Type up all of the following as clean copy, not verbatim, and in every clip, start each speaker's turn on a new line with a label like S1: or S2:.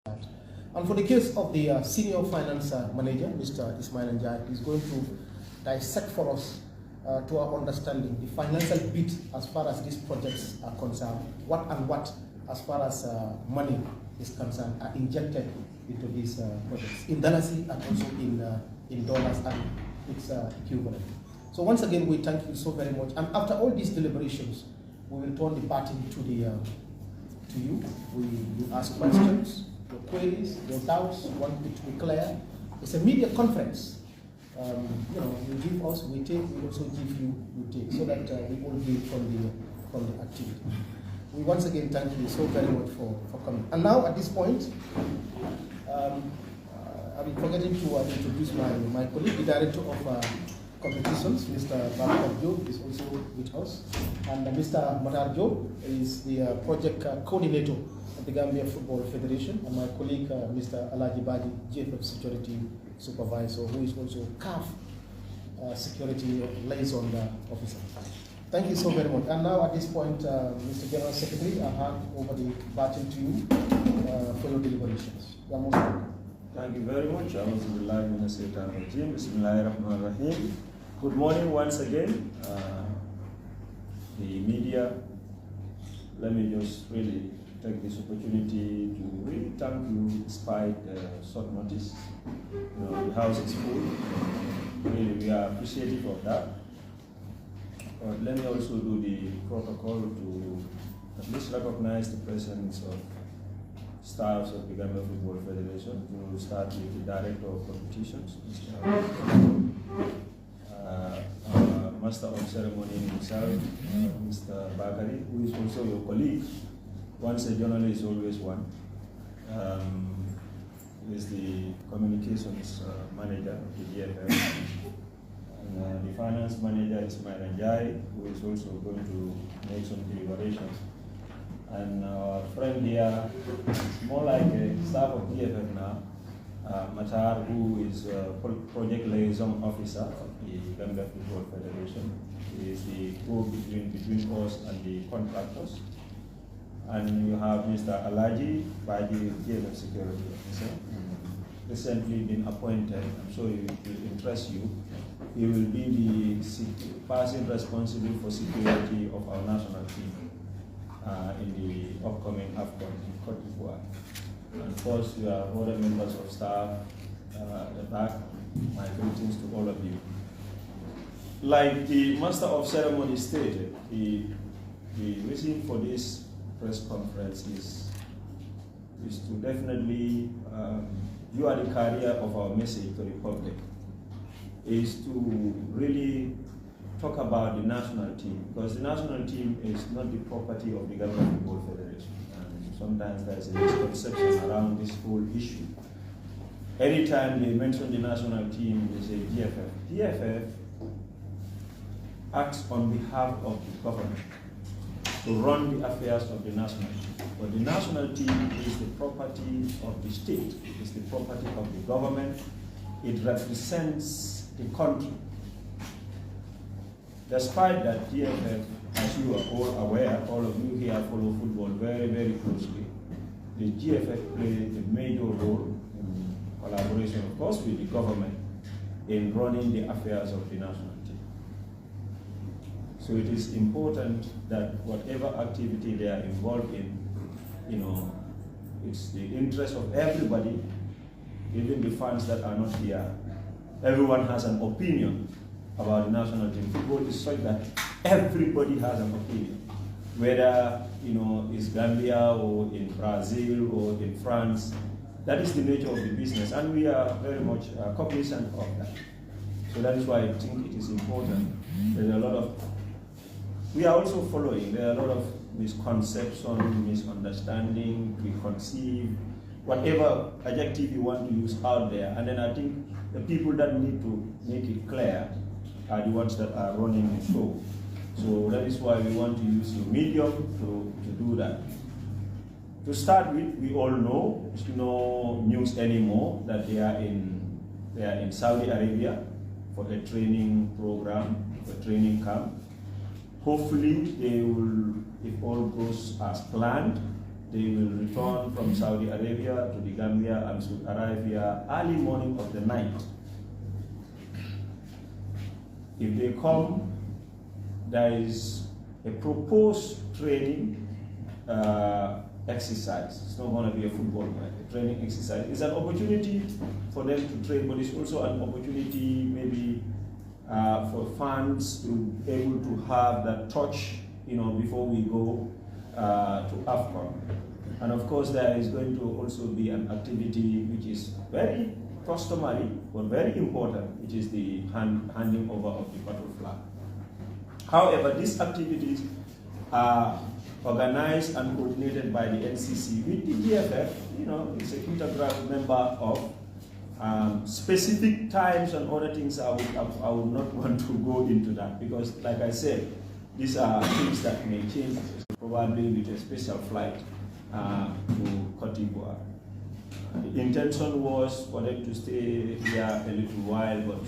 S1: And for the case of the senior finance manager, Mr. Ismail Njai, is going to dissect for us to our understanding the financial bit as far as these projects are concerned, what as far as money is concerned are injected into these projects in dollars and also in dollars and its equivalent. So once again, we thank you so very much. And after all these deliberations, we will turn the baton to you. We ask questions, your queries, your doubts, want it to be clear. It's a media conference. You give us, we take, we also give you, you take, so that we all gain from the activity. We once again thank you so very much for coming. And now at this point, I'm forgetting to introduce my colleague, the director of competitions, Mr. Barak Job is also with us, and Mr. Matar Job is the project coordinator of the Gambia Football Federation, and my colleague, Mr. Alaji Baji, GFF Security Supervisor, who is also CAF Security Liaison Officer. Thank you so very much. And now at this point, Mr. General Secretary, I hand over the baton to you for your deliberations. You are most welcome.
S2: Thank you very much. Good morning once again, the media. Let me just really take this opportunity to really thank you despite short notice. The house is full. Really, we are appreciative of that. But let me also do the protocol to at least recognize the presence of staffs of the Gambia Football Federation. We will start with the Director of Competitions, our Master of Ceremony himself, Mr. Bakari, who is also your colleague. Once a journalist, always one. He is the Communications Manager of the GFF. And the Finance Manager is Ismail Njai, who is also going to make some deliberations. And our friend here, more like a staff of GFF now, Matar, who is Project Liaison Officer of the Gambia Football Federation. He is the go-between between us and the contractors. And you have Mr. Alaji Baji, GFF Security Officer, recently been appointed. I'm sure it will interest you. He will be the person responsible for security of our national team in the upcoming AFCON in Cote d'Ivoire. And of course, you are other members of staff at the back. My greetings to all of you. Like the Master of Ceremony stated, the reason for this press conference is to definitely, you are the carrier of our message to the public, is to really talk about the national team, because the national team is not the property of the Gambia Football Federation. And sometimes there is a misconception around this whole issue. Anytime they mention the national team, they say GFF. GFF acts on behalf of the government to run the affairs of the national team. But the national team is the property of the state, it is the property of the government. It represents the country. Despite that, GFF, as you are all aware, all of you here follow football very, very closely, the GFF plays a major role in collaboration, of course, with the government in running the affairs of the national team. So it is important that whatever activity they are involved in, it's the interest of everybody, even the fans that are not here. Everyone has an opinion about the national team. Football is such that everybody has an opinion, whether it's Gambia or in Brazil or in France. That is the nature of the business, and we are very much cognizant of that. So that is why I think it is important. There's a lot of, we are also following, there are a lot of misconception, misunderstanding, preconceived, whatever adjective you want to use out there. And then I think the people that need to make it clear are the ones that are running the show. So that is why we want to use your medium to do that. To start with, we all know, it's no news anymore that they are in Saudi Arabia for a training program, for a training camp. Hopefully they will, if all goes as planned, they will return from Saudi Arabia to the Gambia and should arrive here early morning of the night. If they come, there is a proposed training exercise. It's not going to be a football match, a training exercise. It's an opportunity for them to train, but it's also an opportunity maybe for fans to be able to have that touch, before we go to AFCON. And of course, there is going to also be an activity which is very customary but very important, which is the handing over of the battle flag. However, these activities are organized and coordinated by the NCC with the GFF. It's an integral member of specific times and other things. I would not want to go into that because, like I said, these are things that may change, probably with a special flight to Cote d'Ivoire. The intention was for them to stay here a little while, but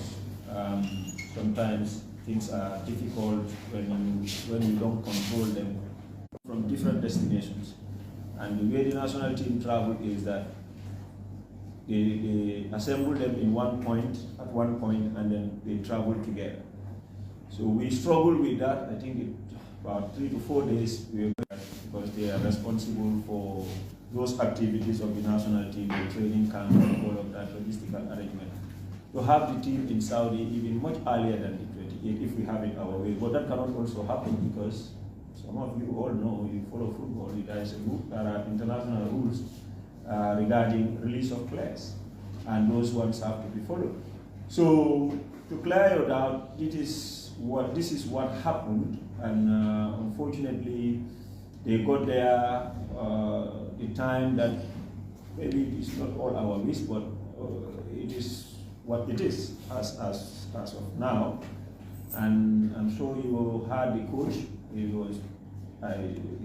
S2: sometimes things are difficult when you don't control them from different destinations. And the way the national team travel is that they assemble them at one point, and then they travel together. So we struggle with that. I think about 3 to 4 days, because they are responsible for those activities of the national team, the training camp, and all of that logistical arrangement. To have the team in Saudi even much earlier than the 28th, if we have it our way. But that cannot also happen because some of you all know, you follow football, there are international rules regarding release of players, and those ones have to be followed. So to clear your doubt, this is what happened, and unfortunately they got there the time that maybe it's not all our wish, but it is what it is as of now. And I'm sure you heard the coach.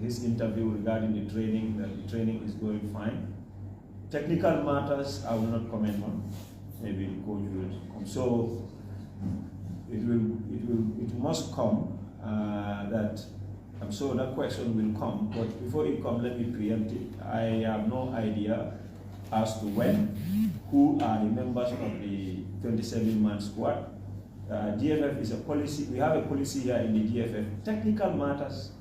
S2: His interview regarding the training, that the training is going fine. Technical matters I will not comment on. Maybe the coach will come. So it must come. That I'm sure that question will come. But before it comes, let me preempt it. I have no idea as to when, who are the members of the 27-man squad. GFF is a policy. We have a policy here in the GFF. Technical matters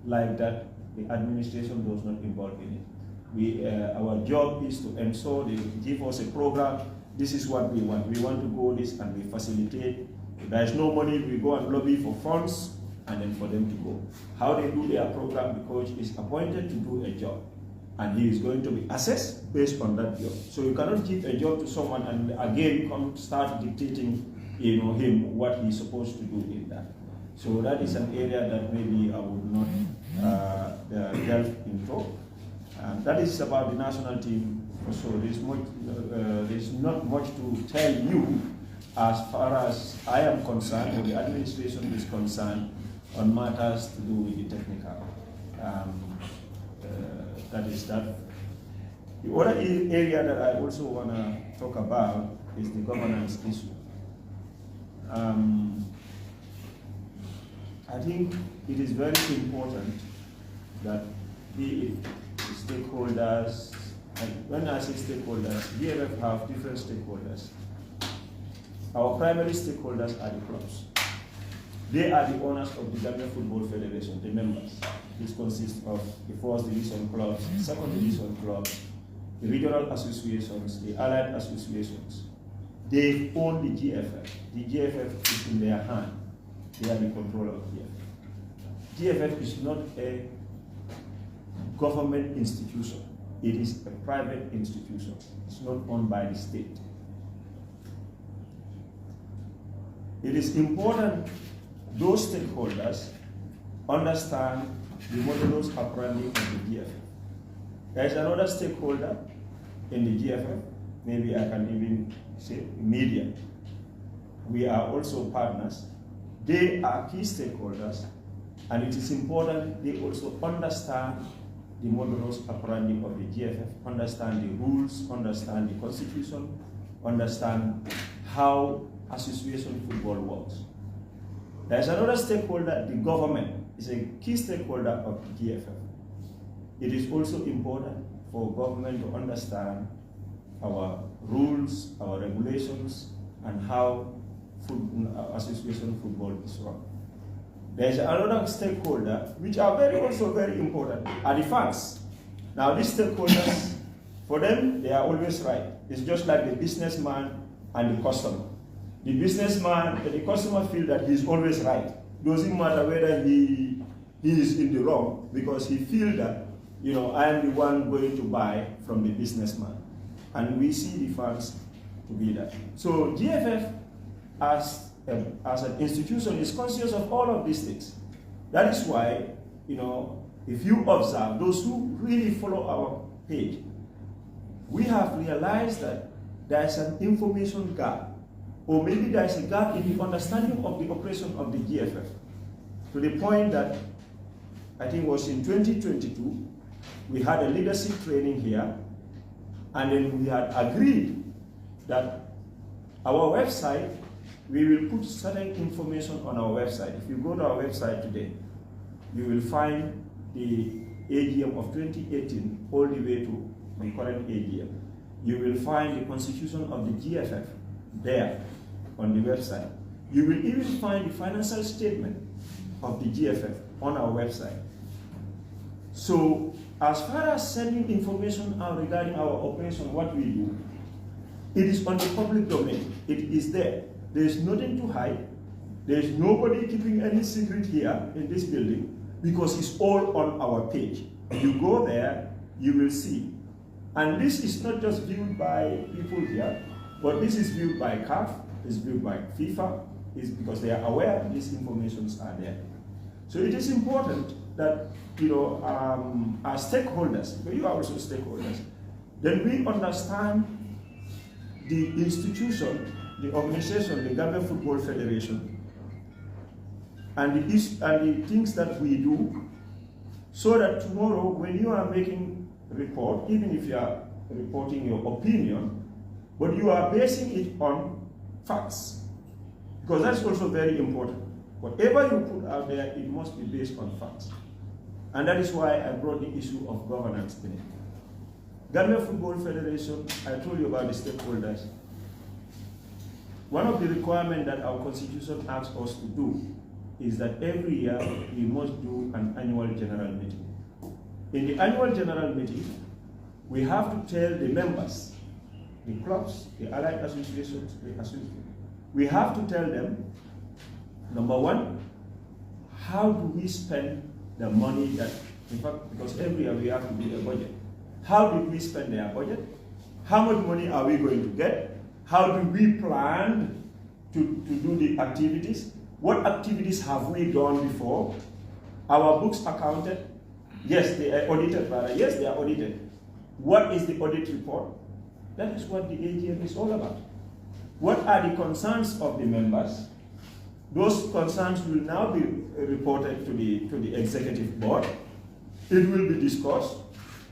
S2: like that, the administration does not involve in it. Our job is to ensure they give us a program. This is what we want. We want to go this, and we facilitate. If there is no money, we go and lobby for funds, and then for them to go. How they do their program, the coach is appointed to do a job, and he is going to be assessed based on that job. So you cannot give a job to someone and again come start dictating, him what he's supposed to do in that. So that is an area that maybe I would not delve into. That is about the national team. So there's not much to tell you as far as I am concerned, or the administration is concerned, on matters to do with the technical. That is that. The other area that I also want to talk about is the governance issue. I think it is very important that be it stakeholders, and when I say stakeholders, GFF have different stakeholders. Our primary stakeholders are the clubs. They are the owners of the Gambia Football Federation, the members. This consists of the first division clubs, second division clubs, the regional associations, the allied associations. They own the GFF. The GFF is in their hand. They are the controller of GFF. GFF is not a government institution. It is a private institution. It's not owned by the state. It is important those stakeholders understand the modulus operandi of the GFF. There is another stakeholder in the GFF, maybe I can even say media. We are also partners. They are key stakeholders, and it is important they also understand the modulus operandi of the GFF, understand the rules, understand the constitution, understand how association football works. There's another stakeholder, the government is a key stakeholder of the GFF. it is also important for government to understand our rules, our regulations, and how association football is run. There's another stakeholder which are also very important, are the fans. Now these stakeholders, for them, they are always right. It's just like the businessman and the customer. The businessman and the customer feel that he's always right. Doesn't matter whether he is in the wrong, because he feels that, you know, I am the one going to buy from the businessman. And we see the fans to be that. So GFF as an institution is conscious of all of these things. That is why, you know, if you observe, those who really follow our page, we have realized that there is an information gap, or maybe there is a gap in the understanding of the operation of the GFF, to the point that I think it was in 2022, we had a leadership training here, and then we had agreed that our website, we will put certain information on our website. If you go to our website today, you will find the AGM of 2018 all the way to the current AGM. You will find the constitution of the GFF there on the website. You will even find the financial statement of the GFF on our website. So as far as sending information out regarding our operation, what we do, it is on the public domain. It is there. There is nothing to hide. There is nobody keeping any secret here in this building, because it's all on our page. You go there, you will see. And this is not just viewed by people here, but this is viewed by CAF, it's viewed by FIFA, is because they are aware these informations are there. So it is important that, you know, our stakeholders, you are also stakeholders, then we understand the institution, the organization, the Gambia Football Federation, and the things that we do, so that tomorrow when you are making a report, even if you are reporting your opinion, but you are basing it on facts, because that's also very important. Whatever you put out there, it must be based on facts. And that is why I brought the issue of governance in it. Gambia Football Federation, I told you about the stakeholders. One of the requirements that our constitution asks us to do is that every year we must do an annual general meeting. In the annual general meeting, we have to tell the members, the clubs, the allied associations, we have to tell them, number one, how do we spend the money that, in fact, because every year we have to do a budget. How did we spend their budget? How much money are we going to get? How do we plan to do the activities? What activities have we done before? Our books are counted. Yes, they are audited, rather. Yes, they are audited. What is the audit report? That is what the AGM is all about. What are the concerns of the members? Those concerns will now be reported to the executive board. It will be discussed.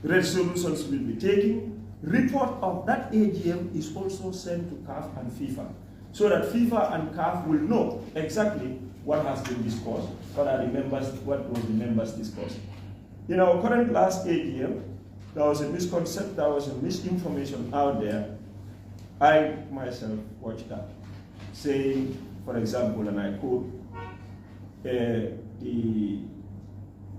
S2: Resolutions will be taken. Report of that AGM is also sent to CAF and FIFA, so that FIFA and CAF will know exactly what has been discussed, what was the members discussed. In our current last AGM, there was a misconception, there was a misinformation out there. I myself watched that, saying, for example, and I quote, the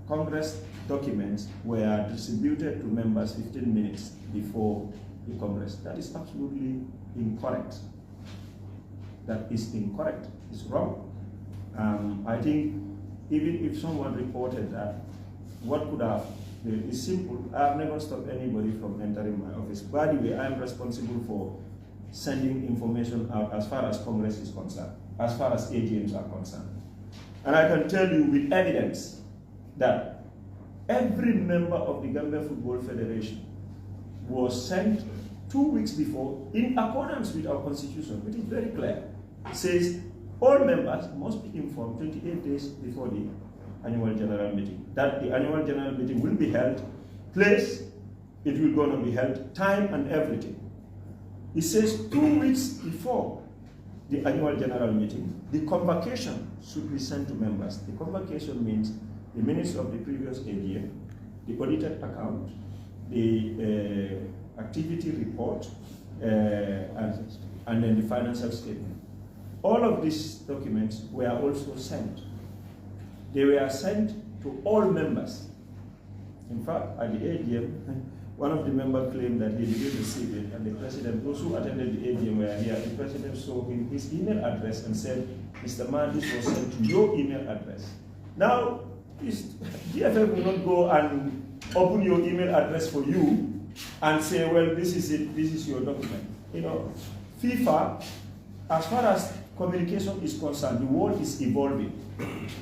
S2: Congress documents were distributed to members 15 minutes before the Congress. That is absolutely incorrect. That is incorrect. It's wrong. I think even if someone reported that, what could have, it's simple. I've never stopped anybody from entering my office. By the way, I'm responsible for sending information out as far as Congress is concerned, as far as AGMs are concerned. And I can tell you with evidence that every member of the Gambia Football Federation was sent 2 weeks before, in accordance with our constitution, which is very clear. It says all members must be informed 28 days before the annual general meeting. That the annual general meeting will be held, place, it will going to be held, time and everything. It says 2 weeks before the annual general meeting, the convocation should be sent to members. The convocation means the minutes of the previous AGM, the audited account, the activity report, and then the financial statement. All of these documents were also sent. They were sent to all members. In fact, at the AGM, one of the members claimed that he didn't receive it, and the president, those who attended the AGM were here, the president showed him his email address and said, Mr. Man, this was sent to your email address. Now, GFM will not go and open your email address for you and say, well, this is it, this is your document. You know, FIFA, as far as communication is concerned, the world is evolving.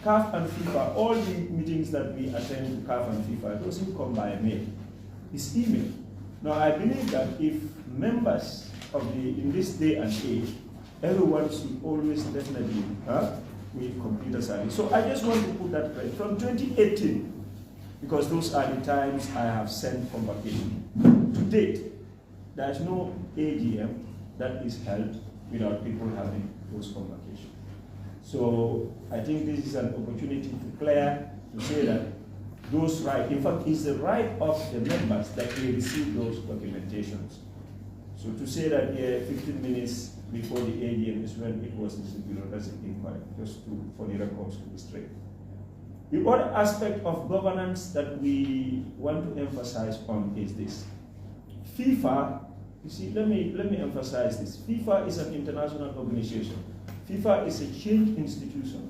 S2: CAF and FIFA, all the meetings that we attend to CAF and FIFA, it doesn't come by mail. It's email. Now, I believe that if members of in this day and age, everyone should always definitely with computer science. So I just want to put that right from 2018, because those are the times I have sent convocation. To date, there is no AGM that is held without people having those convocations. So I think this is an opportunity to clear, to say that those rights, in fact, it's the right of the members that they receive those documentations. So to say that 15 minutes before the AGM is when it was the bureaucratic inquiry, just for the records to be straight. The other aspect of governance that we want to emphasize on is this. FIFA, you see, let me emphasize this. FIFA is an international organization. FIFA is a change institution.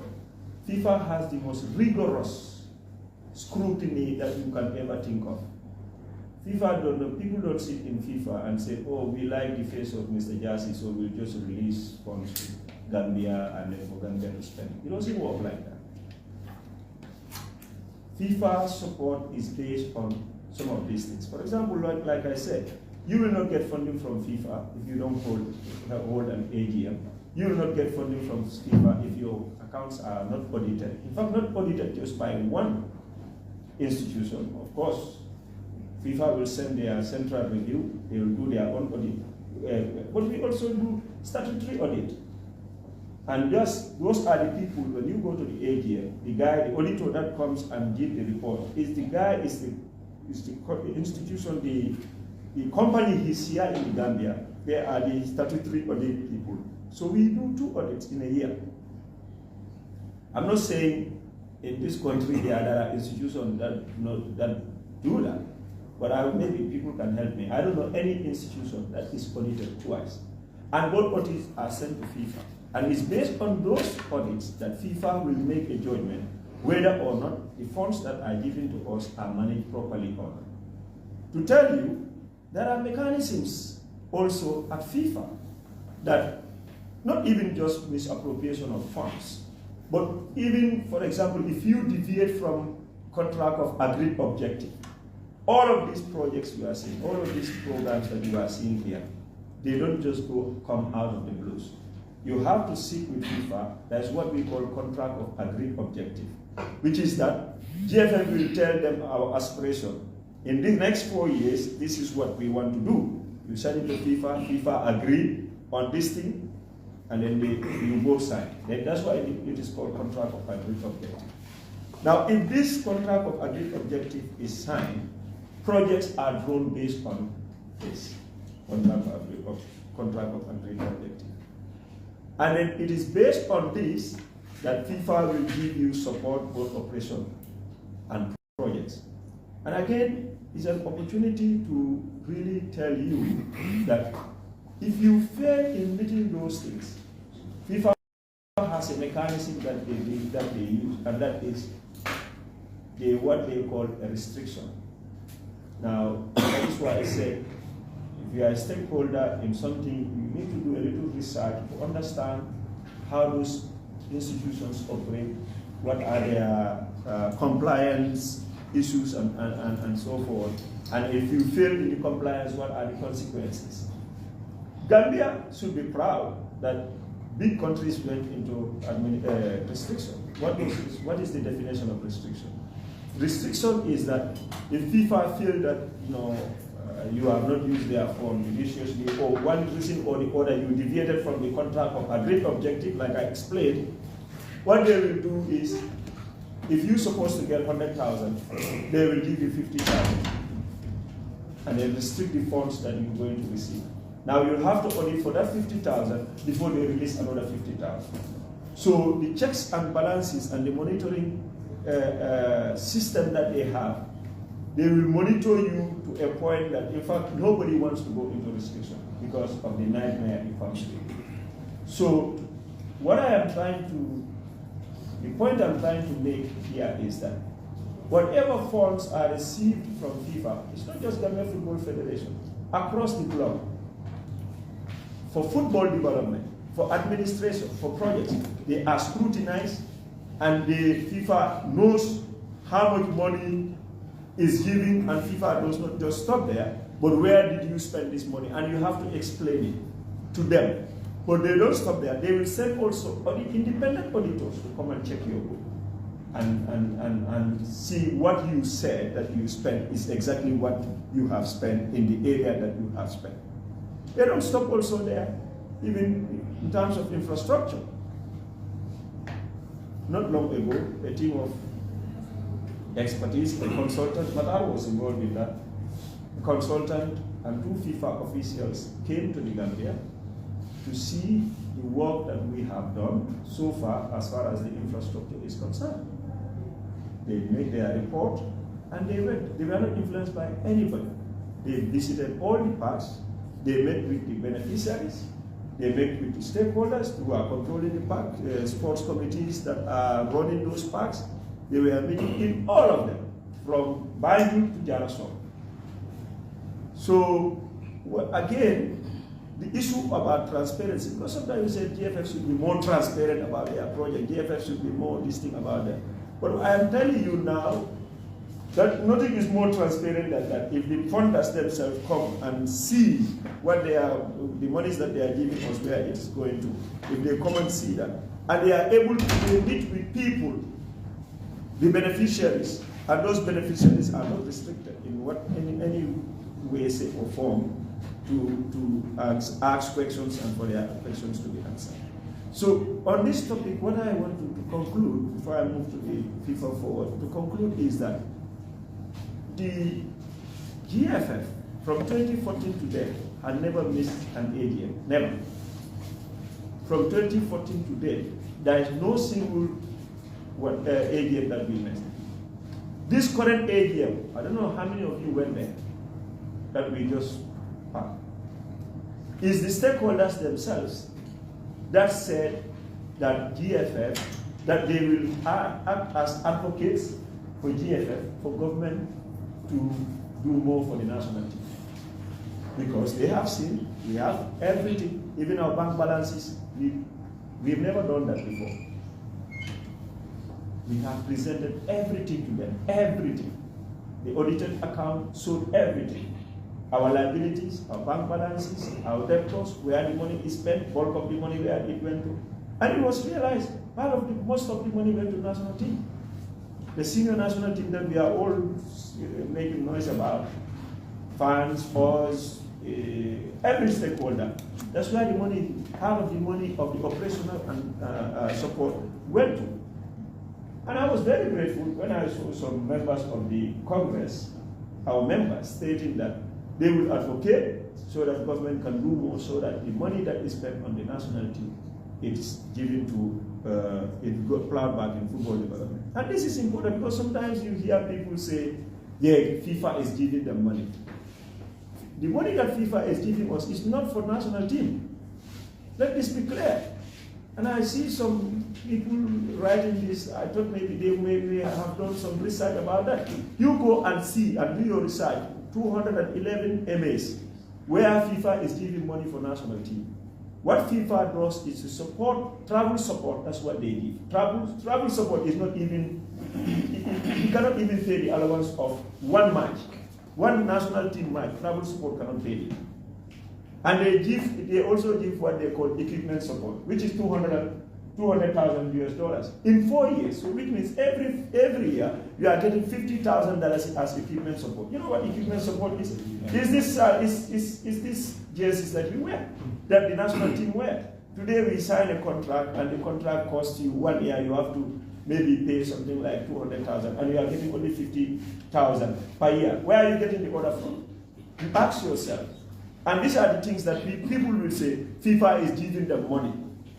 S2: FIFA has the most rigorous scrutiny that you can ever think of. People don't sit in FIFA and say, oh, we like the face of Mr. Jassy, so we'll just release funds to Gambia and then for Gambia to spend. It doesn't work like that. FIFA support is based on some of these things. For example, like I said, you will not get funding from FIFA if you don't hold an AGM. You will not get funding from FIFA if your accounts are not audited. In fact, not audited just by one institution. Of course, FIFA will send their central review, they will do their own audit. But we also do statutory audit. And just those are the people, when you go to the AGM, the auditor that comes and gives the report, is the institution, the company is here in the Gambia. They are the statutory audit people. So we do 2 audits in a year. I'm not saying in this country there are institutions that do that, but maybe people can help me. I don't know any institution that is audited twice. And both audits are sent to FIFA. And it's based on those audits that FIFA will make a judgment whether or not the funds that are given to us are managed properly or not. To tell you, there are mechanisms also at FIFA that not even just misappropriation of funds, but even, for example, if you deviate from contract of agreed objective, all of these projects you are seeing, all of these programs that you are seeing here, they don't just come out of the blues. You have to sit with FIFA. That's what we call contract of agreed objective, which is that GFM will tell them our aspiration. In the next 4 years, this is what we want to do. You send it to FIFA, FIFA agree on this thing, and then you both sign. Then that's why it is called contract of agreed objective. Now, if this contract of agreed objective is signed, projects are drawn based on this contract of agreed objective. And then it is based on this that FIFA will give you support both operation and projects. And again, it's an opportunity to really tell you that if you fail in meeting those things, FIFA has a mechanism that they use, and that is what they call a restriction. Now, that is why I said, if you are a stakeholder in something, you need to do a little research to understand how those institutions operate, what are their compliance issues and so forth. And if you fail in the compliance, what are the consequences? Gambia should be proud that big countries went into restriction. What is the definition of restriction? Restriction is that if FIFA feel that you have not used their fund judiciously, or one reason or the other you deviated from the contract of agreed objective, like I explained, what they will do is if you're supposed to get 100,000, they will give you 50,000. And they restrict the funds that you're going to receive. Now you'll have to audit for that 50,000 before they release another 50,000. So the checks and balances and the monitoring system that they have, they will monitor you to a point that, in fact, nobody wants to go into restriction because of the nightmare it comes to. So what I am trying to, the point I'm trying to make here is that whatever funds are received from FIFA, it's not just Gambia Football Federation, across the globe, for football development, for administration, for projects, they are scrutinized, and the FIFA knows how much money is given, and FIFA does not just stop there, but where did you spend this money? And you have to explain it to them. But they don't stop there. They will send also independent auditors to come and check your book and see what you said that you spent is exactly what you have spent in the area that you have spent. They don't stop also there, even in terms of infrastructure. Not long ago, a team of expertise, a consultant, but I was involved in that, a consultant and 2 FIFA officials came to the Gambia to see the work that we have done so far as the infrastructure is concerned. They made their report and they went. They were not influenced by anybody. They visited all the parks. They met with the beneficiaries. They met with the stakeholders who are controlling the park, sports committees that are running those parks. They were meeting in all of them, from Banjul to Jarason. So, again, the issue about transparency, because sometimes you say GFF should be more transparent about their project, GFF should be more distinct about that. But I am telling you now that nothing is more transparent than that. If the funders themselves come and see what they are, the monies that they are giving us, where it is going to, if they come and see that, and they are able to meet with people, the beneficiaries, and those beneficiaries are not restricted in any way, shape, or form to ask questions and for their questions to be answered. So on this topic, what I want to conclude, before I move to the FIFA forward, to conclude is that the GFF from 2014 to date had never missed an AGM, never. From 2014 to date, there is no single AGM that we missed. This current AGM, I don't know how many of you went there, that we just passed. Is the stakeholders themselves that said that GFF, that they will act as advocates for GFF, for government to do more for the national team. Because they have seen, we have everything, even our bank balances, we've never done that before. We have presented everything to them, everything. The audited account showed everything. Our liabilities, our bank balances, our debtors, where the money is spent, bulk of the money where it went to. And it was realized, most of the money went to the national team. The senior national team that we are all making noise about, fans, sports, every stakeholder. That's where the money, part of the money of the operational and support went to. And I was very grateful when I saw some members of the Congress, our members, stating that they will advocate so that government can do more, so that the money that is spent on the national team is given to, it got plowed back in football development. And this is important because sometimes you hear people say, yeah, FIFA is giving them money. The money that FIFA is giving us is not for national team. Let this be clear. And I see some people writing this, I thought maybe they may have done some research about that. You go and see and do your research, 211 MAs, where FIFA is giving money for national team. What FIFA does is to support, travel support, that's what they give. Travel support is not even, you cannot even pay the allowance of one match. One national team match, travel support cannot pay it. And they also give what they call equipment support, which is $200,000 US in 4 years. So which means every year you are getting $50,000 as equipment support. You know what equipment support is? Is this jerseys that you wear, that the national team wear? Today we sign a contract, and the contract costs you 1 year. You have to maybe pay something like 200,000 and you are getting only 50,000 per year. Where are you getting the order from? You ask yourself. And these are the things that people will say, FIFA is giving them money.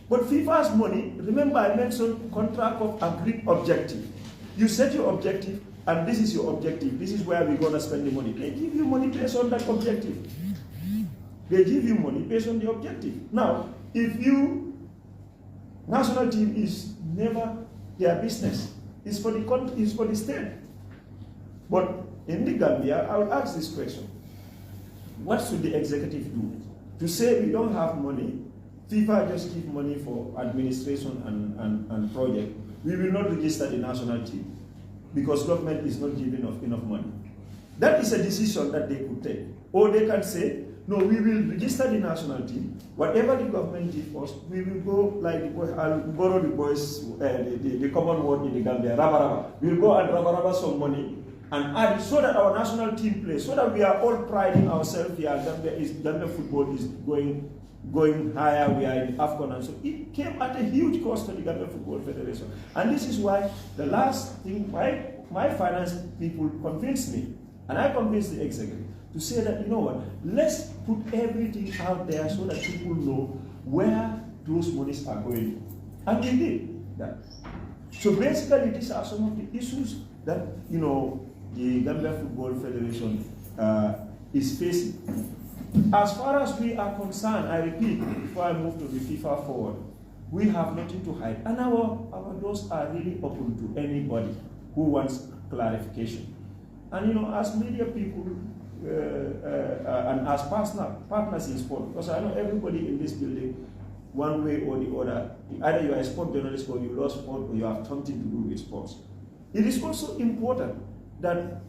S2: But FIFA's money, remember I mentioned contract of agreed objective. You set your objective, and this is your objective. This is where we're going to spend the money. They give you money based on that objective. They give you money based on the objective. Now, if you, national team is never their business. It's for the country, it's for the state. But in the Gambia, I would ask this question. What should the executive do? To say we don't have money, FIFA just give money for administration and project. We will not register the national team because government is not giving enough money. That is a decision that they could take. Or they can say, no, we will register the national team. Whatever the government gives us, we will go like the boys, I'll borrow the boys, the common word in the Gambia, raba raba. We'll go and raba raba some money and add it so that our national team plays, so that we are all priding ourselves here. Gambia football is going higher, we are in AFCON, and so it came at a huge cost to the Gambia Football Federation. And this is why the last thing, my finance people convinced me, and I convinced the executive, to say that, you know what, let's put everything out there so that people know where those monies are going. And we did that. So basically, these are some of the issues that, you know, the Gambia Football Federation is facing. As far as we are concerned, I repeat, before I move to the FIFA forward, we have nothing to hide. And our doors are really open to anybody who wants clarification. And, you know, as media people, and as partners in sport, because I know everybody in this building, one way or the other, either you are a sport journalist or you love sport or you have something to do with sports. It is also important that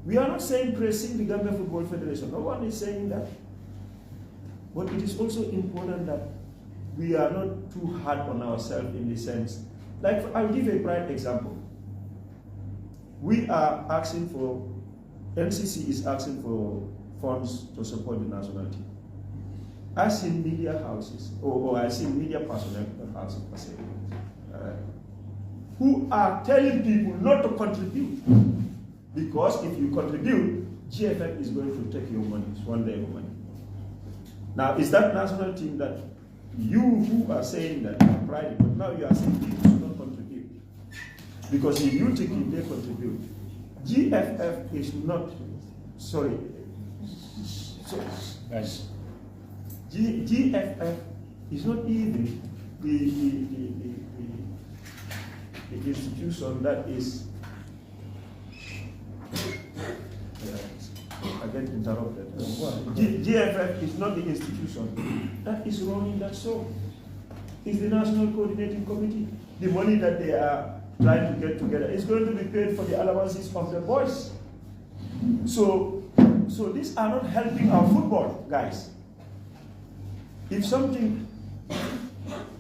S2: we are not saying praising the Gambia Football Federation. No one is saying that. But it is also important that we are not too hard on ourselves in the sense. Like, I'll give a bright example. We are asking for, NCC is asking for funds to support the national team. I've seen media houses, or I've seen media personnel houses, who are telling people not to contribute. Because if you contribute, GFF is going to take your money, it's one day of money. Now, is that national team that you who are saying that are private, but now you are saying people should not contribute? Because if you think if they contribute, GFF is not, sorry, GFF is not even the institution that is, I get interrupted. GFF is not the institution that is running that show. It's the National Coordinating Committee. The money that they are trying to get together is going to be paid for the allowances of the boys. So these are not helping our football, guys. If something,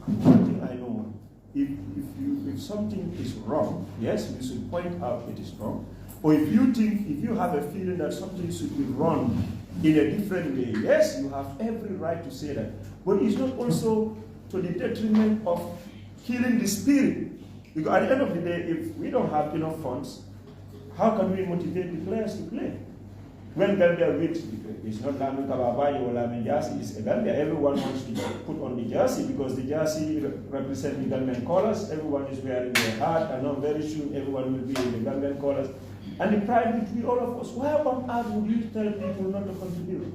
S2: one thing I know, if something is wrong, yes, we should point out it is wrong. Or if you have a feeling that something should be run in a different way, yes, you have every right to say that. But it's not also to the detriment of killing the spirit. Because at the end of the day, if we don't have enough funds, how can we motivate the players to play? When Gambia wins, it's not Lamin Kababayi or Lamin Jersey, it's Gambia. Everyone wants to put on the jersey because the jersey represents the Gambian colors. Everyone is wearing their hat, and now very soon everyone will be in the Gambian colors. And the pride between all of us. Why on earth would you tell people not to contribute?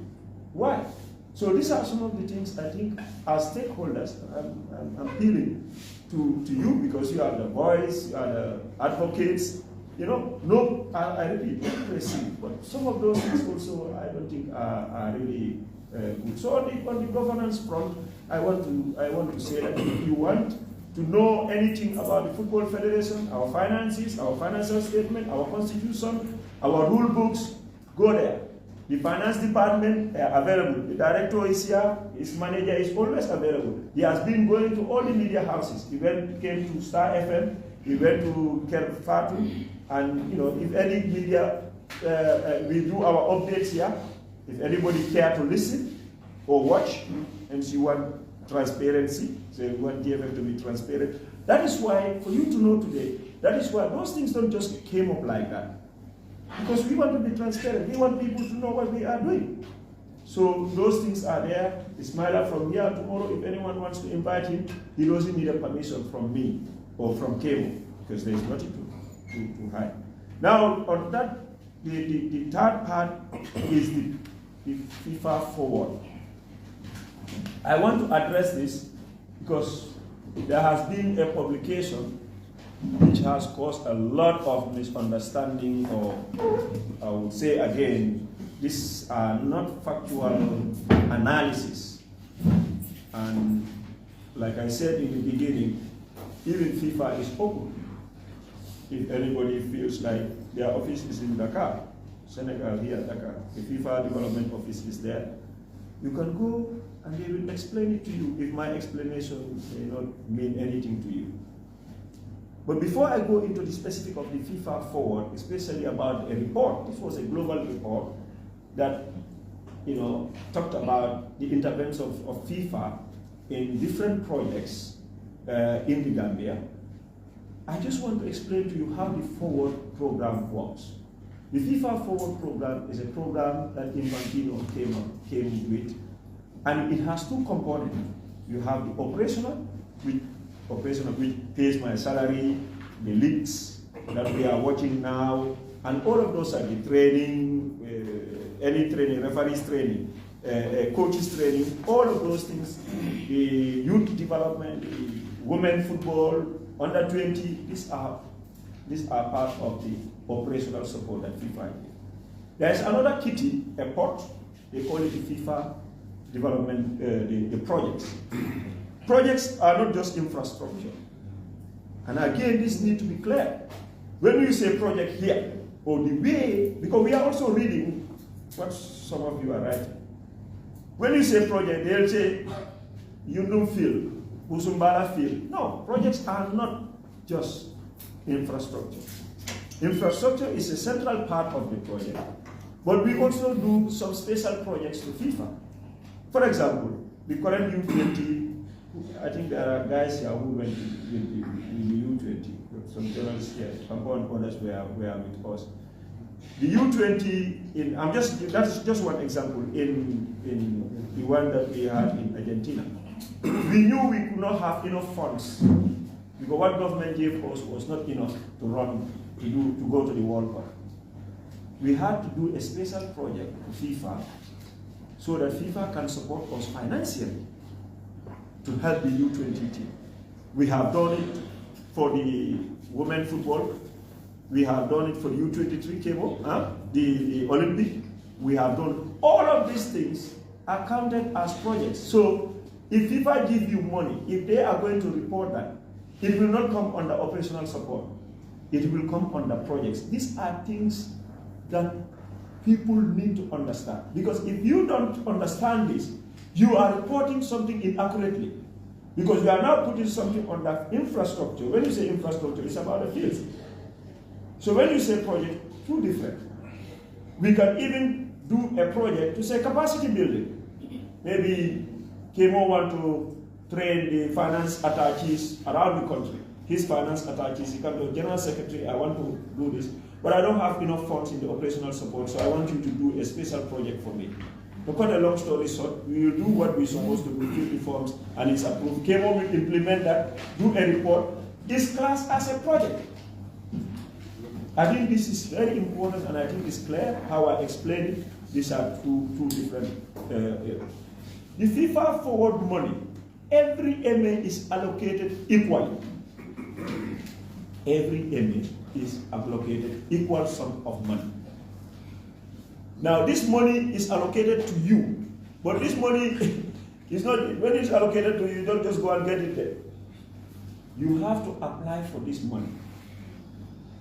S2: Why? So these are some of the things I think as stakeholders, I'm appealing to you because you are the voice, you are the advocates. You know, no, I repeat, not pressing, but some of those things also I don't think are really good. So on the governance front, I want to say that if you want to know anything about the Football Federation, our finances, our financial statement, our constitution, our rule books, go there. The finance department are available. The director is here, his manager is always available. He has been going to all the media houses. He came to Star FM, he went to Kerfatu, and you know, if any media, we do our updates here. If anybody care to listen or watch, and you want transparency, so you want GFF to be transparent. That is why, for you to know today, That is why those things don't just came up like that. Because we want to be transparent. We want people to know what we are doing. So those things are there. Ismaila from here tomorrow, if anyone wants to invite him, he doesn't need a permission from me or from Kemo, because there is nothing to hide. Now, on that, the third part is the FIFA forward. I want to address this because there has been a publication which has caused a lot of misunderstanding, or I would say again, these are not factual analysis. And like I said in the beginning, even FIFA is open. If anybody feels like their office is in Dakar, Senegal here, Dakar, the FIFA development office is there, you can go and they will explain it to you if my explanation may not mean anything to you. But before I go into the specific of the FIFA forward, especially about a report, this was a global report that talked about the intervention of FIFA in different projects in the Gambia. I just want to explain to you how the forward program works. The FIFA forward program is a program that Infantino came with, and it has two components. You have the operational, which pays my salary, the leagues that we are watching now, and all of those are the training, any training, referees training, coaches training, all of those things, the youth development, the women football, under 20, these are part of the operational support that FIFA gives. There is another kitty, a pot, they call it the FIFA development, the projects. Projects are not just infrastructure. And again, this needs to be clear. When you say project here, or the way, because we are also reading what some of you are writing. When you say project, they'll say, you don't feel, Usumbala feel. No, projects are not just infrastructure. Infrastructure is a central part of the project, but we also do some special projects to FIFA. For example, the current U20, I think there are guys here who went in the U20, some journalists here, and others were with us. The U20, that's just one example, in the one that we had in Argentina. We knew we could not have enough funds, because what government gave us was not enough to go to the World Cup. We had to do a special project for FIFA so that FIFA can support us financially to help the U20 team. We have done it for the women football. We have done it for the U23 cable, the Olympic. We have done all of these things are counted as projects. So if FIFA give you money, if they are going to report that, it will not come under operational support. It will come under projects. These are things that people need to understand. Because if you don't understand this, you are reporting something inaccurately. Because you are now putting something under infrastructure. When you say infrastructure, it's about the fields. So when you say project, two different. We can even do a project to say capacity building. Maybe Kemo want to train the finance attaches around the country. His finance attaches, he can do general secretary, I want to do this, but I don't have enough funds in the operational support, so I want you to do a special project for me. To cut a long story short, we will do what we're supposed to do, fill the forms, and it's approved. Kemo will implement that, do a report, is classed as a project. I think this is very important, and I think it's clear how I explain it. These are two different areas. The FIFA forward money, every MA is allocated equally. Every MA is allocated equal sum of money. Now this money is allocated to you, but this money is not, when it's allocated to you, you don't just go and get it there. You have to apply for this money.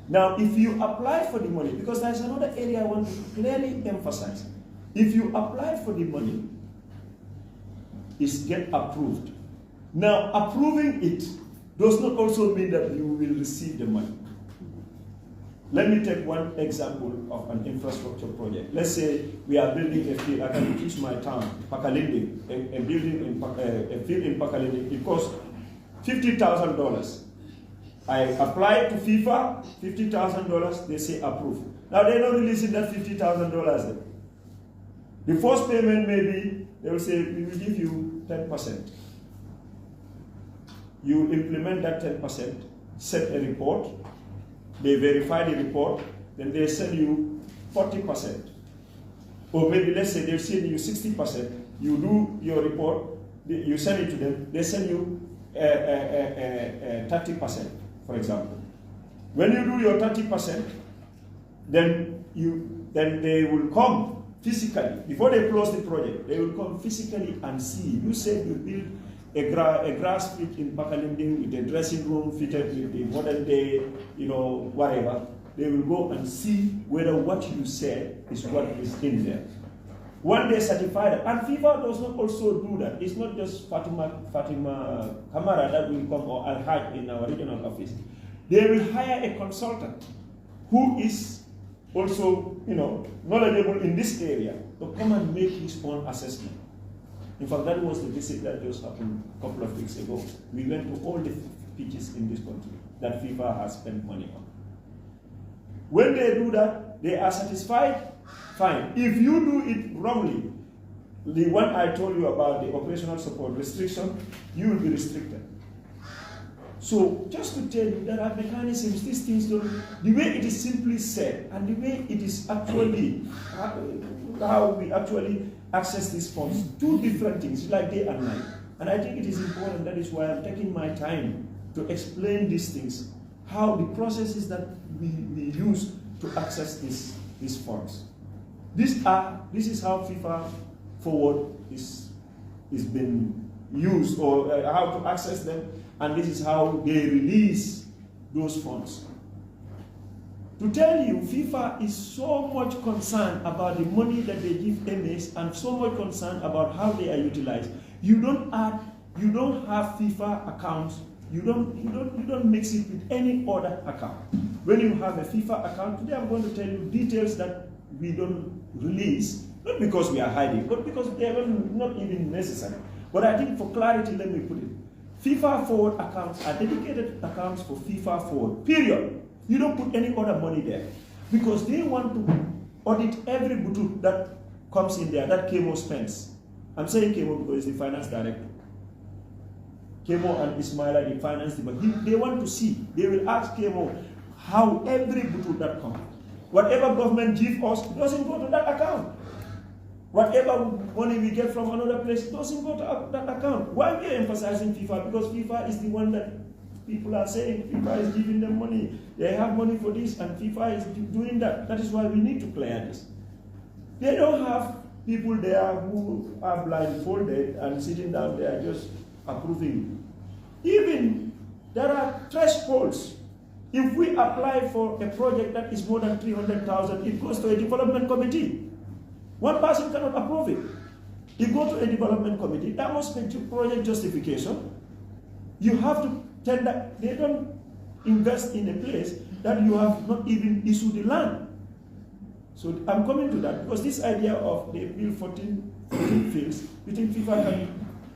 S2: Now if you apply for the money, because there's another area I want to clearly emphasize. If you apply for the money, it's get approved. Now approving it does not also mean that you will receive the money. Let me take one example of an infrastructure project. Let's say we are building a field. I can teach my town, Pakalindi, a building in a field in Pakalindi. It costs $50,000. I apply to FIFA, $50,000, they say approve. Now they're not releasing that $50,000. The first payment maybe, they will say, we will give you 10%. You implement that 10%, set a report, they verify the report, then they send you 40%. Or maybe let's say they'll send you 60%, you do your report, you send it to them, they send you 30%, for example. When you do your 30%, then they will come physically, before they close the project, they will come physically and see. You said you build a grass pit in Pakalindi with a dressing room fitted with the modern day, whatever. They will go and see whether what you said is what is in there. When they certify that, and FIFA does not also do that. It's not just Fatima Kamara that will come, or Al-Haj in our regional office. They will hire a consultant who is also, knowledgeable in this area to come and make his own assessment. In fact, that was the visit that just happened a couple of weeks ago. We went to all the pitches in this country that FIFA has spent money on. When they do that, they are satisfied, fine. If you do it wrongly, the one I told you about, the operational support restriction, you will be restricted. So just to tell you, there are mechanisms, these things don't, the way it is simply said, and the way it is actually, how we actually access these funds, two different things, like day and night. And I think it is important, that is why I'm taking my time to explain these things, how the processes that we use to access these funds. This is how FIFA Forward is being used, or how to access them, and this is how they release those funds. To tell you, FIFA is so much concerned about the money that they give MAs, and so much concerned about how they are utilized. You don't have FIFA accounts. You don't mix it with any other account. When you have a FIFA account, today I'm going to tell you details that we don't release, not because we are hiding, but because they are not even necessary. But I think for clarity, let me put it. FIFA Forward accounts are dedicated accounts for FIFA Forward, period. You don't put any other money there, because they want to audit every butut that comes in there, that KMO spends. I'm saying KMO because he's the finance director. KMO and Ismail are the finance department. They want to see, they will ask KMO how every butut that comes. Whatever government gives us doesn't go to that account. Whatever money we get from another place doesn't go to that account. Why we are emphasizing FIFA? Because FIFA is the one that people are saying FIFA is giving them money. They have money for this, and FIFA is doing that. That is why we need to clear this. They don't have people there who are blindfolded and sitting down there just approving. Even there are thresholds. If we apply for a project that is more than 300,000, it goes to a development committee. One person cannot approve it. You go to a development committee, that must be project justification. You have to tell that they don't invest in a place that you have not even issued the land. So I'm coming to that, because this idea of they build 14 fields, you think FIFA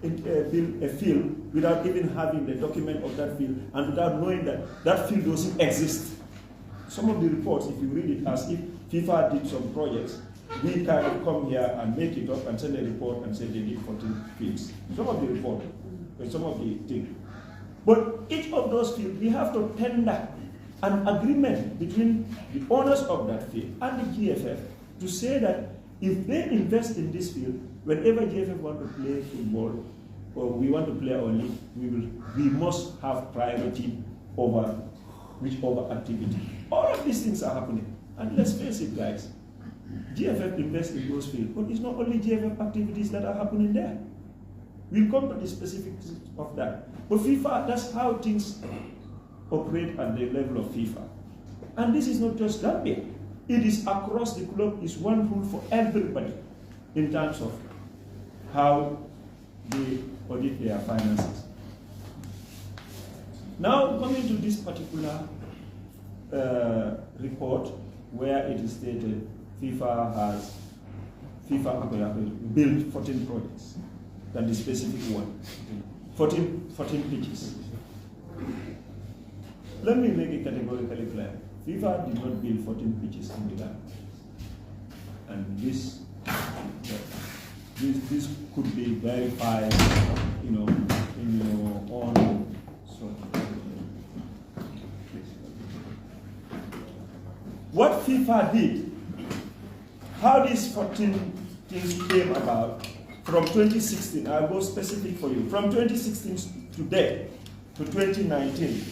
S2: can build a field without even having the document of that field, and without knowing that that field doesn't exist. Some of the reports, if you read it as if FIFA did some projects, we kind of come here and make it up and send a report and say they did 14 fields. Some of the report, some of the things. But each of those fields, we have to tender an agreement between the owners of that field and the GFF to say that if they invest in this field, whenever GFF want to play football, or we want to play our league, we must have priority over whichever activity. All of these things are happening. And let's face it, guys, GFF invests in those fields, but it's not only GFF activities that are happening there. We'll come to the specifics of that. But FIFA, that's how things operate at the level of FIFA. And this is not just Gambia. It is across the globe. It's one rule for everybody in terms of how they audit their finances. Now, coming to this particular report, where it is stated FIFA has built 14 projects. Than the specific one. 14 pitches. let me make it categorically clear. FIFA did not build 14 pitches in the Ghana. And this could be verified, in your own. So, what FIFA did, how these 14 things came about from 2016, I'll go specific for you, from 2016 today to 2019,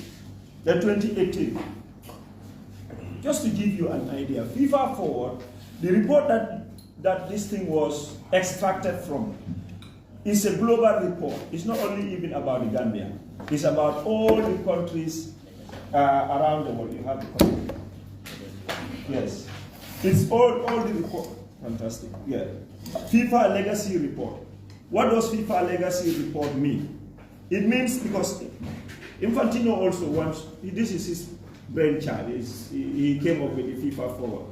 S2: then 2018. Just to give you an idea, FIFA Forward, the report that this thing was extracted from is a global report. It's not only even about the Gambia. It's about all the countries around the world. You have the country. Yes. It's all the report. Fantastic. Yeah. FIFA Legacy Report. What does FIFA Legacy Report mean? It means, because Infantino also wants, this is his brainchild, he came up with the FIFA Forward.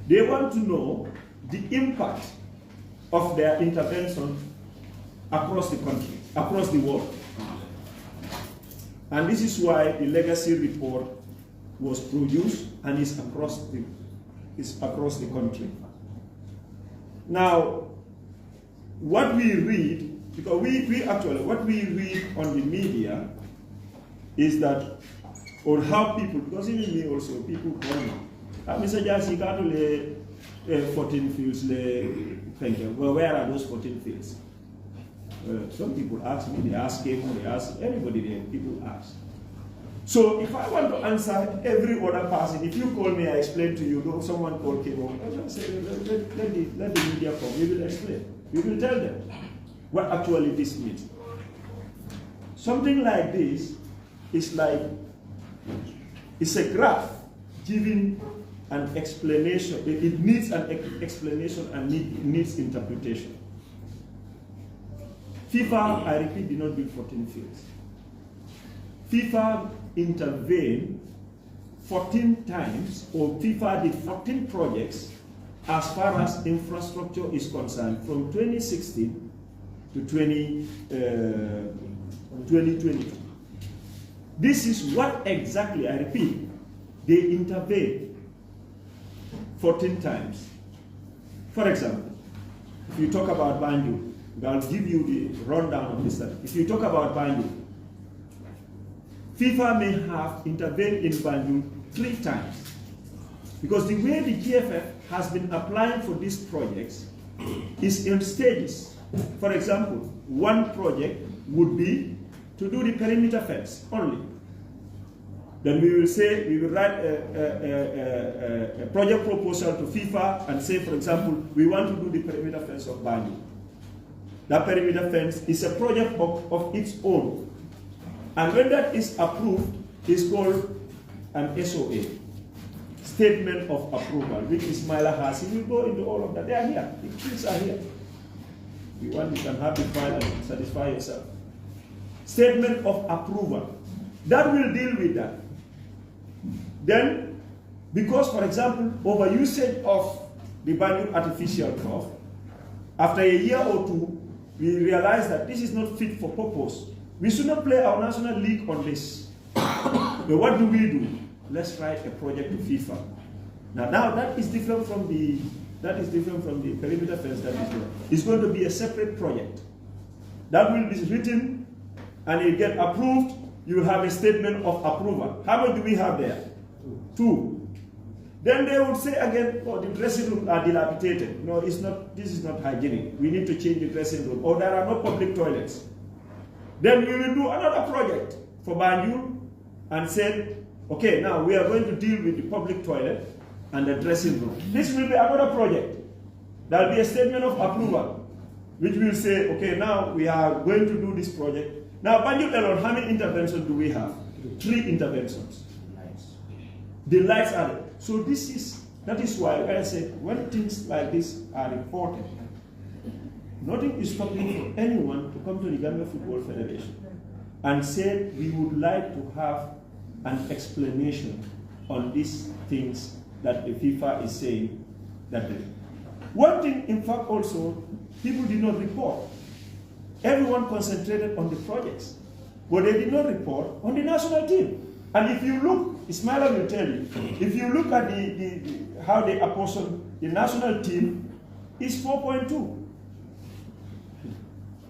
S2: They want to know the impact of their intervention across the country, across the world. And this is why the legacy report was produced and is across the country. Now, what we read, because we actually, what we read on the media is that, or how people, because even me also, people call me. Mr. Jasi, got to lay 14 fields, well, where are those 14 fields? Some people ask me, they ask him, they ask everybody there, people ask. So if I want to answer every other person, if you call me, I explain to you, though someone called came on, I just say, let the media come, we will explain. We will tell them what actually this means. Something like this is like, it's a graph giving an explanation. It needs an explanation and it needs interpretation. FIFA, I repeat, did not build 14 fields. FIFA intervened 14 times, or FIFA did 14 projects as far as infrastructure is concerned from 2016 to 2022. This is what exactly, I repeat, they intervened 14 times. For example, if you talk about Banjul, I'll give you the rundown of this study. If you talk about Banjul, FIFA may have intervened in Banjul 3 times. Because the way the GFF has been applying for these projects is in stages. For example, one project would be to do the perimeter fence only. Then we will say, we will write a project proposal to FIFA and say, for example, we want to do the perimeter fence of Banjul. That perimeter fence is a project of its own. And when that is approved, it's called an SOA, Statement of Approval, which Ismaila has. He will go into all of that. They are here. The kids are here. If you want, you can have the file and satisfy yourself. Statement of Approval. That will deal with that. Then, because, for example, overusage of the Banjul artificial turf, after a year or two, we realize that this is not fit for purpose. We should not play our national league on this. But what do? Let's write a project to FIFA. Now that is different from the perimeter fence that is there. It's going to be a separate project. That will be written and it get approved. You will have a statement of approval. How much do we have there? 2. Then they would say again, oh, the dressing rooms are dilapidated. No, it's not, this is not hygienic. We need to change the dressing room. Or there are no public toilets. Then we will do another project for Banjul and say, okay, now we are going to deal with the public toilet and the dressing room. This will be another project. There will be a statement of approval, which will say, okay, now we are going to do this project. Now, Banjul alone, how many interventions do we have? 3 interventions. The lights are there. So that is why I said, when things like this are reported, nothing is stopping for anyone to come to the Gambia Football Federation and say, we would like to have an explanation on these things that the FIFA is saying that they. One thing, in fact, also, people did not report. Everyone concentrated on the projects, but they did not report on the national team. And if you look, Ismaila will tell you, if you look at how they apportion the national team, is 4.2.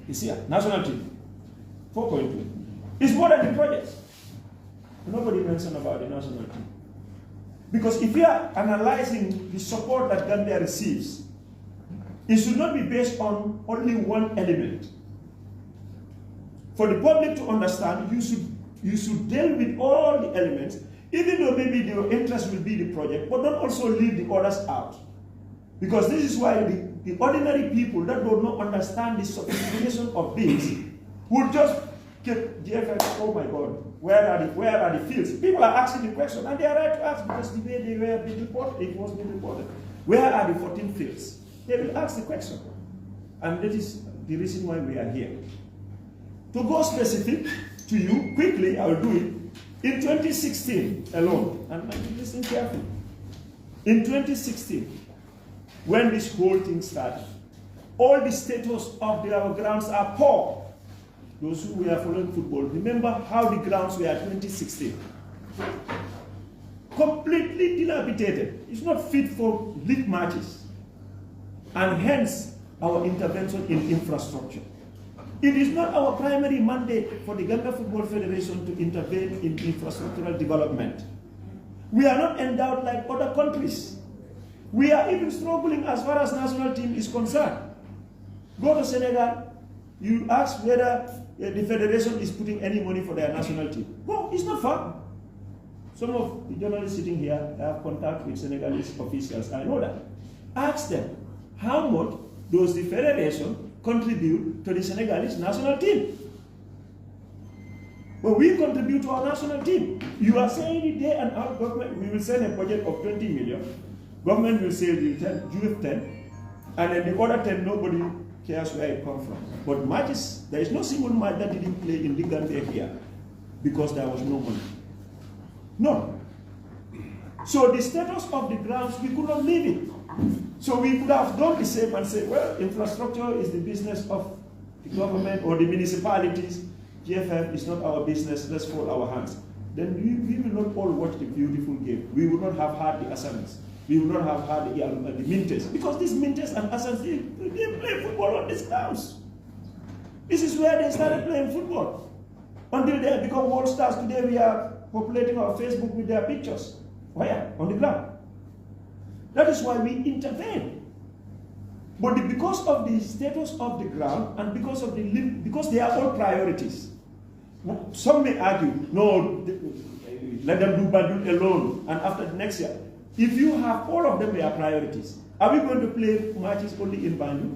S2: You see, national team, 4.2. It's more than the project. Nobody mentioned about the national team. Because if you are analyzing the support that Gambia receives, it should not be based on only one element. For the public to understand, you should deal with all the elements, even though maybe your interest will be the project, but don't also leave the others out. Because this is why the ordinary people that do not understand the sophistication of things would just get GFF, oh my God, where are the fields? People are asking the question, and they are right to ask because the way they were being reported, it was being reported. Where are the 14 fields? They will ask the question. And that is the reason why we are here. To go specific to you, quickly, I will do it. In 2016 alone, and listen carefully, in 2016, when this whole thing started, all the status of our grounds are poor. Those who were following football, remember how the grounds were 2016. Completely dilapidated. It's not fit for league matches. And hence, our intervention in infrastructure. It is not our primary mandate for the Gambia Football Federation to intervene in infrastructural development. We are not endowed like other countries. We are even struggling as far as national team is concerned. Go to Senegal, you ask whether the federation is putting any money for their national team. No, it's not far. Some of the journalists sitting here have contact with Senegalese officials. I know that. Ask them, how much does the federation contribute to the Senegalese national team? But we contribute to our national team. You are saying it day and out, government, we will send a budget of 20 million. Government will say you have 10, and then the other 10, nobody cares where it comes from. But matches, there is no single match that didn't play in the Gambia here because there was no money. No. So the status of the grounds, we could not leave it. So we could have done the same and say, well, infrastructure is the business of the government or the municipalities. GFF is not our business, let's fold our hands. Then we will not all watch the beautiful game. We will not have had the assignments. We will not have had the Mintes. Because these Mintes and Asans, they play football on these grounds. This is where they started playing football. Until they become world stars. Today we are populating our Facebook with their pictures. Where? On the ground. That is why we intervene. But because of the status of the ground and because they are all priorities. Some may argue, no, let them do Banjul alone, and after the next year. If you have all of them, they are priorities. Are we going to play matches only in Banjul?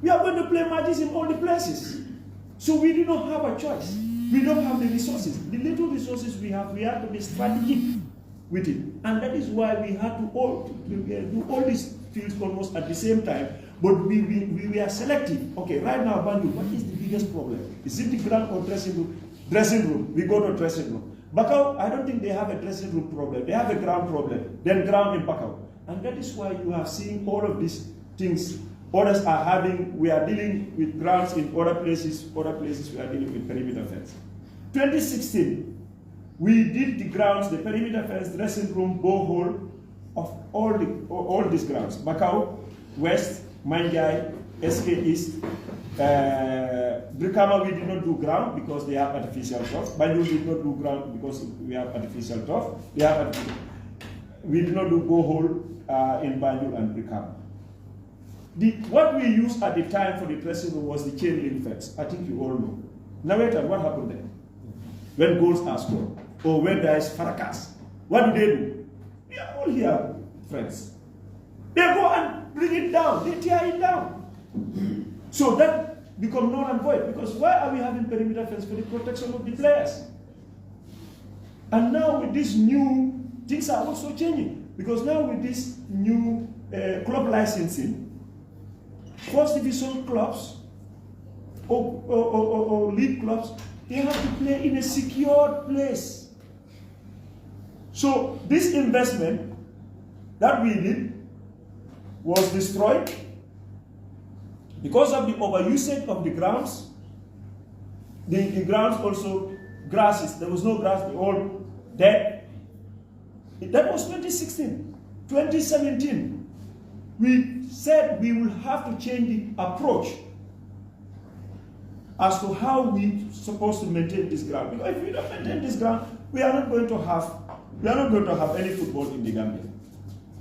S2: We are going to play matches in all the places. So we do not have a choice. We don't have the resources. The little resources we have to be strategic with it. And that is why we had to do all these fields almost at the same time. But we were selective. Okay, right now, Banjul, what is the biggest problem? Is it the ground or dressing room? Dressing room. We go to dressing room. Bakau, I don't think they have a dressing room problem. They have a ground problem. Then ground in Bakau. And that is why you are seeing all of these things. Others are having, we are dealing with grounds in other places we are dealing with perimeter fence. 2016, we did the grounds, the perimeter fence, dressing room, borehole of all these grounds. Bakau, West, Manjai, SK East, Brikama, we did not do ground because they have artificial turf. Banjul did not do ground because we have artificial turf. We did not do borehole in Banjul and Brikama. What we used at the time for the dressing room was the chain link fence. I think you all know. Now wait, what happened there? When goals are scored, or when there is fracas, what do? We are all here, friends. They go and bring it down, they tear it down. So that becomes null and void, because why are we having perimeter fence? For the protection of the players. And now with this new, things are also changing, because now with this new club licensing, first division clubs or league clubs, they have to play in a secured place. So this investment that we did was destroyed because of the overusage of the grounds. The grounds also grasses. There was no grass, they all dead. That was 2016. 2017, we said we will have to change the approach as to how we supposed to maintain this ground. Because if we don't maintain this ground, we are not going to have any football in the Gambia.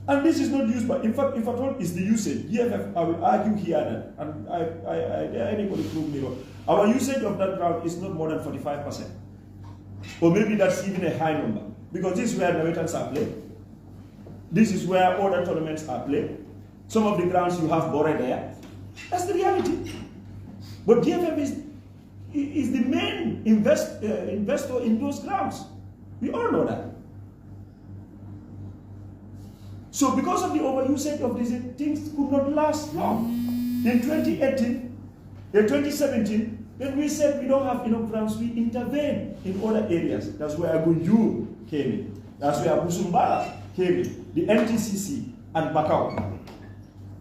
S2: And this is not used by, in fact, if at all, it's the usage. GFF, I will argue here that, and anybody prove me wrong, our usage of that ground is not more than 45%. Or maybe that's even a high number. Because this is where the veterans are played. This is where other tournaments are played. Some of the grounds you have buried there. That's the reality. But GFF is the main investor in those grounds. We all know that. So because of the overusage of these things could not last long. In 2018, in 2017, when we said we don't have enough grounds, we intervened in other areas. That's where Gunjur came in. That's where Busumbala came in. The NTCC and Bakau.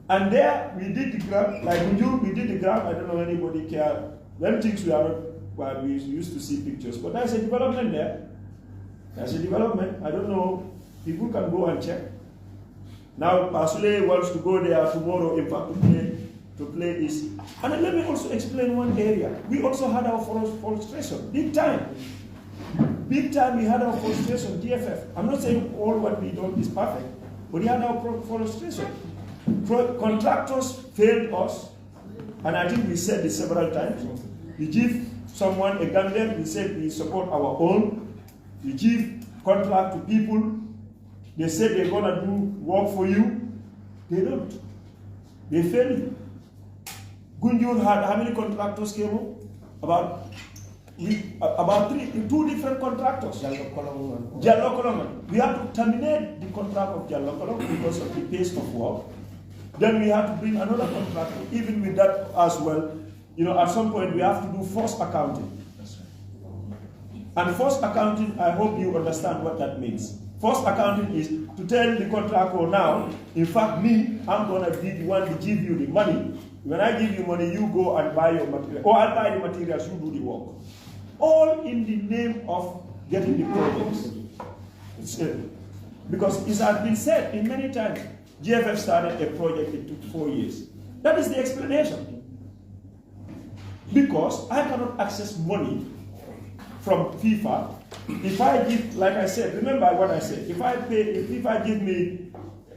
S2: And there we did the ground, like Gunjur, we did the ground. I don't know anybody care. Them things we are not, well, we used to see pictures. But there's a development there. There's a development. I don't know. People can go and check. Now, Pasule wants to go there tomorrow, in fact, to play this. And let me also explain one area. We also had our frustration, big time. Big time we had our frustration, DFF. I'm not saying all what we do is perfect, but we had our frustration. Contractors failed us, and I think we said this several times. We give someone a gun, we said we support our own. We give contract to people. They said they're going to do work for you. They don't. They fail you. Gunjur had how many contractors came up? About two different contractors. Jallo Koloman. We had to terminate the contract of Jallo Koloman because of the pace of work. Then we had to bring another contractor. Even with that as well, you know, at some point we have to do forced accounting. And forced accounting, I hope you understand what that means. First accounting is to tell the contractor now, in fact, me, I'm going to be the one to give you the money. When I give you money, you go and buy your material. Or I'll buy the materials, you do the work. All in the name of getting the projects. Because it has been said in many times, GFF started a project, it took 4 years. That is the explanation. Because I cannot access money from FIFA. If I give, like I said, remember what I said, if I give me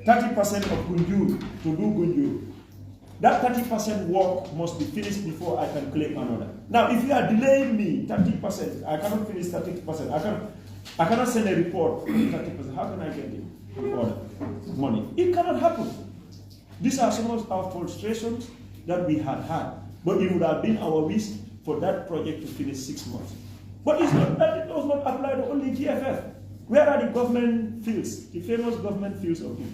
S2: 30% of Gunjur to do Gunjur, that 30% work must be finished before I can claim another. Now, if you are delaying me 30%, I cannot finish 30%. I cannot send a report for 30%. How can I get the money? It cannot happen. These are some of our frustrations that we had. But it would have been our wish for that project to finish 6 months. But it's not that it does not apply to only GFF. Where are the government fields, the famous government fields of it?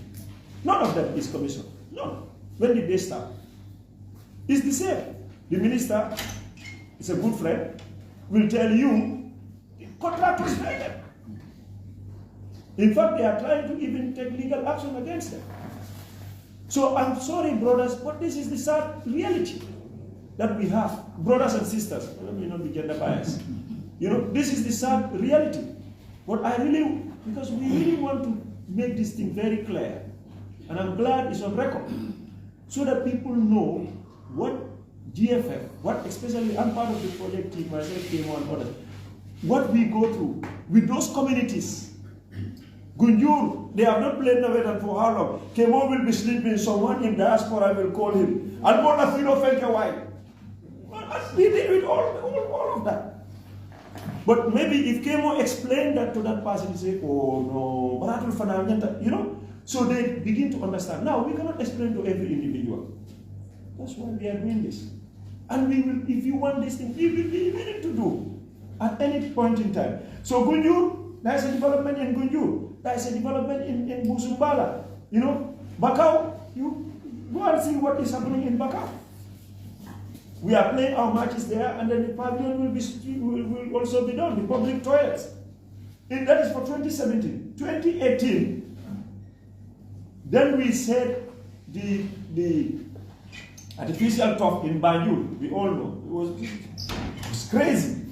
S2: None of them is commissioned. None. When did they start? It's the same. The minister is a good friend, will tell you, the contractors failed them. In fact, they are trying to even take legal action against them. So I'm sorry, brothers, but this is the sad reality that we have. Brothers and sisters, let me not be gender biased. You know, this is the sad reality. But I really, because we really want to make this thing very clear, and I'm glad it's on record, so that people know what GFF, what especially I'm part of the project team, myself, Kemo and others, what we go through with those communities. Gunjur, they have not played Navetan for how long? Kemo will be sleeping, someone in diaspora will call him. Albona Fino Felkawai. We did with all of that. But maybe if Kemo explained that to that person, he say, oh no, you know, so they begin to understand. Now, we cannot explain to every individual. That's why we are doing this. And we will, if you want this thing, we will be willing to do at any point in time. So Gunjur, there is a development in Gunjur. There is a development in Busumbala. You know, Bakau, you go and see what is happening in Bakau. We are playing our matches there, and then the pavilion will also be done, the public toilets. And that is for 2017. 2018, then we said the artificial turf in Banjul, we all know, it was crazy.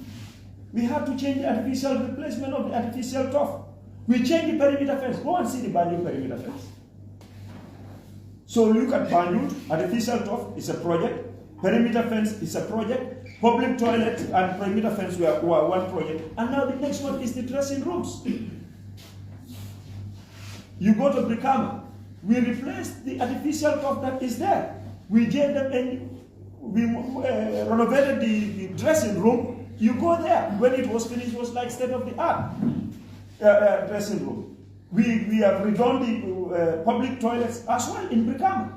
S2: We have to change the artificial replacement of the artificial turf. We change the perimeter fence. Go and see the Banjul perimeter fence. So look at Banjul, artificial turf is a project, perimeter fence is a project, public toilet and perimeter fence were one project, and now the next one is the dressing rooms. You go to Brikama, we replaced the artificial turf that is there. We gave them we renovated the dressing room. You go there. When it was finished, it was like state of the art dressing room. We have redone the public toilets as well in Brikama.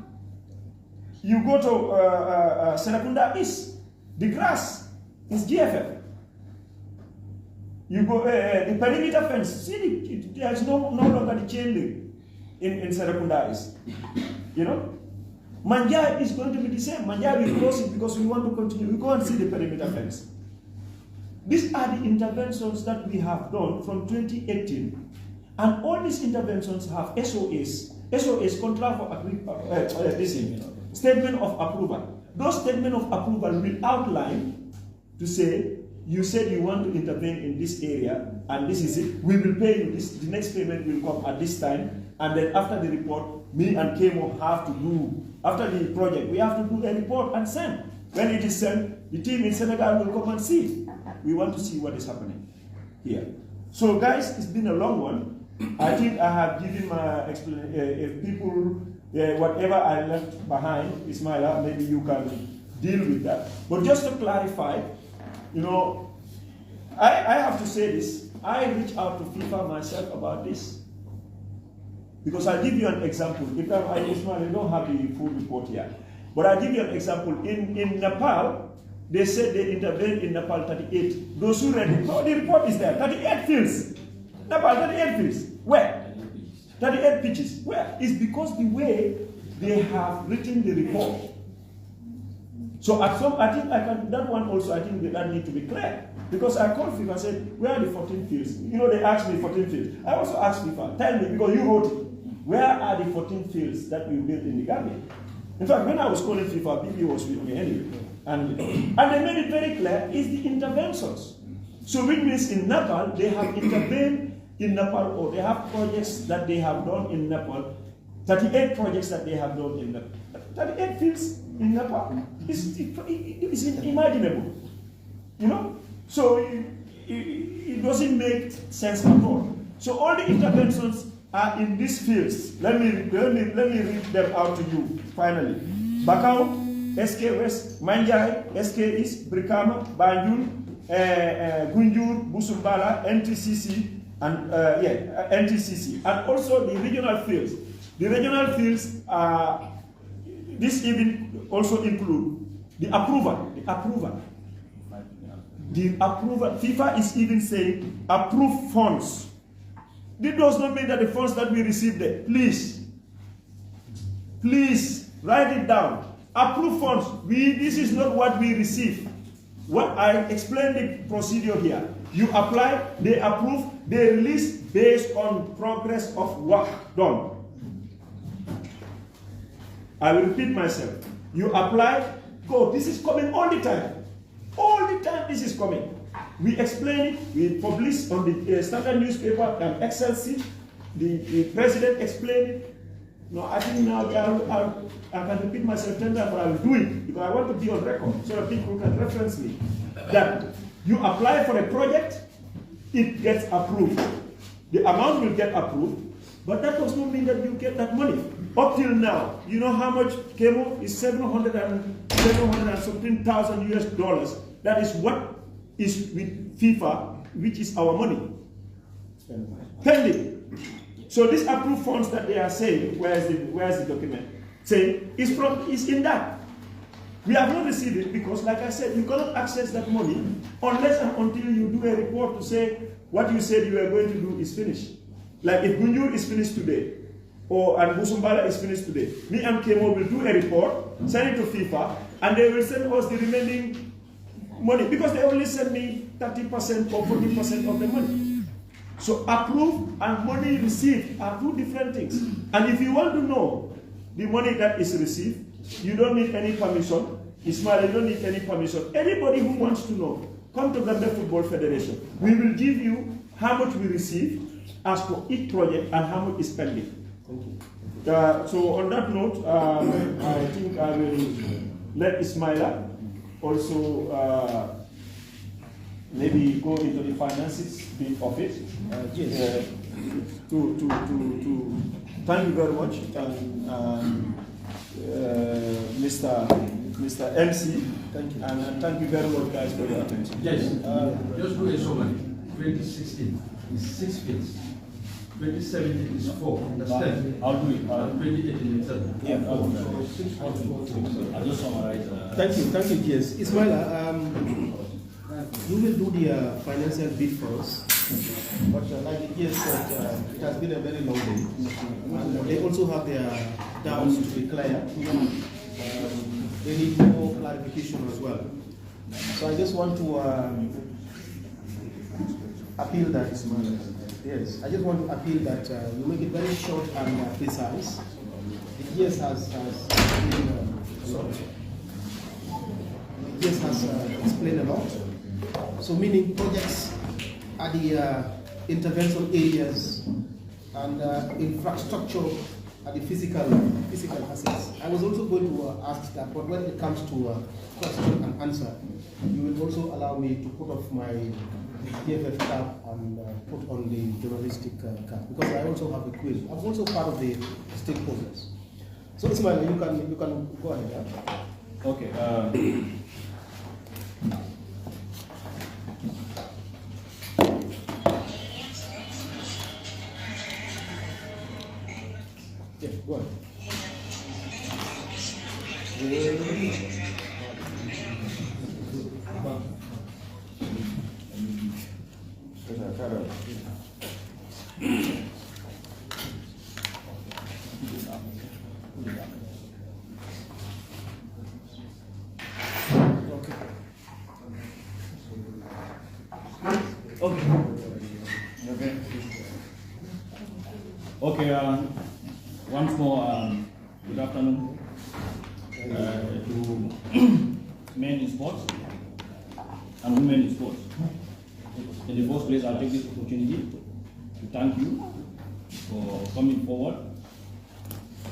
S2: You go to Serakunda East, the grass is GFF. You go the perimeter fence. See, there's no longer the chain link in Serakunda East. You know, Manjai is going to be the same. Manjai will close it because we want to continue. We go and see the perimeter fence. These are the interventions that we have done from 2018, and all these interventions have SOS, contract for statement of approval. Those statement of approval will outline to say, you said you want to intervene in this area, and this is it. We will pay you this. The next payment will come at this time, and then after the report, me and Kemo have to do, after the project, we have to do a report and send. When it is sent, the team in Senegal will come and see. We want to see what is happening here. So guys, it's been a long one. I think I have given my explanation. If people, whatever I left behind, Ismaila, maybe you can deal with that. But just to clarify, you know, I have to say this. I reached out to FIFA myself about this. Because I'll give you an example. Ismaila, you don't have the full report here. But I'll give you an example. In Nepal, they said they intervened in Nepal 38. Those who read it, no, the report is there. 38 fields. Nepal, 38 fields. Where? 38 pitches. Where? It's because the way they have written the report. So at some, I think I can, that one also, I think that needs to be clear. Because I called FIFA and said, where are the 14 fields? You know, they asked me 14 fields. I also asked FIFA, tell me, because you wrote it, where are the 14 fields that we built in the Gambia? In fact, when I was calling FIFA, BB was with me anyway. And they made it very clear, it's the interventions. So which means in Nepal, they have intervened in Nepal, or they have projects that they have done in Nepal, 38 projects that they have done in Nepal. 38 fields in Nepal. It's unimaginable. You know? So it doesn't make sense at all. So all the interventions are in these fields. Let me read them out to you finally. Bakau, SK West, Manjai, SK East, Brikama, Banjul, Gunjur, Busumbala, NTCC, and NTCC, and also the regional fields. The regional fields are, this even also include the approval. FIFA is even saying approved funds. This does not mean that the funds that we received there, please write it down. Approved funds, this is not what we receive. What I explained the procedure here. You apply, they approve, they release based on progress of work done. I will repeat myself. You apply, go, this is coming all the time. All the time this is coming. We explain it, we publish on the standard newspaper and Excel sheet. The president explained it. No, I think now I can repeat myself 10 times, but I will do it because I want to be on record so that people can reference me. That you apply for a project, it gets approved. The amount will get approved, but that does not mean that you get that money. Up till now, you know how much came up? Is $717,000 US. That is what is with FIFA, which is our money. Pending. So these approved funds that they are saying, where's the document? Saying is in that. We have not received it because, like I said, you cannot access that money unless and until you do a report to say what you said you were going to do is finished. Like if Gunjur is finished today, and Busumbala is finished today, me and Kemo will do a report, send it to FIFA, and they will send us the remaining money because they only send me 30% or 40% of the money. So approved and money received are two different things. And if you want to know the money that is received, you don't need any permission. Ismail, you don't need any permission. Anybody who wants to know,
S3: come to Gambia Football Federation. We will give you how much we receive as for each project and how much is pending.
S1: Thank you.
S3: So on that note, I think I will let Ismaila also maybe go into the finances bit of it.
S1: Yes.
S3: Thank you very much, Mr. MC.
S1: Thank you.
S3: And thank you very much, guys, for your attention.
S4: Yes, just do a summary. 2016 is 6 feet. 2017 is 4. Understand?
S2: I'll do it.
S4: 2018 is 7.
S2: Yeah, I'll do
S4: So
S2: it.
S4: 6
S2: I'll just summarize.
S1: Thank you, yes. Ismaila, you will do the financial bit for us. But like Kies said, it has been a very long day. And they also have their doubts to be clear. They need more clarification as well. So I just want to appeal that, Ismaila. Yes, I just want to appeal that you make it very short and precise. The Kies has explained a lot. So meaning projects are the intervention areas and infrastructure are the physical assets. I was also going to ask that, but when it comes to question and answer, you will also allow me to put off my DFF cap and put on the journalistic cap, because I also have a quiz. I'm also part of the stakeholders. So Ismail, you can go ahead. Yeah?
S2: Okay.
S1: Yeah, go ahead.
S2: Okay, once more, good afternoon to men in sports and women in sports. In the first place, I'll take this opportunity to thank you for coming forward,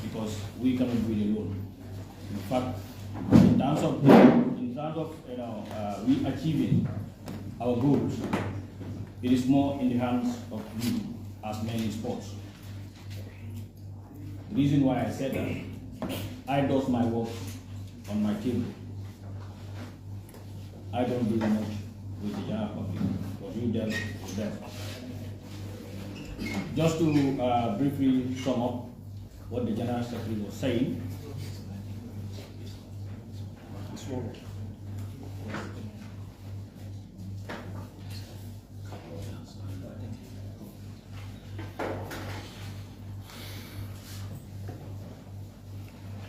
S2: because we cannot do it alone. In fact, in terms of we achieving our goals, it is more in the hands of you as men in sports. The reason why I said that, I do my work on my table. I don't do much with the general public, because you deal with them. Just to briefly sum up what the General Secretary was saying.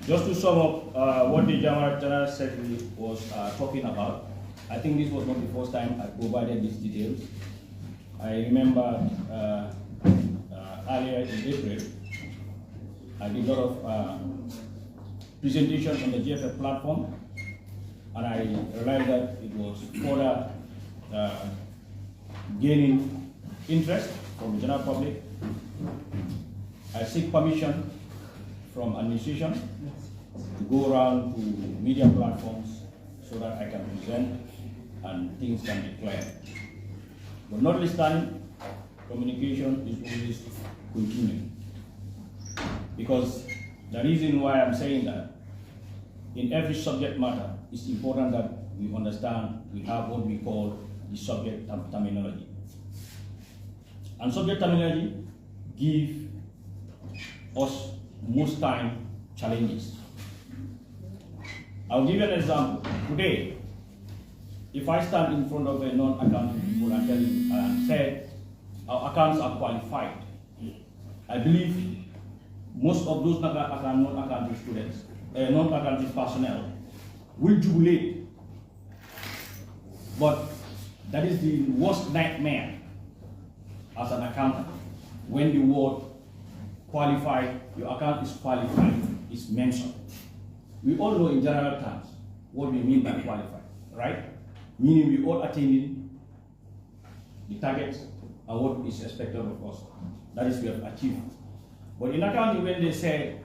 S2: Just to sum up what the General Secretary was talking about, I think this was not the first time I provided these details. I remember earlier in April, I did a lot of presentations on the GFF platform, and I realized that it was further gaining interest from the general public. I seek permission from administration to go around to media platforms so that I can present and things can be clear. But notwithstanding, communication is always continuing. Because the reason why I'm saying that, in every subject matter, it's important that we understand we have what we call the subject terminology. And subject terminology give us most time challenges. I'll give you an example. Today, if I stand in front of a non-accounting people and tell you and say our accounts are qualified, I believe most of those non-accounting students, non-accounting personnel will jubilate. But that is the worst nightmare as an accountant. When the word qualified, your account is qualified, is mentioned. We all know in general terms what we mean by qualified, right?
S5: meaning we all attaining the targets and what is expected of us. That is, we have achieved. But in accounting, when they say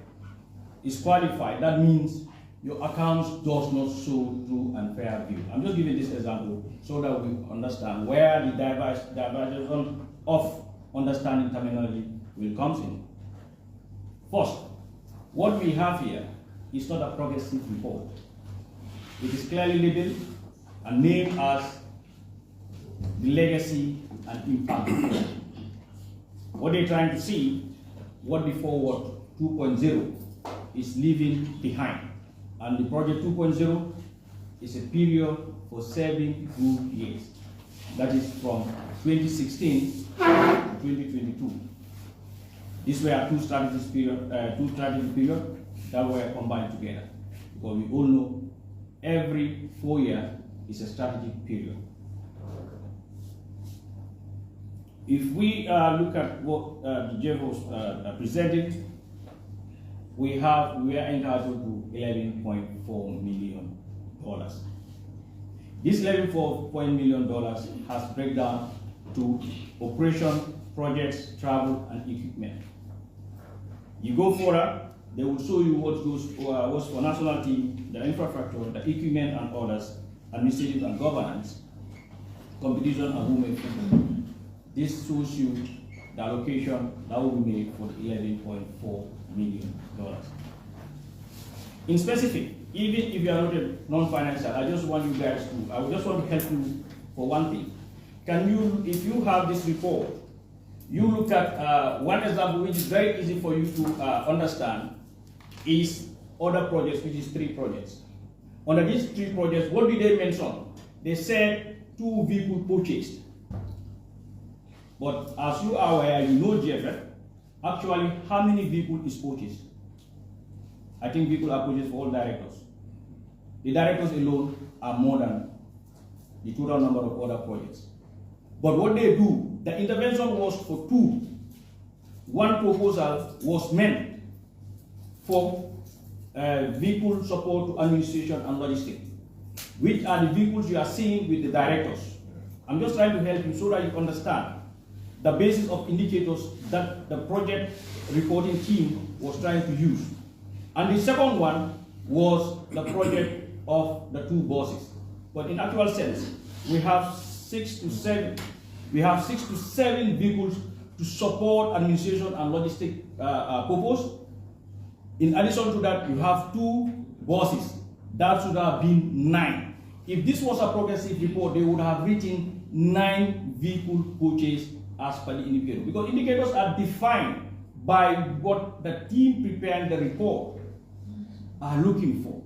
S5: it's qualified, that means your accounts does not show true and fair view. I'm just giving this example so that we understand where the diversion of understanding terminology will come in. First, what we have here is not a progressive report. It is clearly labeled and named as the legacy and impact report. What they're trying to see, what the forward 2.0 is leaving behind. And the project 2.0 is a period for 7 good years. That is from 2016 to 2022. These were two strategic periods that were combined together. Because we all know every 4 years is a strategic period. If we look at what the Jeff was presenting, we are entitled to $11.4 million. This $11.4 million has breakdown to operation, projects, travel, and equipment. You go further, they will show you what was for national team, the infrastructure, the equipment and others, administrative and governance, competition and women football. This shows you the allocation that will be made for the $11.4 million. In specific, even if you are not a non-financial, I just want you guys to, I just want to help you for one thing. Can you, if you have this report, you look at one example which is very easy for you to understand is other projects, which is 3 projects. Under these 3 projects, what did they mention? They said 2 vehicles purchased. But as you are aware, you know GFF, actually how many vehicles is purchased? I think vehicles are purchased for all directors. The directors alone are more than the total number of other projects. But what they do, the intervention was for 2. One proposal was meant for vehicle support to administration and logistics, which are the vehicles you are seeing with the directors. I'm just trying to help you so that you understand the basis of indicators that the project reporting team was trying to use. And the second one was the project of the 2 buses. But in actual sense, we have 6 to 7 vehicles to support administration and logistic purpose. In addition to that, you have 2 buses. That should have been 9. If this was a progressive report, they would have written 9 vehicle purchase as per the indicator. Because indicators are defined by what the team preparing the report are looking for.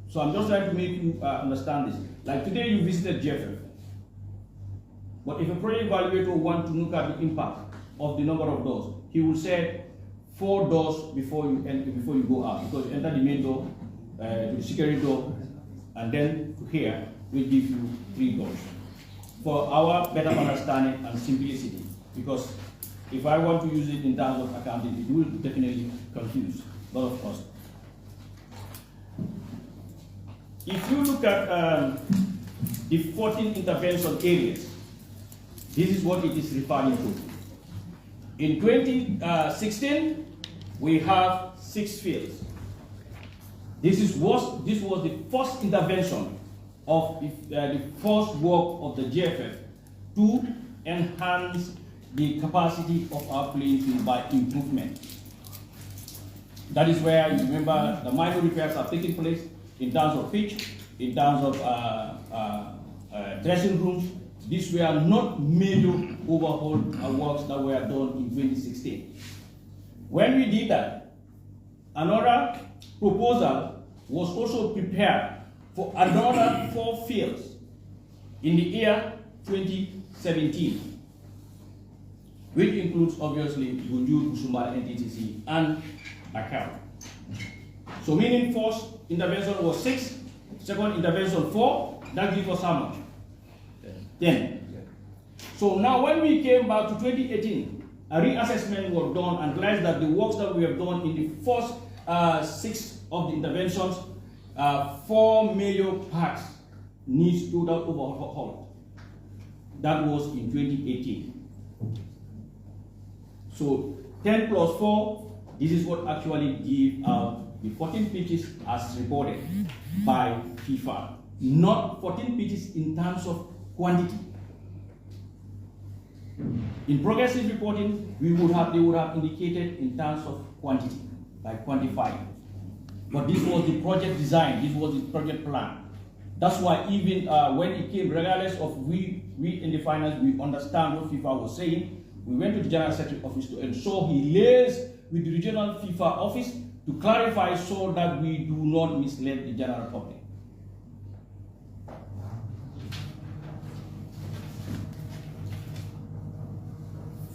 S5: So I'm just trying to make you understand this. Like today you visited Jeffrey. But if a project evaluator wants to look at the impact of the number of doors, he will say 4 doors before you go out. Because you enter the main door, to the security door, and then to here, we'll give you 3 doors. For our better understanding and simplicity, because if I want to use it in terms of accounting, it will definitely confuse a lot of us. If you look at the 14 intervention areas, this is what it is referring to. In 2016, we have 6 fields. This was the first intervention of the first work of the GFF to enhance the capacity of our playing field by improvement. That is where, you remember, the minor repairs are taking place in terms of pitch, in terms of dressing rooms. These were not major overhaul works that were done in 2016. When we did that, another proposal was also prepared for another 4 fields in the year 2017, which includes obviously Gunjur, Kusumbar, NTTC, and Account. So meaning first intervention was 6, second intervention 4, that gives us how much? 10. So now when we came back to 2018, a reassessment was done and realized that the works that we have done in the first 6 of the interventions 4 major parts needs total overhaul. That was in 2018. So 10 plus 4, this is what actually give out the 14 pitches as reported by FIFA. Not 14 pitches in terms of quantity. In progressive reporting, they would have indicated in terms of quantity, by quantifying. But this was the project design, this was the project plan. That's why even when it came, regardless of we in the finance, we understand what FIFA was saying, we went to the General Secretary office to ensure he liaised with the regional FIFA office to clarify so that we do not mislead the general public.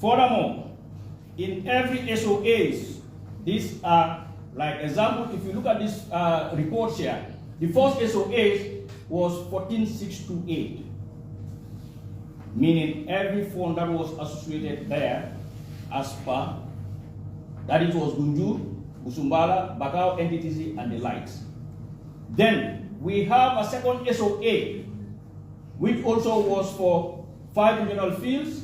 S5: Furthermore, in every SOAs, these are like example, if you look at this report here, the first SOA was 14628, meaning every fund that was associated there as per, that it was Gunjur, Busumbala, Bakau, NTTC, and the likes. Then we have a second SOA, which also was for 5 regional fields,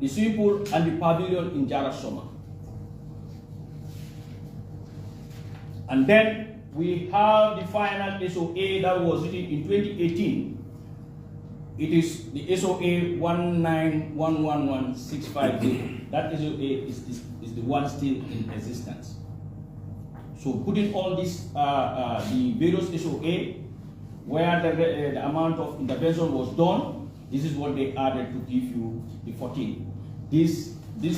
S5: the swimming pool, and the pavilion in Jarasoma. And then we have the final SOA that was written in 2018. It is the SOA 1911165. That SOA is the one still in existence. So putting all this, the various SOA, where the amount of intervention was done, this is what they added to give you the 14. This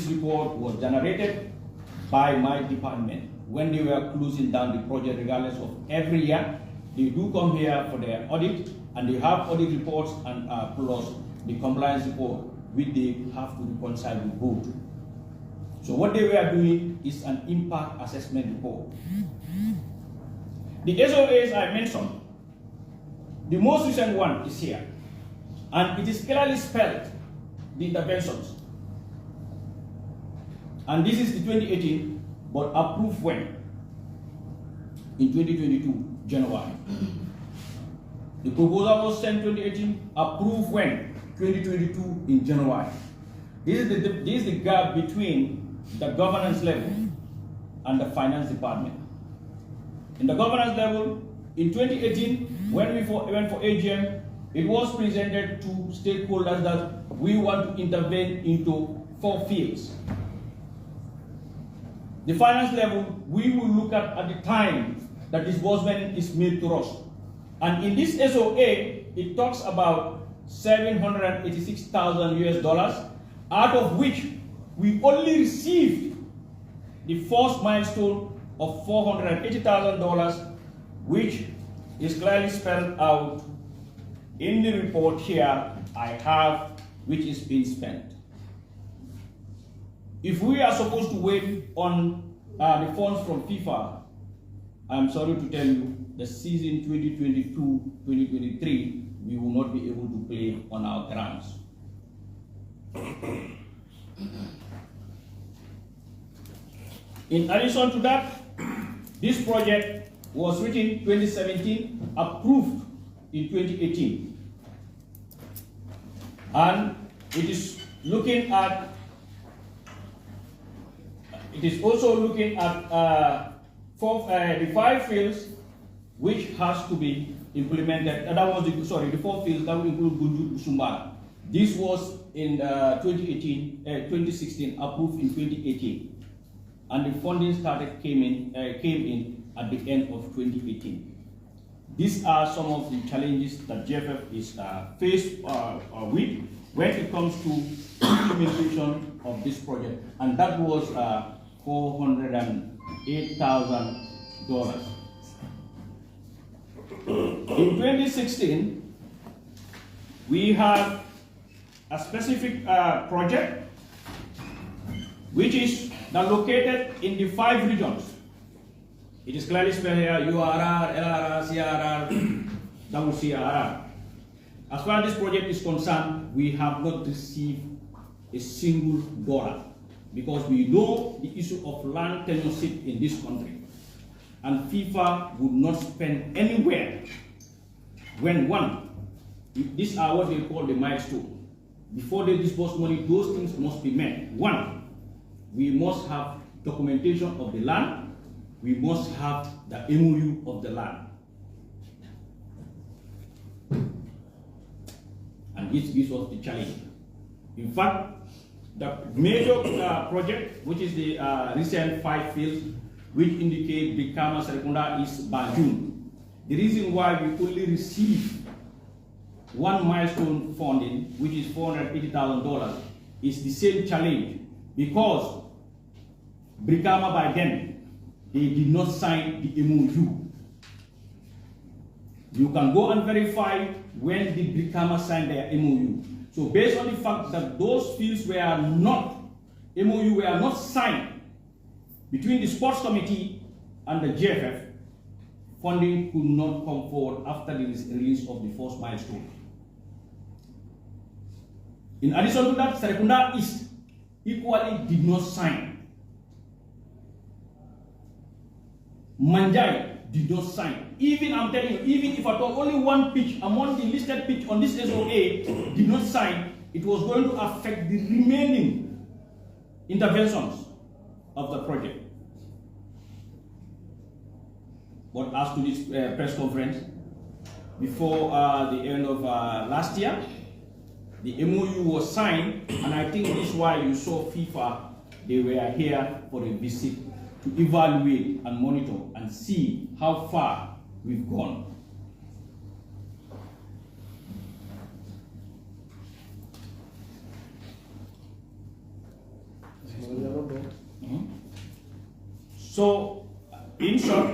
S5: report was generated by my department when they were closing down the project. Regardless of every year, they do come here for their audit, and they have audit reports and plus the compliance report, which they have to reconcile with both. So what they were doing is an impact assessment report. The SOAs I mentioned, the most recent one is here, and it is clearly spelled, the interventions. And this is the 2018, but approved when? In 2022, January. The proposal was sent 2018, approved when? 2022 in January. This is the gap between the governance level and the finance department. In the governance level, in 2018, when we went for AGM, it was presented to stakeholders that we want to intervene into 4 fields. The finance level, we will look at the time that disbursement is made to us. And in this SOA, it talks about $786,000 US, out of which we only received the first milestone of $480,000, which is clearly spelled out in the report here I have, which is being spent. If we are supposed to wait on the funds from FIFA, I'm sorry to tell you, the season 2022-2023, we will not be able to play on our grounds. In addition to that, this project was written 2017, approved in 2018. And it is looking at, it is also looking at the 5 fields which has to be implemented. And that was the 4 fields that will include Gunjur, Busumbala. This was in 2016, approved in 2018. And the funding came in at the end of 2018. These are some of the challenges that GFF is faced with when it comes to implementation of this project, and that was $408,000. In 2016, we have a specific project which is located in the 5 regions. It is clearly spelled here: URR, LRR, CRR, WCRR. As far as this project is concerned, we have not received a single dollar, because we know the issue of land tenureship in this country. and FIFA would not spend anywhere when these are what they call the milestone. Before they disburse money, those things must be met. One, we must have documentation of the land. We must have the MOU of the land. And this gives us the challenge. In fact, the major project, which is the recent 5 fields, which indicate the Kama Serikunda is by June. The reason why we only receive one milestone funding, which is $480,000, is the same challenge, because Brikama by then, they did not sign the MOU. You can go and verify when did Brikama sign their MOU. So based on the fact that those fields were not, MOU were not signed between the sports committee and the GFF, funding could not come forward after the release of the first milestone. In addition to that, Serekunda East equally did not sign. Manjai did not sign. Even, I'm telling you, even if at all only one pitch among the listed pitch on this SOA did not sign, it was going to affect the remaining interventions of the project. But as to this press conference, before the end of last year, the MOU was signed, and I think this is why you saw FIFA, they were here for a visit to evaluate and monitor and see how far we've gone. So, in short,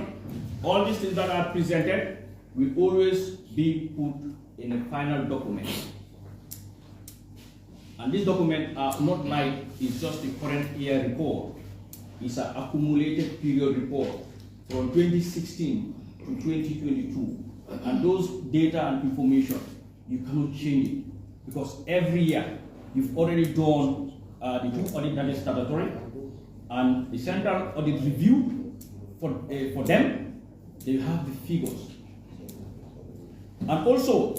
S5: all these things that are presented will always be put in a final document. And this document are not like it's just the current year report. It's an accumulated period report from 2016 to 2022. And those data and information, you cannot change it, because every year you've already done the 2 audit that is statutory, and the central audit review for them, they have the figures. And also,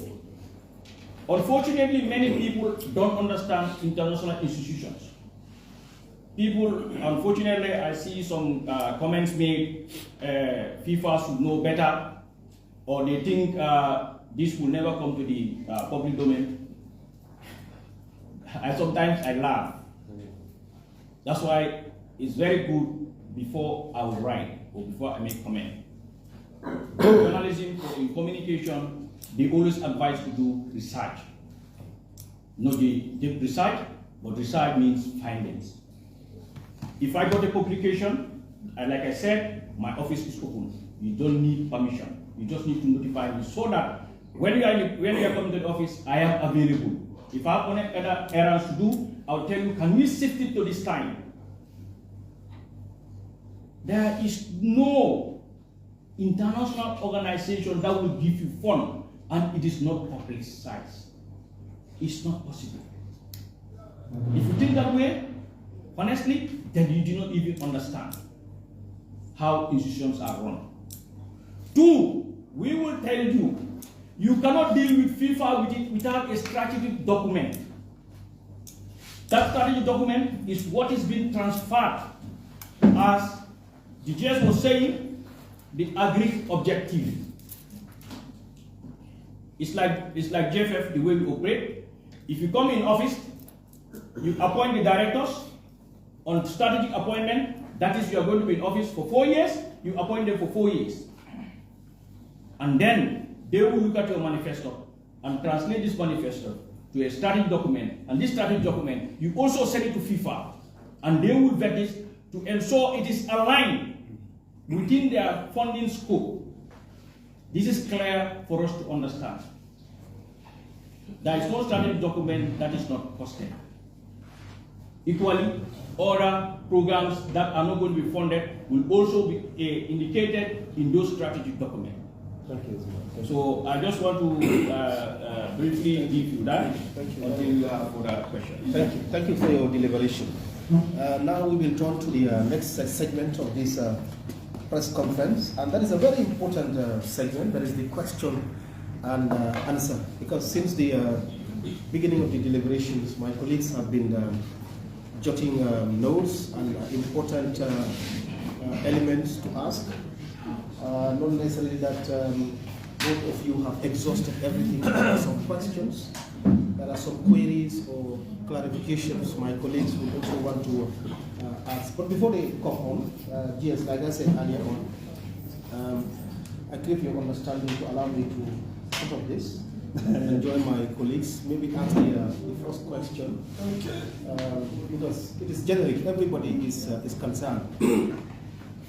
S5: unfortunately, many people don't understand international institutions. People, unfortunately, I see some comments made, FIFA should know better, or they think this will never come to the public domain. Sometimes I laugh. That's why it's very good before I will write or before I make comment. Journalism or in communication, they always advise to do research. Not the deep research, but research means findings. If I got a publication, and like I said, my office is open. You don't need permission. You just need to notify me so that when you are coming to the office, I am available. If I have any other errands to do, I'll tell you, can we shift it to this time? There is no international organization that will give you fund and it is not publicized. It's not possible. If you think that way, honestly, then you do not even understand how institutions are run. 2, we will tell you, you cannot deal with FIFA without a strategic document. That strategic document is what is being transferred as the GS was saying, the agreed objective. It's like JFF, the way we operate. If you come in office, you appoint the directors on strategic appointment. That is, you are going to be in office for 4 years. You appoint them for 4 years. And then they will look at your manifesto and translate this manifesto to a strategic document. And this strategic document, you also send it to FIFA. And they will vet this to ensure it is aligned within their funding scope. This is clear for us to understand. There is no strategic document that is not costed. Equally, other programs that are not going to be funded will also be indicated in those strategic documents.
S1: Thank you.
S5: So I just want to briefly give you that until you have further questions.
S1: Thank you. Thank you for your deliberation. Now we will turn to the next segment of this press conference, and that is a very important segment. That is the question and answer, because since the beginning of the deliberations, my colleagues have been jotting notes and important elements to ask. Not necessarily that both of you have exhausted everything. There are some questions, there are some queries or clarifications my colleagues will also want to ask. But before they come on, yes, like I said earlier on, I crave your understanding to allow me to put up this and join my colleagues. Maybe ask the first question. Okay. Because it is generic, everybody is concerned.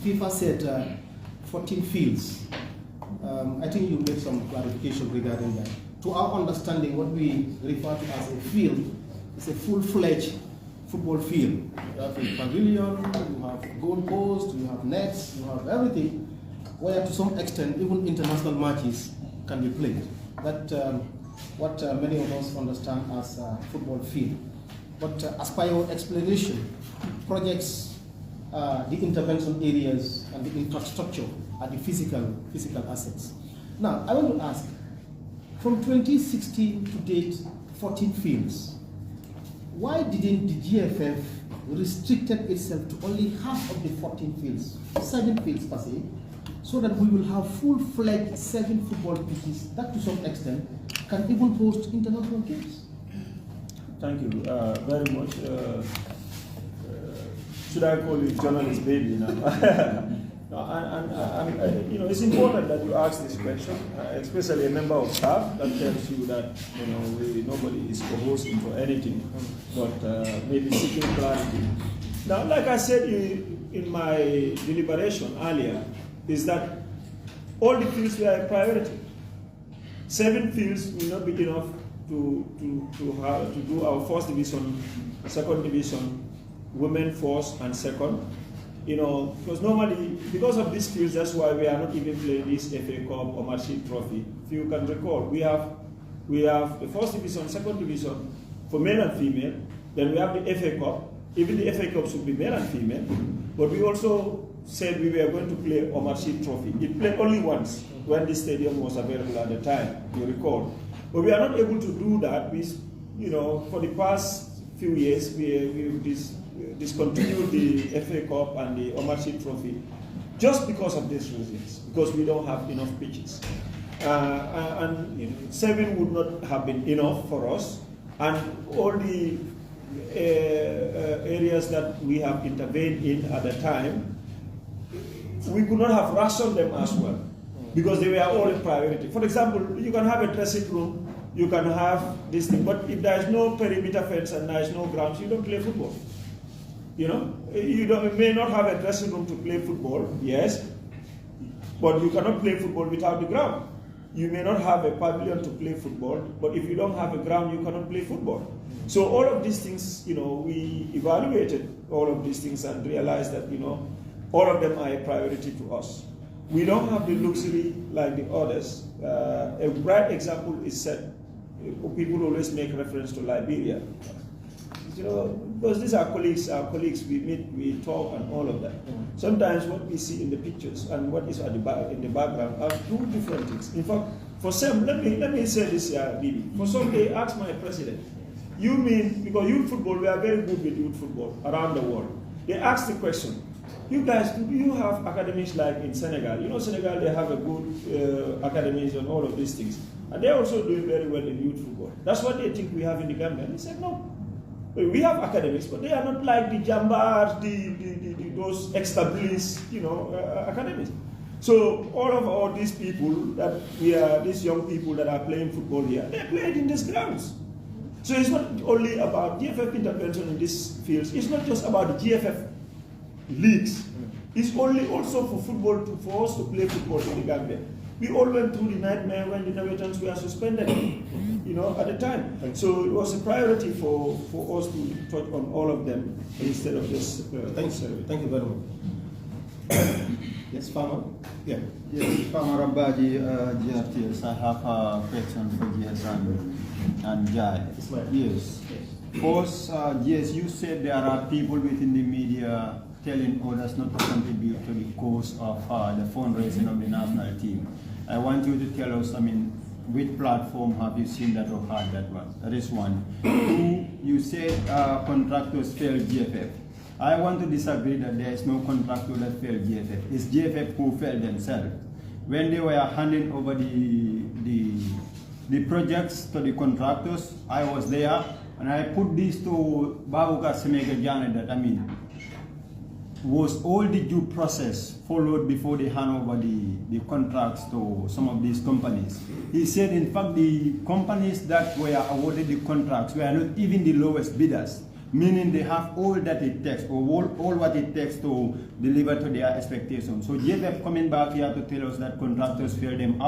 S1: FIFA said 14 fields. I think you made some clarification regarding that. To our understanding, what we refer to as a field is a full-fledged football field. You have a pavilion, you have goalposts, you have nets, you have everything, where to some extent even international matches can be played. That's what many of us understand as a football field. But as per your explanation, projects, the intervention areas and the infrastructure are the physical assets. Now, I want to ask, from 2016 to date, 14 fields, why didn't the GFF restricted itself to only half of the 14 fields, 7 fields per se, so that we will have full-fledged 7 football pitches that to some extent can even host international games?
S3: Thank you very much. Should I call you journalist baby now? You know, it's important that you ask this question, especially a member of staff that tells you that, you know, nobody is coerced into anything, but maybe seeking clarity. Now, like I said in my deliberation earlier, is that all the fields were a priority. 7 fields will not be enough to do our first division, second division, women first and second. You know, because normally, because of these fields, that's why we are not even playing this FA Cup or Marshall Trophy. If you can recall, we have the first division, second division for male and female. Then we have the FA Cup. Even the FA Cup should be male and female. But we also said we were going to play a Marshall Trophy. It played only once when this stadium was available at the time, you recall. But we are not able to do that. We, you know, for the past few years, we discontinued the FA Cup and the Omarship Trophy just because of these reasons, because we don't have enough pitches. And you know, 7 would not have been enough for us, and all the areas that we have intervened in at the time, we could not have rationed them as well, because they were all a priority. For example, you can have a dressing room, you can have this thing, but if there is no perimeter fence and there is no grounds, you don't play football. You know, you may not have a dressing room to play football, yes, but you cannot play football without the ground. You may not have a pavilion to play football, but if you don't have a ground, you cannot play football. So all of these things, you know, we evaluated all of these things and realized that, you know, all of them are a priority to us. We don't have the luxury like the others. A bright example is set. People always make reference to Liberia. You know, because these are colleagues, we meet, we talk, and all of that. Sometimes what we see in the pictures and what is at the in the background are 2 different things. In fact, for some, let me say this here, Bibi. For some, they asked my president, you mean, because youth football, we are very good with youth football around the world. They asked the question, you guys, do you have academies like in Senegal? You know, Senegal, they have a good academies and all of these things. And they're also doing very well in youth football. That's what they think we have in the Gambia. And he said, no. We have academies, but they are not like the Jambars, those established, you know, academies. So all these people that these young people that are playing football here, they played in these grounds. So it's not only about GFF intervention in these fields. It's not just about the GFF leagues. It's only also for football for us to play football in the Gambia. We all went through the nightmare when the inhabitants were suspended, you know, at the time. So it was a priority for us to touch on all of them instead of just...
S1: Thank you very much. Yes, Farmer? Yeah.
S6: Yes, Farmer Rabaji, GRTS, I have a question for GS and Jai. Yes. First, yes, you said there are people within the media telling others not to contribute to the cause of the fundraising of the national team. I want you to tell us, which platform have you seen that or heard that one? That is one. Two, you said contractors failed GFF. I want to disagree that there is no contractor that failed GFF. It's GFF who failed themselves. When they were handing over the projects to the contractors, I was there, and I put this to Babuka Semega Janet that was all the due process followed before they hand over the contracts to some of these companies. He said, in fact, the companies that were awarded the contracts were not even the lowest bidders, meaning they have all that it takes, or all what it takes to deliver to their expectations. So GFF coming back here to tell us that contractors failed them.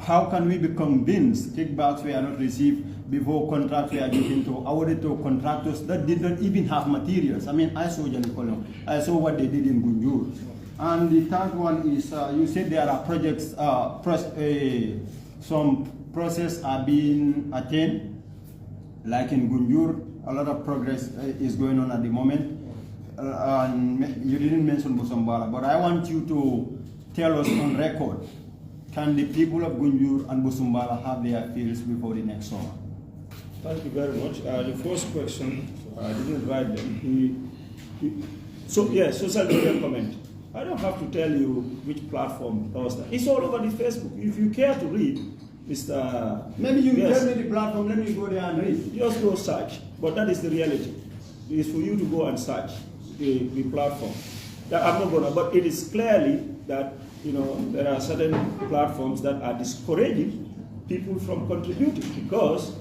S6: How can we be convinced kickbacks were not received before contracts were given to awarded to contractors that did not even have materials? I saw Jalikolong. I saw what they did in Gunjur. And the third one is, you said there are projects, some process are being attained, like in Gunjur, a lot of progress is going on at the moment. And you didn't mention Busambala, but I want you to tell us on record, can the people of Gunjur and Busumbala have their fields before the next summer?
S3: Thank you very much. The first question, I didn't write them. Social media comment. I don't have to tell you which platform does that. It's all over the Facebook. If you care to read, Mr.
S6: Maybe you tell me the platform, let me go there and read.
S3: Just go search. But that is the reality. It is for you to go and search the platform. I'm not gonna, but it is clearly that there are certain platforms that are discouraging people from contributing, because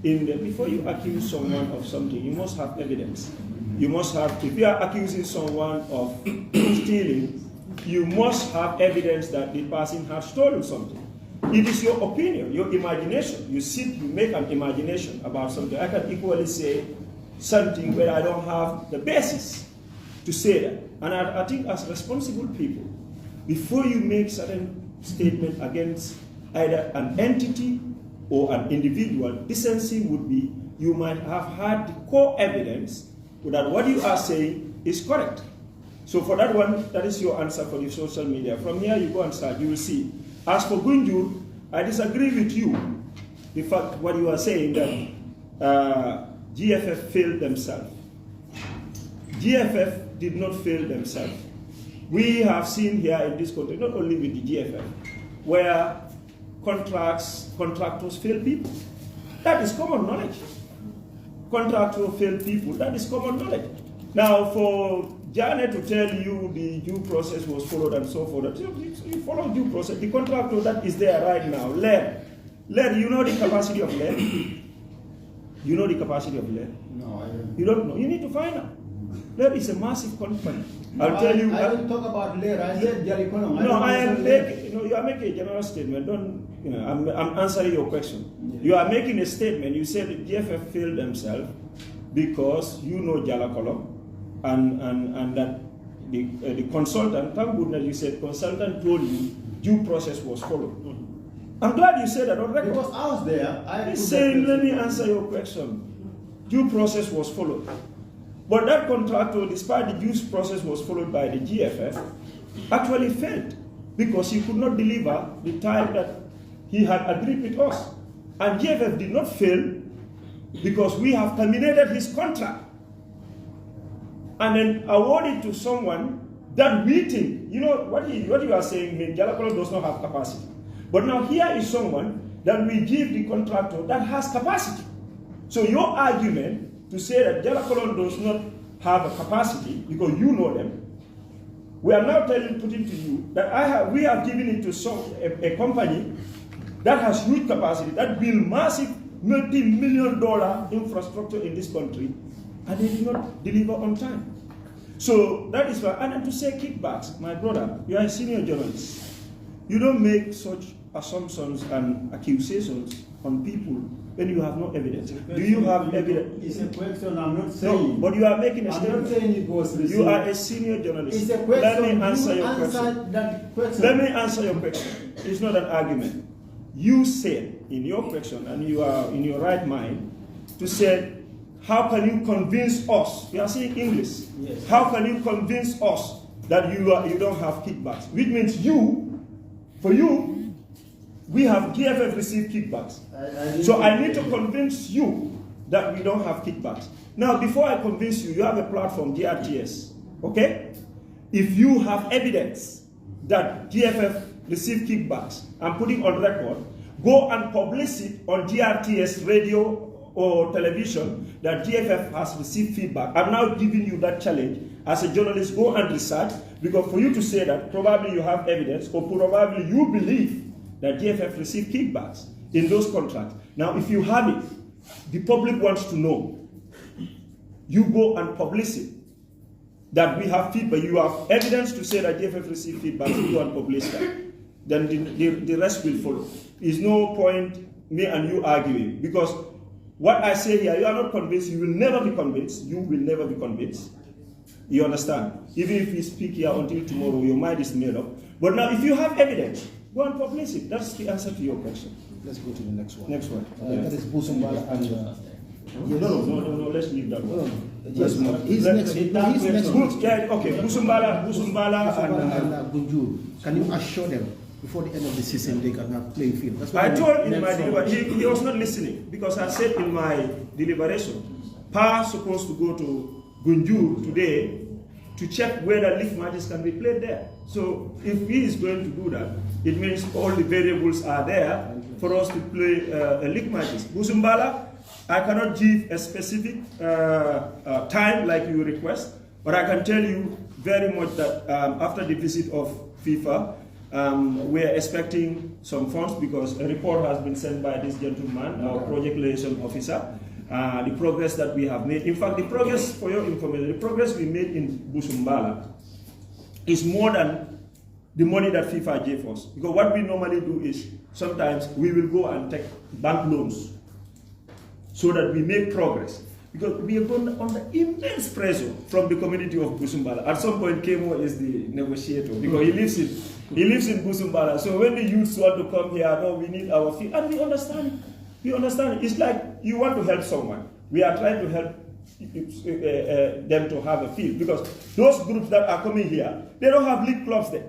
S3: before you accuse someone of something, you must have evidence. You must have, if you are accusing someone of stealing, you must have evidence that the person has stolen something. It is your opinion, your imagination. You make an imagination about something. I can equally say something where I don't have the basis to say that. And I think as responsible people, before you make certain statement against either an entity or an individual, decency would be you might have had the core evidence that what you are saying is correct. So for that one, that is your answer for the social media. From here you go and start, you will see. As for Gunjur, I disagree with you. The fact what you are saying that GFF failed themselves. GFF did not fail themselves. We have seen here in this country, not only with the GFF, where contractors fail people. That is common knowledge. Contractors fail people, that is common knowledge. Now, for Janet to tell you the due process was followed and so forth, you follow due process. The contractor that is there right now, Laird, you know the capacity of Laird? You know the capacity of Laird?
S6: No, I don't.
S3: You don't know. You need to find out. Laird is a massive company. I'll tell you.
S6: I didn't talk about Laird. I said Jalikolong.
S3: No, I am making. You are making a general statement. Don't. I'm answering your question. Yeah. You are making a statement. You said the GFF failed themselves because you know Jalikolong, and that the consultant. Thank goodness you said consultant told you due process was followed. I'm glad you said that on record.
S6: Because I was there.
S3: He's saying, let me answer your question. Due process was followed. But that contractor, despite the due process was followed by the GFF, actually failed because he could not deliver the time that he had agreed with us. And GFF did not fail because we have terminated his contract and then awarded to someone that we think, what you are saying means Jalikolong does not have capacity. But now here is someone that we give the contractor that has capacity. So your argument to say that Jalikolong does not have a capacity because you know them, we are now putting to you that we have given it to a company that has huge capacity, that build massive multi-million-dollar infrastructure in this country, and they did not deliver on time. So that is why, and then to say kickbacks, my brother, you are a senior journalist. You don't make such assumptions and accusations on people when you have no evidence. Do you have evidence?
S6: It's a question, I'm not saying.
S3: No, but you are making a statement.
S6: I'm not saying it was received.
S3: You are a senior journalist.
S6: It's a question.
S3: Let me answer your question.
S6: That question.
S3: Let me answer your question. It's not an argument. You said in your question, and you are in your right mind, to say, how can you convince us? We are saying English.
S1: Yes.
S3: How can you convince us that you don't have kickbacks? Which means for you, we have GFF received kickbacks. So I need to convince you that we don't have kickbacks. Now, before I convince you, you have a platform, GRTS, okay? If you have evidence that GFF received kickbacks, I'm putting on record, go and publish it on GRTS radio or television that GFF has received feedback. I'm now giving you that challenge. As a journalist, go and research, because for you to say that, probably you have evidence, or probably you believe that GFF received kickbacks in those contracts. Now, if you have it, the public wants to know. You go and publish it, that we have feedback. You have evidence to say that GFF received feedback, you go and publish that. Then the rest will follow. There's no point me and you arguing, because what I say here, you are not convinced, you will never be convinced, you will never be convinced. You understand? Even if you speak here until tomorrow, your mind is made up. But now, if you have evidence, go and publish it. That's the answer to your question.
S1: Let's go to the next one.
S3: Next one.
S1: That is Busumbala and... yes.
S3: No, let's leave that one.
S1: Yes, he's next. He's next.
S3: Okay, Busumbala and
S1: Gunjur. Can you assure them before the end of the season they can have playing field? That's what
S3: I told in my deliberation, he was not listening, because I said in my deliberation, Pa supposed to go to Gunjur today to check whether league matches can be played there. So if he is going to do that, it means all the variables are there for us to play league matches. Busumbala, I cannot give a specific time like you request, but I can tell you very much that after the visit of FIFA, we are expecting some funds, because a report has been sent by this gentleman, our project liaison officer, the progress that we have made. In fact, the progress, for your information, the progress we made in Busumbala is more than the money that FIFA gave us. Because what we normally do is, sometimes we will go and take bank loans so that we make progress. Because we are under immense pressure from the community of Busumbala. At some point, Kemo is the negotiator, because he lives in Busumbala. So when the youths want to come here, no, we need our fee, and we understand. We understand. It's like you want to help someone. We are trying to help them to have a field, because those groups that are coming here, they don't have league clubs there.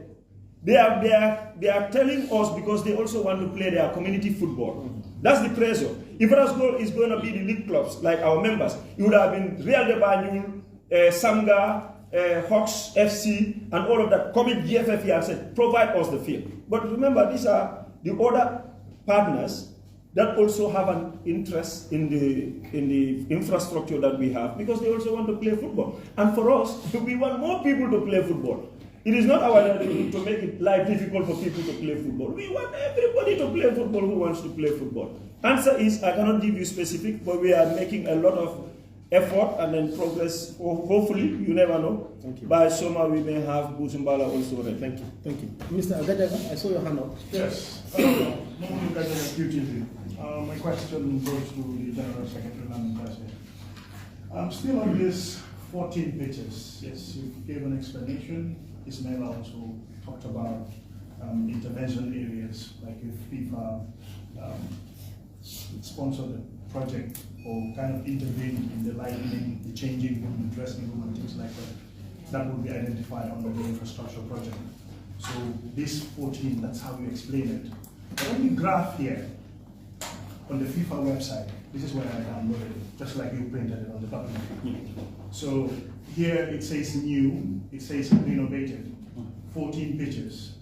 S3: They are telling us, because they also want to play their community football. That's the pressure. If our goal is going to be the league clubs, like our members, it would have been Real de Banjul, Samga, Hawks FC, and all of that. Coming GFF here and said, provide us the field. But remember, these are the other partners that also have an interest in the infrastructure that we have, because they also want to play football. And for us, we want more people to play football. It is not our idea to make it life difficult for people to play football. We want everybody to play football who wants to play football. Answer is, I cannot give you specific, but we are making a lot of effort and then progress. Hopefully, you never know.
S1: Thank you.
S3: By summer, we may have Busumbala also ready. Thank you.
S1: Thank you. Mr. Agadaga, I saw your hand up.
S7: Yes. My question goes to the General Secretary and President. Still on this 14 pages, yes, you gave an explanation. Ismail also talked about intervention areas, like if FIFA sponsored a project or kind of intervened in the lighting, the changing room, the dressing room, and things like that. That would be identified under the infrastructure project. So this 14, that's how you explain it. But on the graph here, on the FIFA website, this is where I downloaded it, just like you printed it on the document. So here it says new, it says renovated, 14 pitches.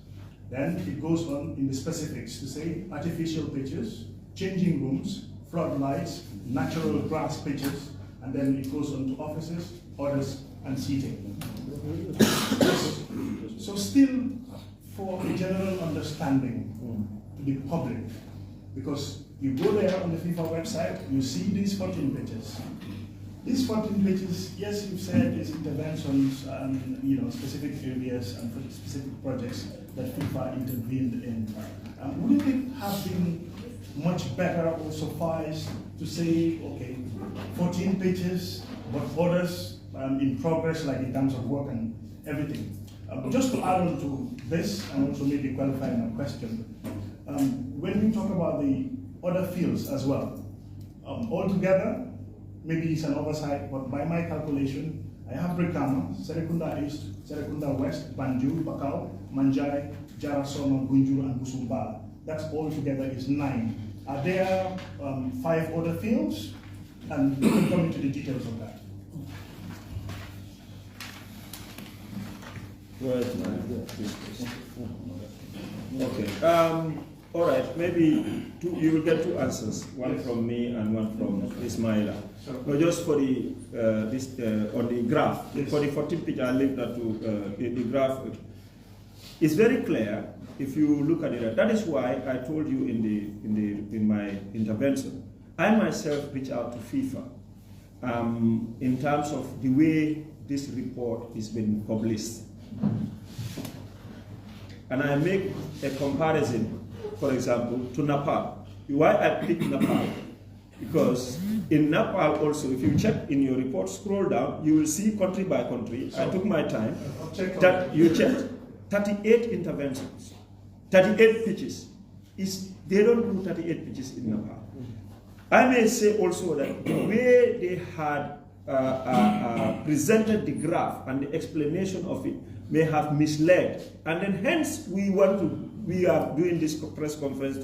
S7: Then it goes on in the specifics to say artificial pitches, changing rooms, floodlights, natural grass pitches, and then it goes on to offices, orders, and seating. So still, for a general understanding to the public, because you go there on the FIFA website, you see these 14 pitches. These 14 pitches, yes, you've said it's interventions and specific areas and for specific projects that FIFA intervened in. Wouldn't it have been much better or suffice to say, okay, 14 pitches, but others in progress, like in terms of work and everything. Just to add on to this, and also maybe qualifying my question, when we talk about the other fields as well, altogether, maybe it's an oversight, but by my calculation, I have Brikama, Serekunda East, Serekunda West, Banjul, Bakau, Manjai, Jarasoma, Gunjur, and Busumbala. That's all together is 9. Are there 5 other fields? And we can come into the details of that.
S3: Okay. All right. Maybe you will get 2 answers, one from me and one from Ismaila. No, just for the on the graph. For the 14th page, I linked that to the graph. It's very clear if you look at it. That is why I told you in my intervention. I myself reached out to FIFA in terms of the way this report is being published. And I make a comparison, for example, to Nepal. Why I picked Nepal? Because in Nepal also, if you check in your report, scroll down, you will see country by country. I took my time. That you checked 38 interventions, 38 pitches. They don't do 38 pitches in Nepal. I may say also that the way they had presented the graph and the explanation of it may have misled, and then hence we are doing this press conference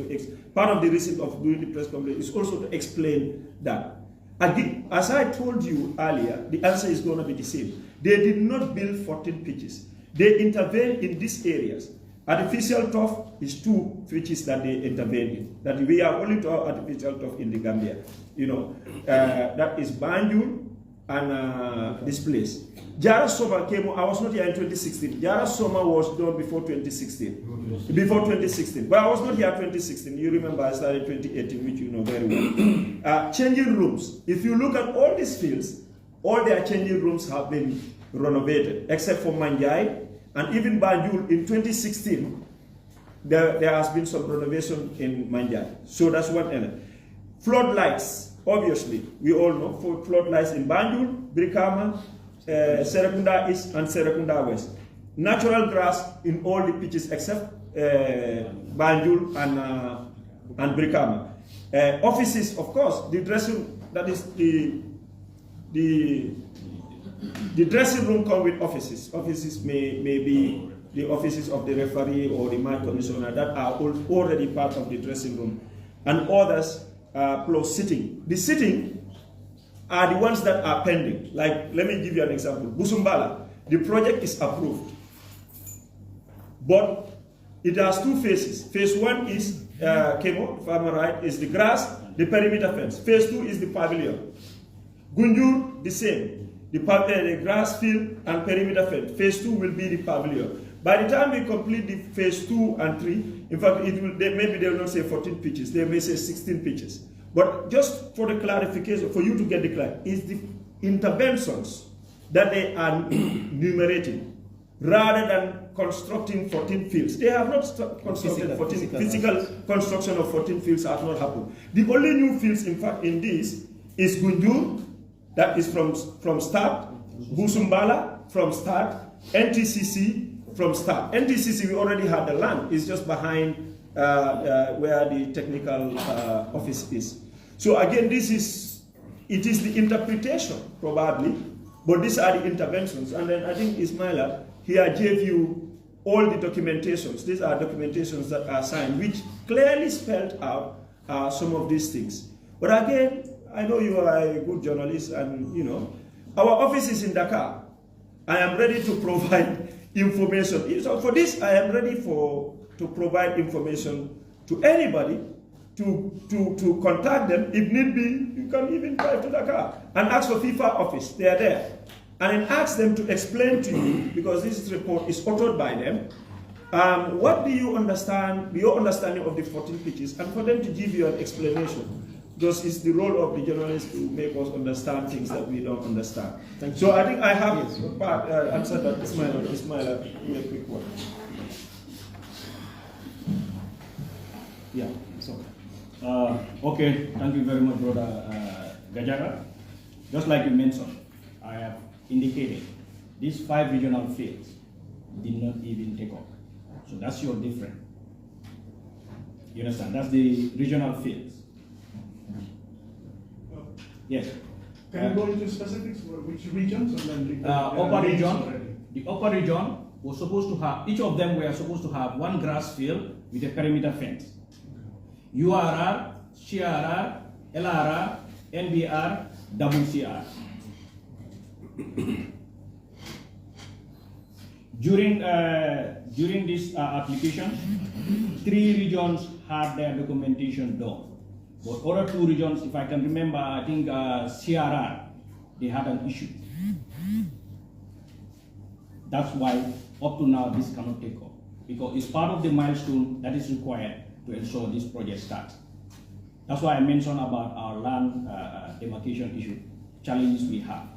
S3: part of the reason of doing the press conference is also to explain that. Again, as I told you earlier, the answer is going to be the same. They did not build 14 pitches. They intervened in these areas. Artificial turf is 2 pitches that they intervened in. That we have only 2 artificial turf in the Gambia. You know, that is Banjul and this place. Jara Soma came, I was not here in 2016. Jara Soma was done before 2016. Before 2016. But I was not here in 2016. You remember I started 2018, which you know very well. Changing rooms. If you look at all these fields, all their changing rooms have been renovated, except for Manjai. And even Banjul in 2016, there has been some renovation in Manjai. So that's one element. Floodlights, obviously, we all know, for floodlights in Banjul, Brikama, Serekunda East and Serekunda West. Natural grass in all the pitches except Banjul and Brikama. Offices, of course, the dressing, that is the dressing room come with offices. Offices may be the offices of the referee or the match commissioner that are already part of the dressing room. And others plus sitting. The sitting are the ones that are pending. Like, let me give you an example. Busumbala, the project is approved. But it has 2 phases. Phase 1 is, Kemo, if I'm right, is the grass, the perimeter fence. Phase 2 is the pavilion. Gunjur, the same. The grass field and perimeter fence. Phase 2 will be the pavilion. By the time we complete the phase 2 and 3, in fact, maybe they will not say 14 pitches, they may say 16 pitches. But just for the clarification, for you to get the clarity, is the interventions that they are enumerating rather than constructing 14 fields. They have not constructed 14 physical construction of 14 fields has not happened. The only new fields, in fact, in this is Gunjur. That is from start, Busumbala from start, NTCC from start. NTCC, we already had the land, it's just behind where the technical office is. So again, it is the interpretation, probably, but these are the interventions. And then I think Ismaila here gave you all the documentations. These are documentations that are signed, which clearly spelled out some of these things. But again, I know you are a good journalist, and you know, our office is in Dakar. I am ready to provide information. So for this, I am ready to provide information to anybody, to contact them. If need be, you can even drive to Dakar and ask for FIFA office. They are there. And then ask them to explain to you, because this report is authored by them, what do you understand, your understanding of the 14 pitches, and for them to give you an explanation. Because it's the role of the journalist to make us understand things that we don't understand. So I think I have answered that. Ismaila, give me a quick one.
S5: Yeah, so. Okay, thank you very much, Brother Gajaga. Just like you mentioned, I have indicated these 5 regional fields did not even take off. So that's your difference. You understand? That's the regional fields. Yes.
S7: Can you go into specifics, which regions, and then
S5: upper region, the upper region was supposed to have, each of them were supposed to have one grass field with a perimeter fence. URR, CRR, LRR, NBR, WCR. During this application, 3 regions had their documentation done. But other 2 regions, if I can remember, I think CRR, they had an issue. That's why up to now this cannot take off, because it's part of the milestone that is required to ensure this project starts. That's why I mentioned about our land demarcation issue, challenges we have.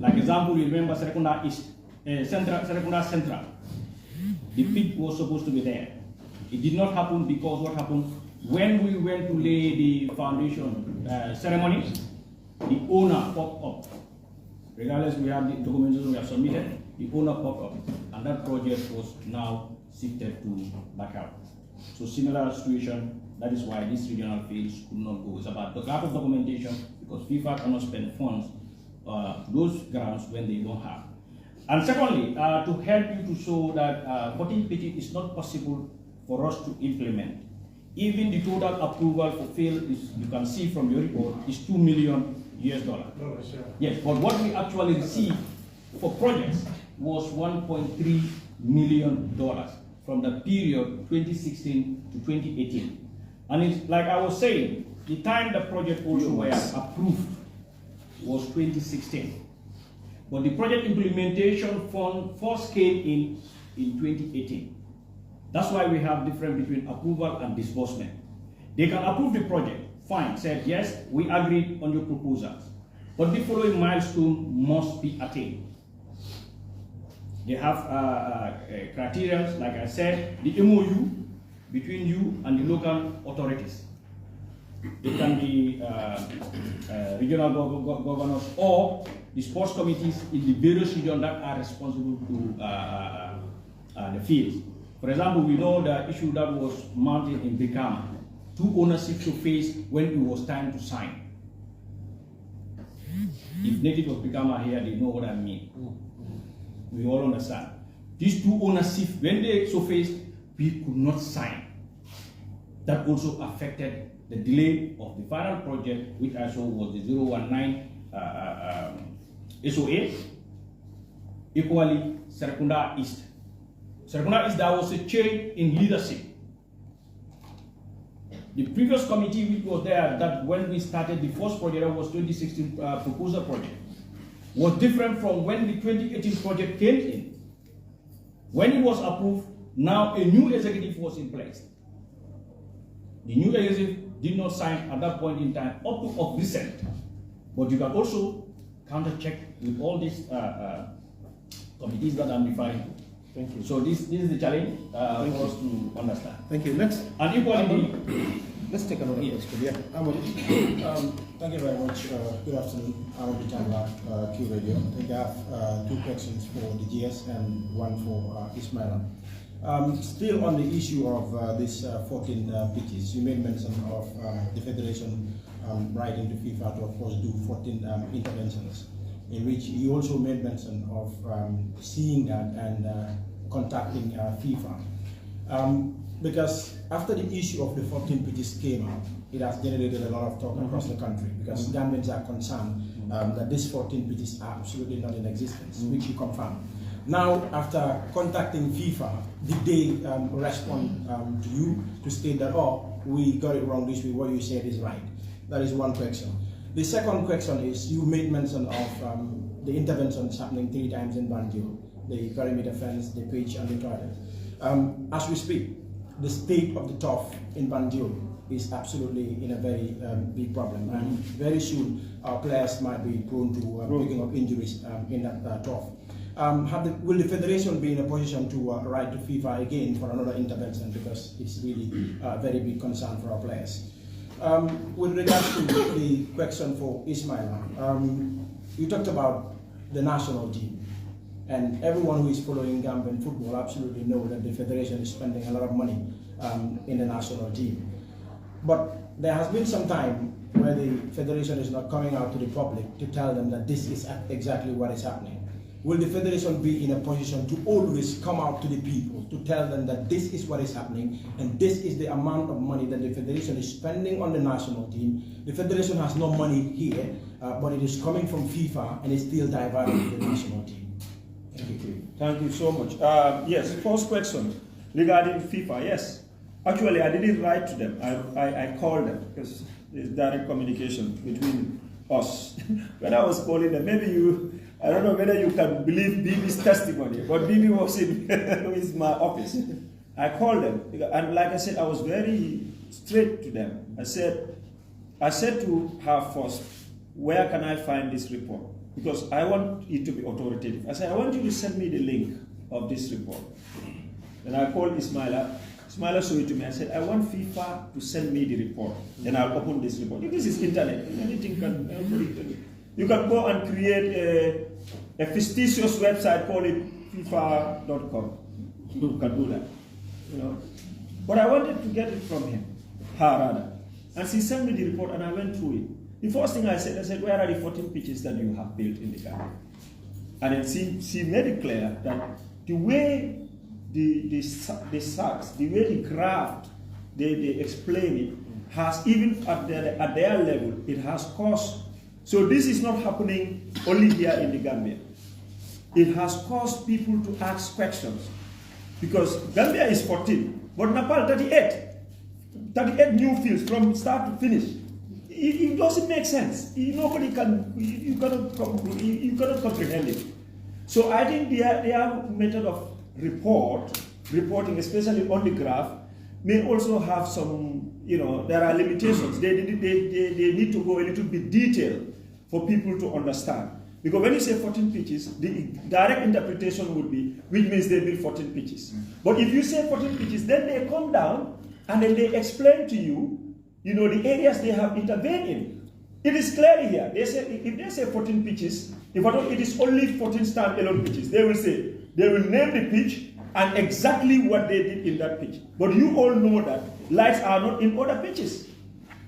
S5: Like example, you remember Serekunda East, Serekunda Central. The pit was supposed to be there. It did not happen because what happened, when we went to lay the foundation ceremony, the owner popped up. Regardless, we have the documentation we have submitted, the owner popped up, and that project was now shifted to back out. So similar situation, that is why these regional fields could not go. It's about the lack of documentation, because FIFA cannot spend funds those grounds when they don't have. And secondly, to help you to show that 14 PT is not possible for us to implement. Even the total approval for field is, you can see from your report, is $2 million. Yes, but what we actually received for projects was $1.3 million from the period 2016 to 2018. And it's like I was saying, the time the project also was approved was 2016. But the project implementation fund first came in 2018. That's why we have difference between approval and disbursement. They can approve the project, fine, said yes, we agreed on your proposals. But the following milestone must be attained. They have criteria, like I said, the MOU between you and the local authorities. They can be regional governors or the sports committees in the various regions that are responsible to the fields. For example, we know the issue that was mounted in Brikama. 2 ownerships to face when it was time to sign. If native of Brikama here, they know what I mean. We all understand. These 2 ownerships, when they surfaced, we could not sign. That also affected the delay of the final project, which I saw was the 019 SOA. Equally, Serekunda East. Serekunda East, there was a change in leadership. The previous committee which was there, that when we started the first project, that was 2016 proposal project, was different from when the 2018 project came in. When it was approved, now a new executive was in place. The new executive did not sign at that point in time up to recent. But you can also counter-check with all these committees that I'm referring to.
S1: Thank you.
S5: So this is the challenge for us to understand.
S1: Thank you. Let's take another question. Yeah.
S8: Thank you very much. Good afternoon. Honorable Jamba, Q Radio. I think I have 2 questions for the GS and 1 for Ismaila. Still on the issue of this 14 pitches, you made mention of the Federation writing to FIFA to, of course, do 14 interventions, in which you also made mention of seeing that and contacting FIFA. Because after the issue of the 14 pitches came out, it has generated a lot of talk across the country, because Gambians are concerned that these 14 pitches are absolutely not in existence, which you confirmed. Now, after contacting FIFA, did they respond to you to state that, oh, we got it wrong this way, what you said is right? That is one question. The second question is, you made mention of the interventions happening 3 times in Banjul, the perimeter fence, the pitch, and the toilet. As we speak, the state of the turf in Banjul is absolutely in a very big problem, and very soon our players might be prone to picking up injuries in that turf. Will the Federation be in a position to write to FIFA again for another intervention, because it's really a very big concern for our players? With regards to the question for Ismaila, you talked about the national team. And everyone who is following Gambian football absolutely know that the Federation is spending a lot of money in the national team. But there has been some time where the Federation is not coming out to the public to tell them that this is exactly what is happening. Will the Federation be in a position to always come out to the people to tell them that this is what is happening and this is the amount of money that the Federation is spending on the national team? The Federation has no money here, but it is coming from FIFA and it's still diverting to the national team. Thank you.
S3: Thank you so much. Yes, first question regarding FIFA. Yes, actually I didn't write to them. I called them because there's direct communication between us. When I was calling them, maybe you, I don't know whether you can believe Bibi's testimony, but Bibi was in with my office. I called them, and like I said, I was very straight to them. I said to her first, where can I find this report? Because I want it to be authoritative. I said, I want you to send me the link of this report. Then I called Ismaila. Ismaila showed it to me. I said, I want FIFA to send me the report. Then I'll open this report. This is internet. Anything can, you can go and create a fictitious website, call it FIFA.com. You can do that. You know. But I wanted to get it from him, her rather. And she sent me the report and I went through it. The first thing I said, where are the 14 pitches that you have built in the garden? And then she made it clear that the way the sacks, the way the graph, they explain it, has even at their level, it has caused. So this is not happening only here in the Gambia. It has caused people to ask questions. Because Gambia is 14, but Nepal 38. 38 new fields from start to finish. It doesn't make sense. Nobody can, you cannot comprehend it. So I think their method of reporting, especially on the graph, may also have some, there are limitations. They need to go a little bit detailed for people to understand. Because when you say 14 pitches, the direct interpretation would be, which means they build 14 pitches. But if you say 14 pitches, then they come down and then they explain to you, the areas they have intervened in. It is clearly here. They say, if they say 14 pitches, if it is only 14 stand-alone pitches, they will name the pitch and exactly what they did in that pitch. But you all know that lights are not in other pitches.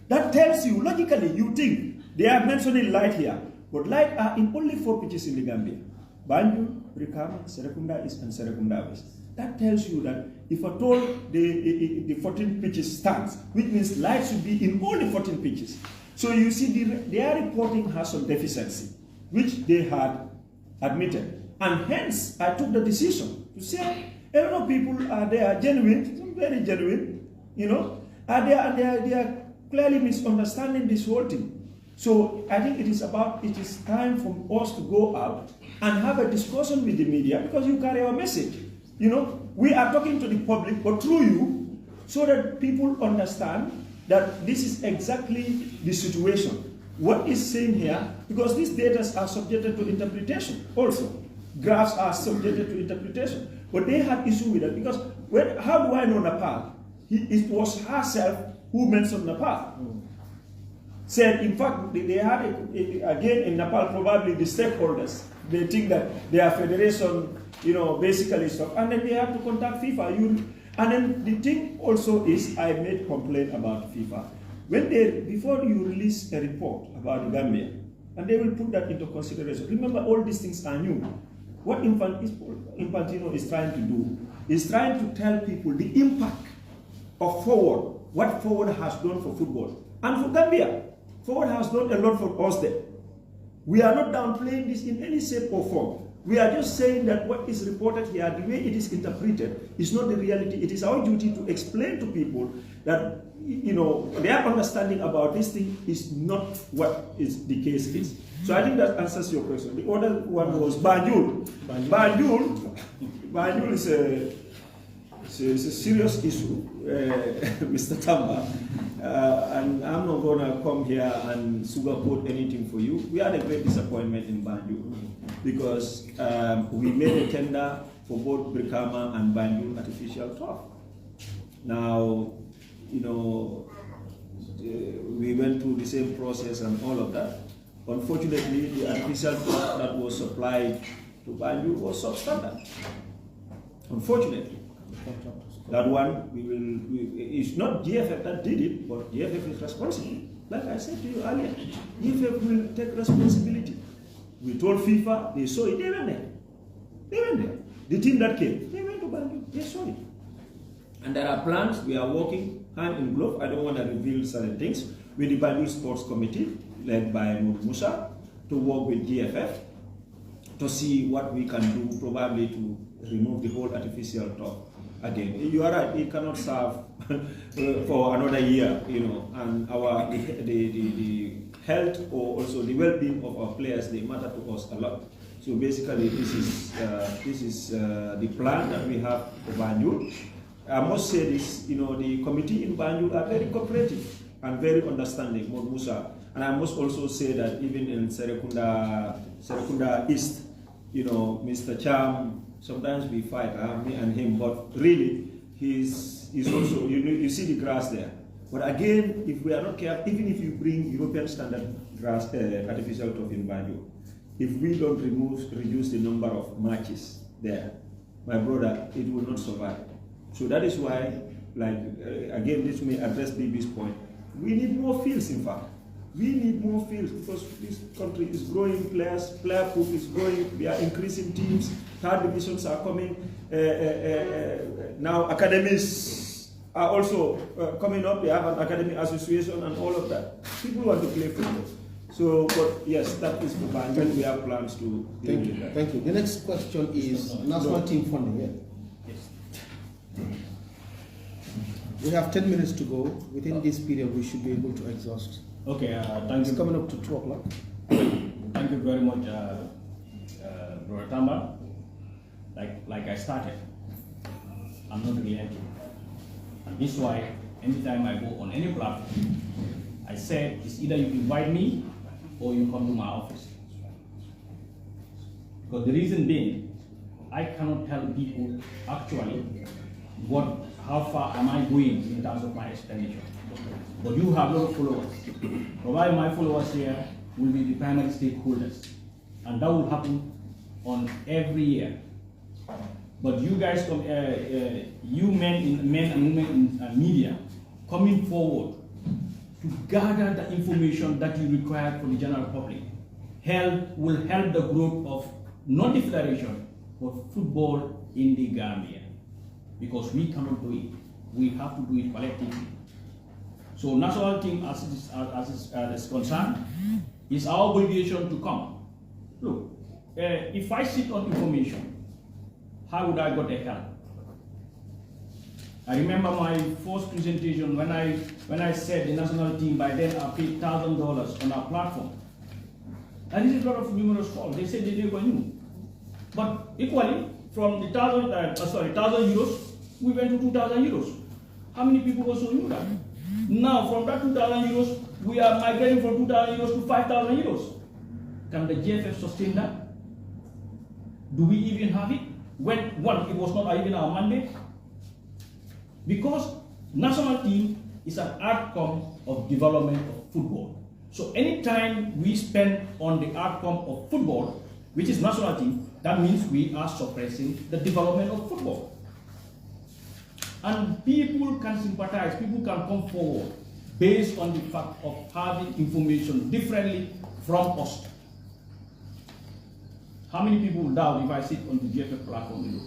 S3: That tells you, logically, you think they are mentioning light here, but light are in only 4 pitches in the Gambia. Banjul, Brikama, Serekunda East, and Serekunda West. That tells you that if at all the 14 pitches stands, which means light should be in all the 14 pitches. So you see their reporting has some deficiency, which they had admitted. And hence, I took the decision to say, a lot of people are there, genuine, very genuine, are there, and they are clearly misunderstanding this whole thing. So I think it is time for us to go out and have a discussion with the media, because you carry our message. We are talking to the public, but through you, so that people understand that this is exactly the situation. What is saying here, because these data are subjected to interpretation also. Graphs are subjected to interpretation. But they had issue with that, because how do I know Nepal? It was herself who mentioned Nepal. Said, in fact, they had, again in Nepal, probably the stakeholders, they think that their federation, basically stuff, and then they have to contact FIFA. And then the thing also is, I made complaint about FIFA. Before you release a report about the Gambia, and they will put that into consideration. Remember, all these things are new. What Infantino is trying to do is trying to tell people the impact of Forward, what Forward has done for football. And for Gambia, Forward has done a lot for us there. We are not downplaying this in any shape or form. We are just saying that what is reported here, the way it is interpreted, is not the reality. It is our duty to explain to people that, their understanding about this thing is not what is the case is. So I think that answers your question. The other one was Banjul. Banjul is a serious issue, Mr. Tamba. And I'm not going to come here and sugarcoat anything for you. We had a great disappointment in Banjul because we made a tender for both Brikama and Banjul artificial turf. Now, we went through the same process and all of that. Unfortunately, the artificial turf that was supplied to Banjul was substandard. Unfortunately. That one, it's not GFF that did it, but GFF is responsible. Like I said to you earlier, GFF will take responsibility. We told FIFA, they saw it, they went there. They went there. The team that came, they went to Banjul, they saw it. And there are plans, we are working hand in glove. I don't want to reveal certain things with the Banjul Sports Committee, led by Musa, to work with GFF to see what we can do, probably to remove the whole artificial turf again. You are right, it cannot serve for another year, and the health or also the well-being of our players, they matter to us a lot. So basically, this is the plan that we have for Banjul. I must say this, the committee in Banjul are very cooperative and very understanding, Musa. And I must also say that even in Serekunda East, Mr. Cham, sometimes we fight, me and him, but really, he's also, you see the grass there. But again, if we are not careful, even if you bring European standard grass, artificial turf in Banjul, if we don't reduce the number of matches there, my brother, it will not survive. So that is why, again, this may address BB's point, we need more fields, in fact. We need more fields because this country is growing, player pool is growing, we are increasing teams, third divisions are coming, now academies are also coming up, they have an academy association and all of that. People want to play football. So, but yes, that is for Banjul. We have plans to deal with that.
S1: Thank you. The next question is national team funding. Yeah? Yes. We have 10 minutes to go. Within this period, we should be able to exhaust.
S5: Okay, thank you.
S1: It's coming up to 2 o'clock.
S5: Thank you very much, Brother Tamba. Like I started, I'm not relenting. And this is why anytime I go on any platform, I said it's either you invite me or you come to my office. Because the reason being, I cannot tell people actually how far am I going in terms of my expenditure. But you have a lot of followers. Provided my followers here will be the primary stakeholders. And that will happen on every year. But you guys, you men and women in media, coming forward to gather the information that you require for the general public, will help the growth of not the federation, but football in the Gambia. Because we cannot do it. We have to do it collectively. So national team, as is concerned, it's our obligation to come. Look, if I sit on information, how would I get the help? I remember my first presentation when I said the national team, by then I paid $1,000 on our platform. And this is a lot of numerous calls. They said they never knew. But equally, from the 1,000 euros, we went to 2,000 euros. How many people also knew that? Now, from that 2,000 euros, we are migrating from 2,000 euros to 5,000 euros. Can the GFF sustain that? Do we even have it? When, one, it was not even our mandate. Because national team is an outcome of development of football. So anytime we spend on the outcome of football, which is national team, that means we are suppressing the development of football. And people can sympathize, people can come forward based on the fact of having information differently from us. How many people will doubt if I sit on the GFF platform?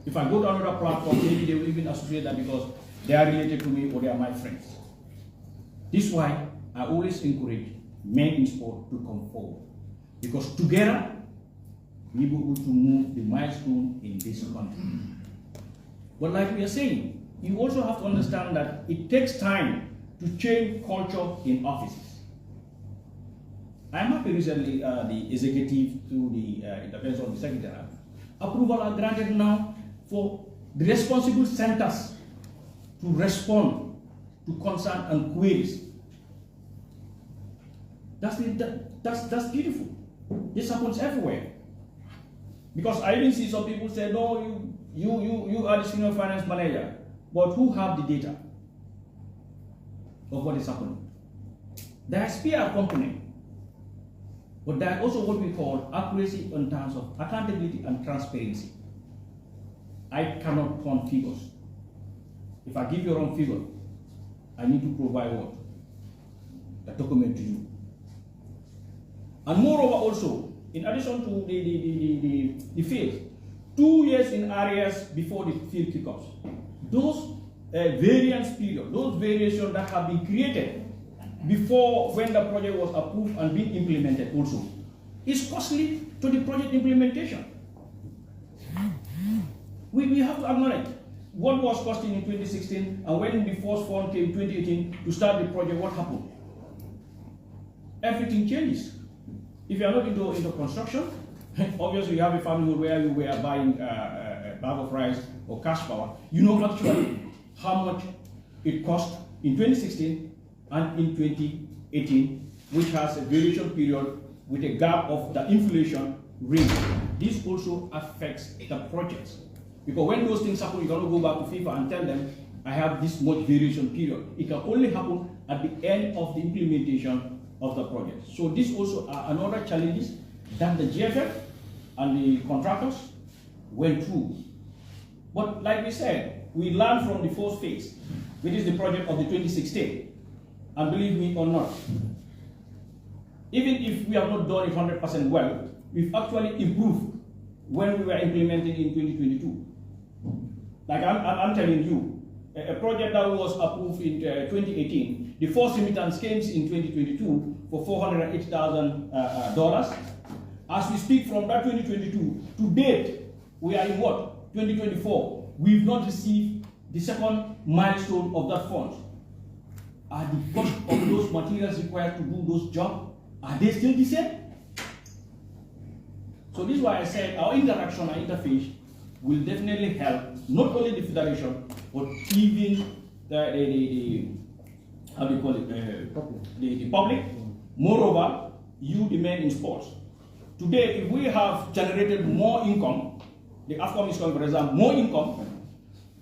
S5: If I go to another platform, maybe they will even associate that because they are related to me or they are my friends. This is why I always encourage men in sport to come forward. Because together, we will be able to move the milestone in this country. But like we are saying, you also have to understand that it takes time to change culture in offices. I am happy recently the executive through the intervention of the secretary, approval are granted now for the responsible centers to respond to concern and queries. That's beautiful. This happens everywhere. Because I even see some people say, no, you are the senior finance manager, but who have the data of what is happening? There is PR component, but there is also what we call accuracy in terms of accountability and transparency. I cannot pawn figures. If I give you a wrong figure, I need to provide what? The document to you. And moreover also, in addition to the field, 2 years in arrears before the field kickoffs, those variance period, those variations that have been created before when the project was approved and being implemented also, is costly to the project implementation. We have to acknowledge what was costing in 2016, and when the first fund came in 2018 to start the project, what happened? Everything changes. If you are not into construction, obviously you have a family where you were buying a bag of rice or cash power. You know actually how much it cost in 2016 and in 2018, which has a variation period with a gap of the inflation rate. This also affects the projects. Because when those things happen, you cannot go back to FIFA and tell them, I have this much variation period. It can only happen at the end of the implementation of the project. So this also are another challenges that the GFF and the contractors went through. But like we said, we learned from the first phase, which is the project of the 2016. And believe me or not, even if we have not done it 100% well, we've actually improved when we were implementing in 2022. Like I'm telling you, a project that was approved in 2018, the first remittance came in 2022 for $480,000. As we speak from that 2022 to date, we are in what? 2024. We've not received the second milestone of that fund. Are the cost of those materials required to do those jobs, are they still the same? So this is why I said our interaction, our interface will definitely help not only the federation, but even the how do you call it, the public. Moreover, you, the men in sports. Today, if we have generated more income, the AFCON is called, for example, more income,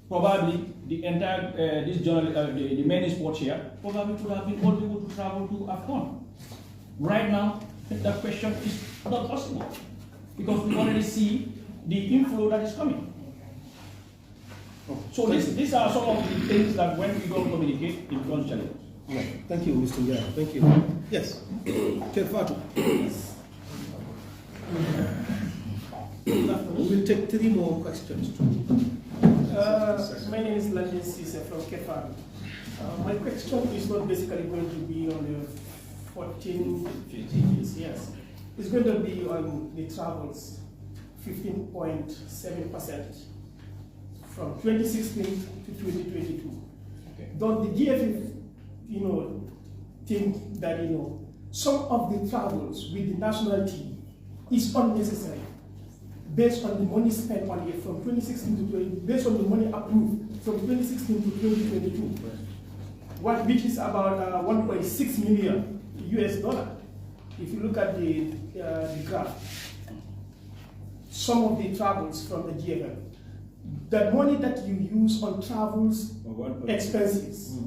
S5: probably the entire the men in sports here probably could have been all able to travel to AFCON. Right now, that question is not possible because we already see the inflow that is coming. So these are some of the things that when we don't communicate, it becomes challenging.
S1: Right. Thank you, Mr. Njai. Thank you. Yes. Kefatu. We will take 3 more questions.
S9: My name is Landin Sise from Kefatu. My question is not basically going to be on the 14 years, yes. It's going to be on the travels, 15.7% from 2016 to 2022.
S5: Okay.
S9: Don't the GFF, think that, some of the travels with the national team is unnecessary based on the money spent on it from 2016 to 20, based on the money approved from 2016 to 2022, which is about 1.6 million US dollar. If you look at the graph, some of the travels from the GFF, the money that you use on travels expenses,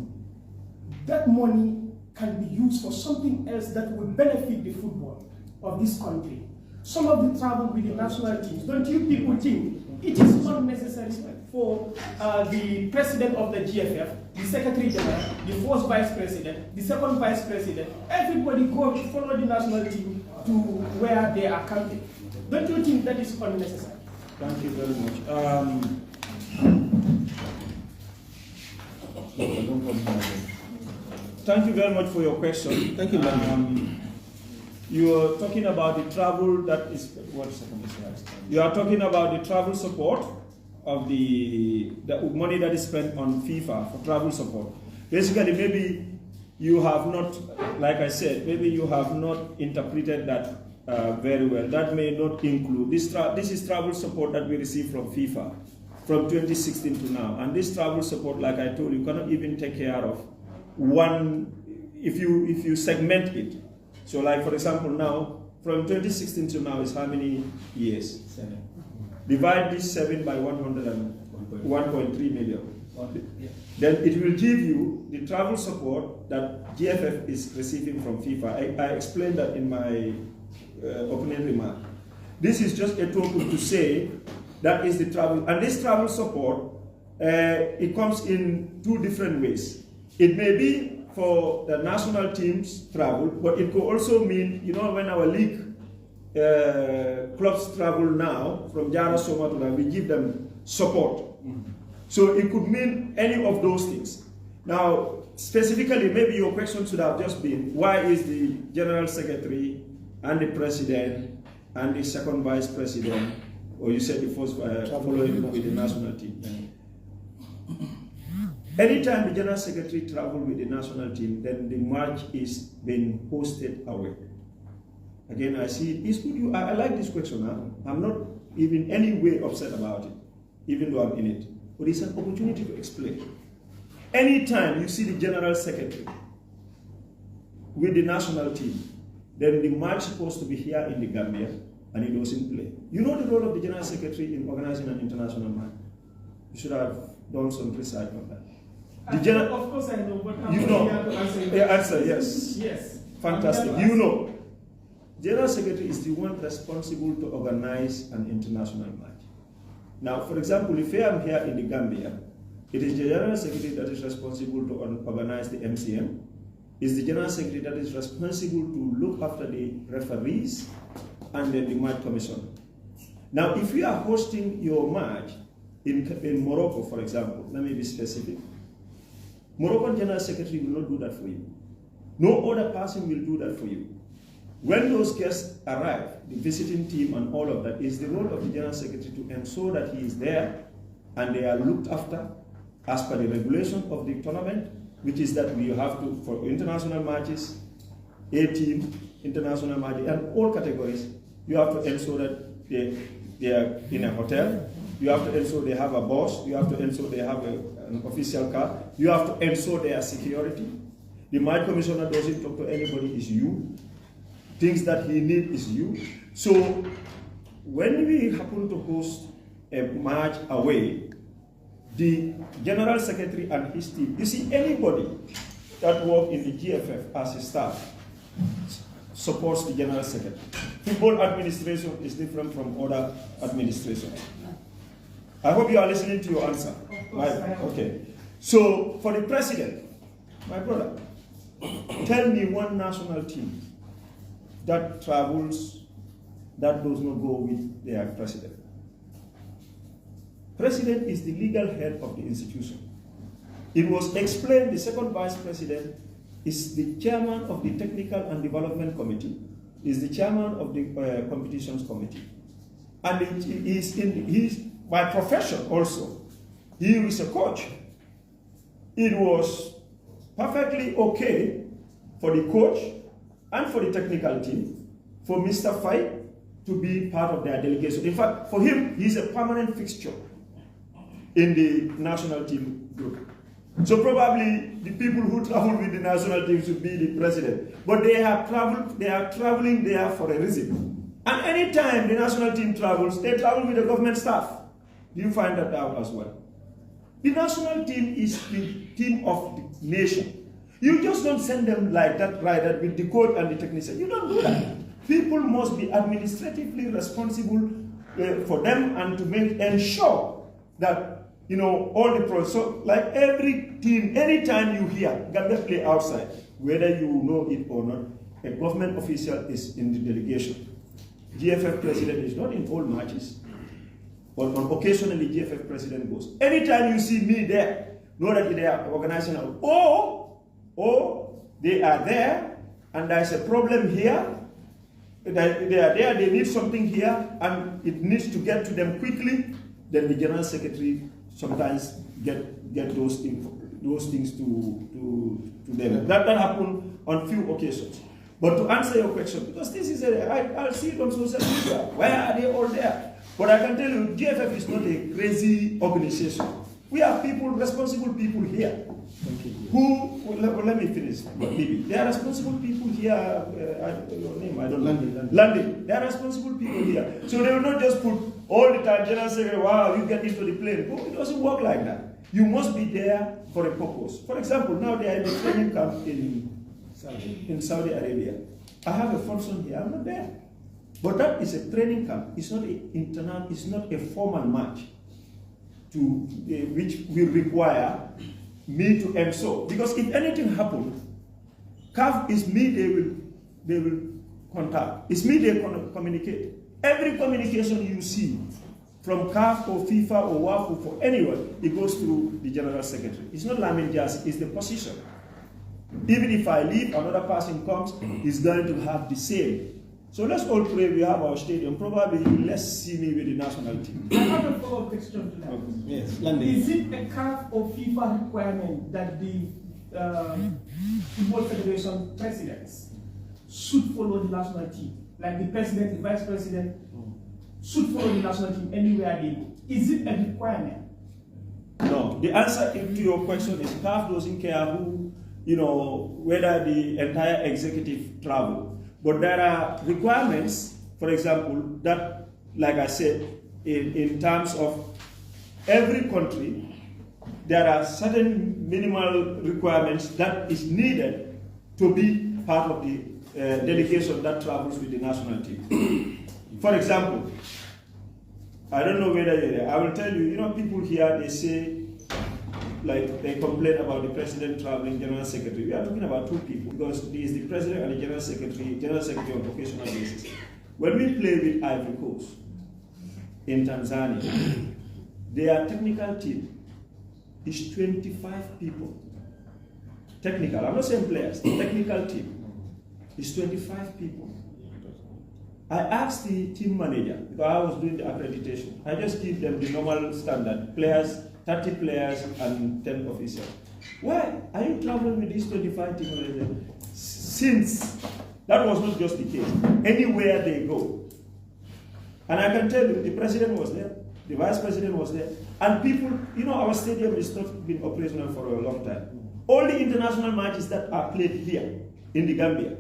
S9: that money can be used for something else that will benefit the football of this country. Some of the travel with the national teams, don't you people think it is not necessary for the president of the GFF, the secretary general, the first vice president, the second vice president, everybody go follow the national team to where they are camping? Don't you think that is unnecessary?
S3: Thank you very much. Thank you very much for your question.
S1: Thank you,
S3: you are talking about the travel that is. You are talking about the travel support of the money that is spent on FIFA for travel support. Basically, maybe you have not, like I said, maybe you have not interpreted that very well. That may not include this. This is travel support that we receive from FIFA from 2016 to now, and this travel support, like I told you, cannot even take care of one if you segment it. So, like for example, now from 2016 to now is how many years?
S5: 7.
S3: Divide this 7 by 1.3 million. Then it will give you the travel support that GFF is receiving from FIFA. I explained that in my opening remark. This is just a token to say That is the travel, and this travel support, it comes in two different ways. It may be for the national teams travel, but it could also mean, you know, when our league clubs travel now from Jara Soma to that, we give them support. So it could mean any of those things. Now, specifically, maybe your question should have just been, why is the General Secretary and the President and the second Vice President, or you said the first following with the national team? Anytime the General Secretary travels with the national team, then the match is being hosted away. Again, I see it's good. I like this question. I'm not even any way upset about it, even though I'm in it. But it's an opportunity to explain. Anytime you see the General Secretary with the national team, then the match is supposed to be here in the Gambia, and it doesn't play. You know the role of the General Secretary in organizing an international match. You should have done some research on that.
S9: Of course I know, but I'm
S3: you know.
S9: to answer
S3: your answer, yes.
S9: Yes.
S3: Fantastic. You know. General Secretary is the one responsible to organize an international match. Now, for example, if I am here in the Gambia, it is the General Secretary that is responsible to organize the MCM. It's the General Secretary that is responsible to look after the referees and then the match commission. Now, if you are hosting your match in Morocco, for example, let me be specific. Moroccan General Secretary will not do that for you. No other person will do that for you. When those guests arrive, the visiting team and all of that, is the role of the General Secretary to ensure that he is there and they are looked after as per the regulation of the tournament, which is that we have to, for international matches, A-team, international matches, and all categories, you have to ensure that they are in a hotel, you have to ensure they have a boss, you have to ensure they have an official car, you have to ensure their security. The match commissioner doesn't talk to anybody, it's you. Things that he needs is you. So when we happen to host a match away, the General Secretary and his team, you see, anybody that works in the GFF as a staff supports the General Secretary. Football administration is different from other administrations. I hope you are listening to your answer. Right? Okay. So for the president, my brother, tell me one national team that travels, that does not go with their president. President is the legal head of the institution. It was explained the second vice president is the chairman of the technical and development committee, is the chairman of the competitions committee. And he's by profession also. He is a coach. It was perfectly okay for the coach and for the technical team, for Mr. Fight to be part of their delegation. In fact, for him, he's a permanent fixture in the national team group. So probably the people who travel with the national team should be the president. But they are traveling there for a reason. And anytime the national team travels, they travel with the government staff. Do you find that out as well? The national team is the team of the nation. You just don't send them like that, right, that with the coach and the technician. You don't do that. People must be administratively responsible for them and to ensure that, you know, all the process. So, like every team, anytime you hear Gambia play outside, whether you know it or not, a government official is in the delegation. GFF president is not in all matches, but occasionally GFF president goes. Anytime you see me there, know that they are organizing out. Or they are there and there's a problem here. They are there, they need something here, and it needs to get to them quickly. Then the General Secretary sometimes get those things to them. That happened on few occasions. But to answer your question, because this is I'll see it on social media. Why are they all there? But I can tell you, GFF is not a crazy organization. We have people, responsible people here. Let me finish. There are responsible people here. Your name, I don't know. London. There are responsible people here. So they will not just put all the time, General Secretary, wow, you get into the plane. No, it doesn't work like that. You must be there for a purpose. For example, now they are in a training camp in Saudi Arabia. I have a function here, I'm not there. But that is a training camp. It's not it's not a formal match to which will require me to end so. Because if anything happens, CAF is me they will contact. It's me they communicate. Every communication you see from CAF or FIFA or WAFU for anyone, it goes through the General Secretary. It's not Lamin Jazz, it's the position. Even if I leave, another person comes, he's going to have the same. So let's all pray we have our stadium. Probably let's see me with the national team.
S9: I have a follow-up question to that.
S6: Yes,
S9: Is it a CAF or FIFA requirement that the Football Federation presidents should follow the national team? Like the president, the vice president should follow the national team anywhere they go. Is it a requirement?
S3: No. The answer to your question is CAF doesn't care who, whether the entire executive travel. But there are requirements, for example, that, like I said, in terms of every country, there are certain minimal requirements that is needed to be part of the delegation that travels with the national team. For example, I don't know whether you're there. I will tell you, people here, they say, like they complain about the president traveling, general secretary. We are talking about two people because he is the president and the general secretary on occasional basis. When we play with Ivory Coast in Tanzania, their technical team is 25 people. Technical, I'm not saying players, the technical team is 25 people. I asked the team manager, because I was doing the accreditation, I just give them the normal standard, players, 30 players and 10 officials. Why are you traveling with these 25 team managers? Since that was not just the case, anywhere they go. And I can tell you, the president was there, the vice president was there, and people, our stadium has not been operational for a long time. All the international matches that are played here in the Gambia,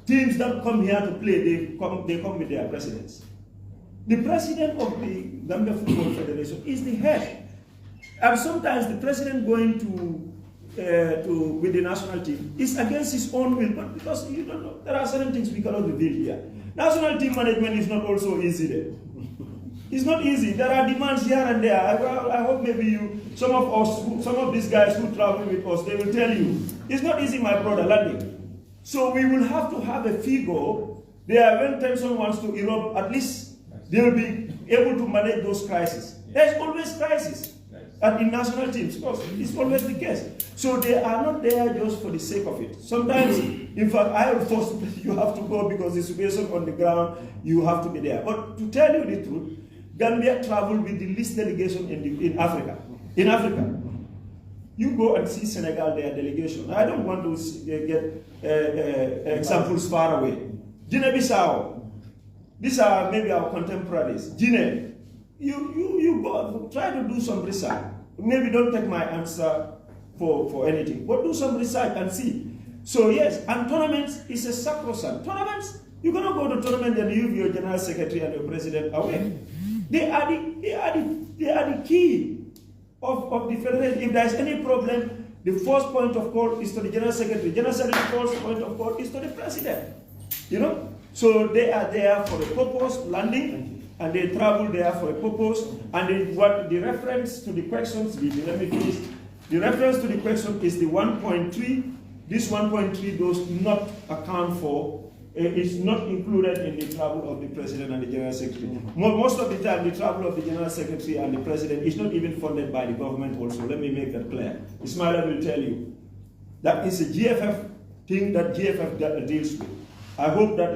S3: teams that come here to play, they come with their presidents. The president of the Gambia Football Federation is the head. And sometimes the president going with the national team is against his own will, but because you don't know, there are certain things we cannot reveal here. National team management is not also easy there. It's not easy. There are demands here and there. I hope maybe some of these guys who travel with us, they will tell you, it's not easy, my brother, landing. So we will have to have a figure there when tension wants to erupt, at least they will be able to manage those crises. There's always crisis. And in national teams, of course, it's always the case. So they are not there just for the sake of it. Sometimes, in fact, I will force you have to go because the situation on the ground, you have to be there. But to tell you the truth, Gambia traveled with the least delegation in Africa. In Africa, you go and see Senegal, their delegation. I don't want to get examples far away. Guinea-Bissau, these are maybe our contemporaries. Guinea. You go, try to do some research. Maybe don't take my answer for anything, but do some research and see. So yes, and tournaments is a sacrosanct. Tournaments, you cannot go to tournament and leave your general secretary and your president away. They are the key of the federation. If there is any problem, the first point of call is to the general secretary. General secretary's first point of call is to the president. So they are there for a purpose, landing. And they travel there for a purpose, and what the reference to the questions, let me finish. The reference to the question is the 1.3. This 1.3 does not account for, it's not included in the travel of the president and the general secretary. Most of the time, the travel of the general secretary and the president is not even funded by the government also. Let me make that clear. Ismaila will tell you. That is a GFF thing that GFF deals with. I hope that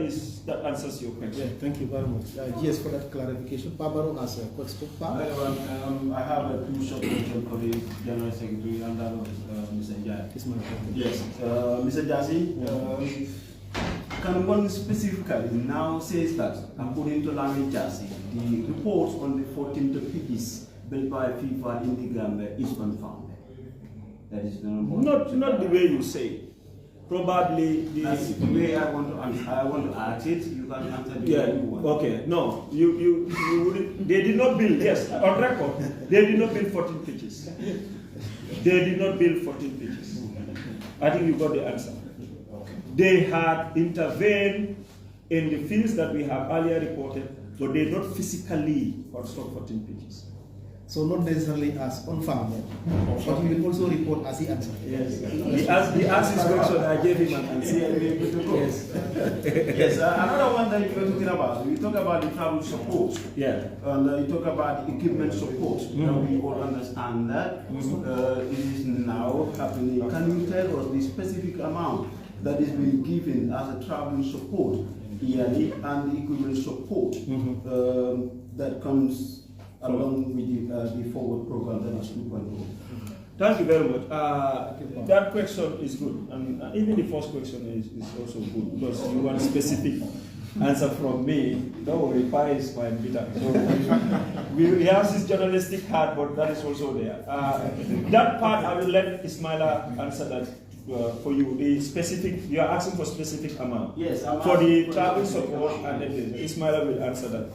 S3: answers your question.
S1: Yeah, thank you very much. Yes, for that clarification. Barbaro has a question.
S5: I have two short questions for the General Secretary and that of Mr. Jai. Yes, Mr. Jassy, can one specifically now says that, according to Lamin Jassy, the reports on the 14th pitches built by FIFA in the Gambia is confirmed? That is
S3: not the way you say it. Probably
S5: that's the way I want to answer. I want to ask it. You can answer the way you want.
S3: Okay. No, you wouldn't. They did not build. Yes, on record, they did not build 14 pitches. They did not build 14 pitches. I think you got the answer. Okay. They had intervened in the fields that we have earlier reported, but they're not physically on stock 14 pitches.
S1: So not necessarily as unfounded, but he will also report as he answered.
S3: Yes. He asked his question, I gave him an answer.
S6: Yes. Yes. Another one that you're talking about, we talk about the travel support.
S3: Yeah.
S6: And you talk about the equipment support. We all understand that. It is now happening. Can you tell us the specific amount that is being given as a travel support yearly and the equipment support that comes along with the forward program that is 2.0?
S3: Thank you very much. That question is good, and even the first question is also good because you want specific answer from me. Don't worry, Pi is my bitter. So we have this journalistic heart, but that is also there. That part I will let Ismaila answer that. For you, the specific, you are asking for specific amount.
S6: Yes,
S3: for the travel support, and then Ismaila will answer that.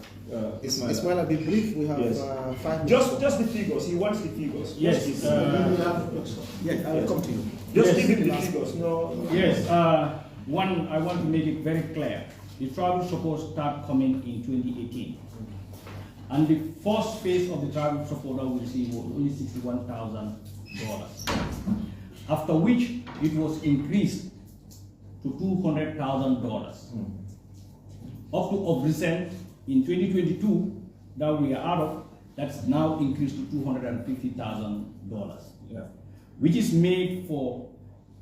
S1: Ismaila, be brief. We have
S3: yes.
S1: 5 minutes.
S3: Just the figures. He wants the figures.
S5: Yes.
S1: Yes, I will come to you.
S3: Just give him the figures. No.
S5: Yes. One, I want to make it very clear. The travel support start coming in 2018, and the first phase of the travel support that we received was only $61,000. After which it was increased to $200,000. Up to recent in 2022 that we are out of, that's now increased to $250,000.
S3: Yeah.
S5: Which is made for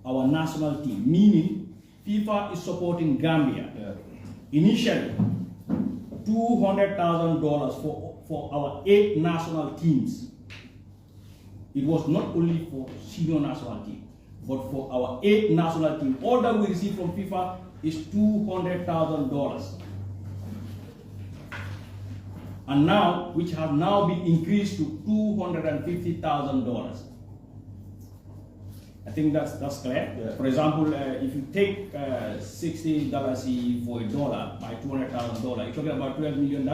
S5: our national team, meaning FIFA is supporting Gambia.
S3: Yeah.
S5: Initially, $200,000 for our 8 national teams. It was not only for senior national team, but for our 8 national team. All that we receive from FIFA is $200,000. And now, which has now been increased to $250,000. I think that's clear. Yeah. For example, if you take $60 for $1 by $200,000, you're talking about $12 million.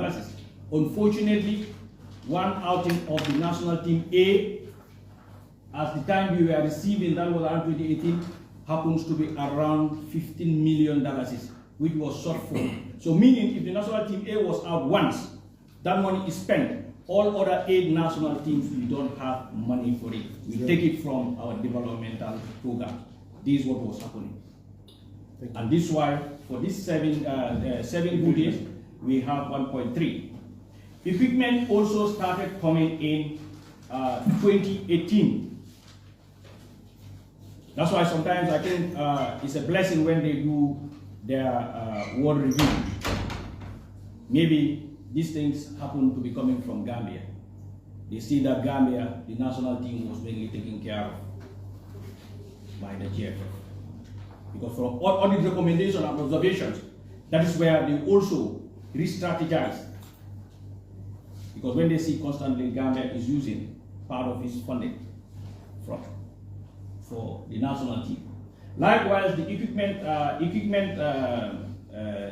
S5: Unfortunately, one outing of the national team A, at the time we were receiving, that was around 2018, happens to be around $15 million, which was shortfall. So meaning if the national team A was out once, that money is spent. All other 8 national teams, we don't have money for it. We take it from our developmental program. This is what was happening. And this is why for these 7 good days, we have 1.3. Equipment also started coming in 2018. That's why sometimes I think it's a blessing when they do their world review. Maybe these things happen to be coming from Gambia. They see that Gambia, the national team, was mainly taken care of by the GFF. Because from all the recommendations and observations, that is where they also re-strategize. Because when they see constantly Gambia is using part of its funding for the national team. Likewise, the equipment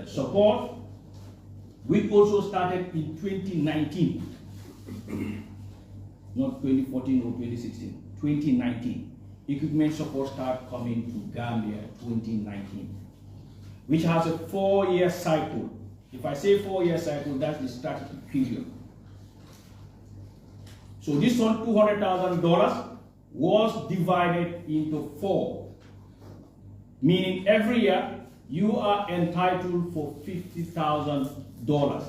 S5: support, we also started in 2019, not 2014 or 2016, 2019. Equipment support started coming to Gambia 2019, which has a 4-year cycle. If I say 4-year cycle, that's the strategic period. So this one, $200,000, was divided into 4, meaning every year you are entitled for $50,000.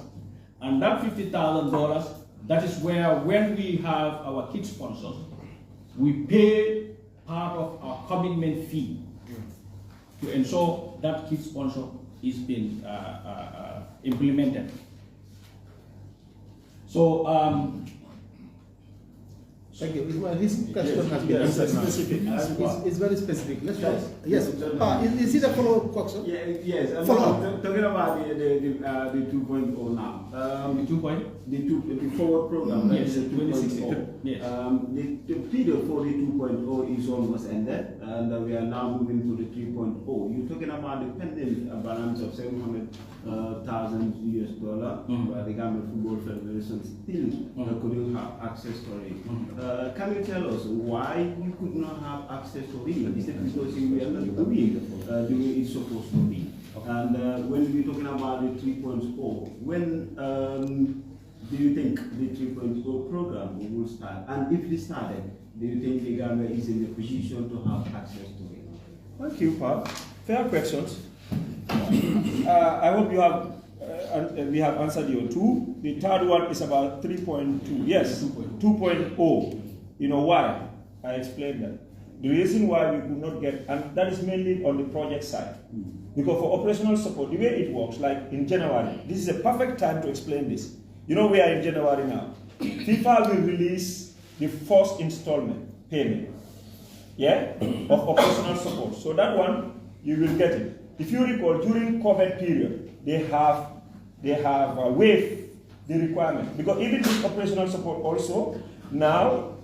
S5: And that $50,000, that is where when we have our kit sponsors, we pay part of our commitment fee to ensure that kit sponsor is being implemented. So,
S1: thank you. His question has been answered now. It's very specific. Let's yes. Is it a follow-up question?
S6: Yeah, yes. Talking about the 2.0 now. The forward program.
S5: Yes, 2016. Yes.
S6: The period for the 2.0 is almost ended, and we are now moving to the 3.0. You're talking about the pending balance of $700,000 US, but the Gambia Football Federation still couldn't have access to it. Can you tell us why you could not have access to it? Is it because you were not doing it's supposed to be?
S10: And when we're talking about the 3.0, when do you think the 3.0 program will start? And if it started, do you think the Gambia is in the position to have access to it?
S3: Thank you, Pa. Fair questions. I hope you have we have answered your two. The third one is about 3.2. Yes, 2.0. You know why? I explained that. The reason why we could not get, and that is mainly on the project side. Because for operational support, the way it works, like in January, this is a perfect time to explain this. You know, we are in January now. FIFA will release the first installment payment, yeah, of operational support. So that one, you will get it. If you recall, during COVID period, they have waived the requirement. Because even this operational support also, now,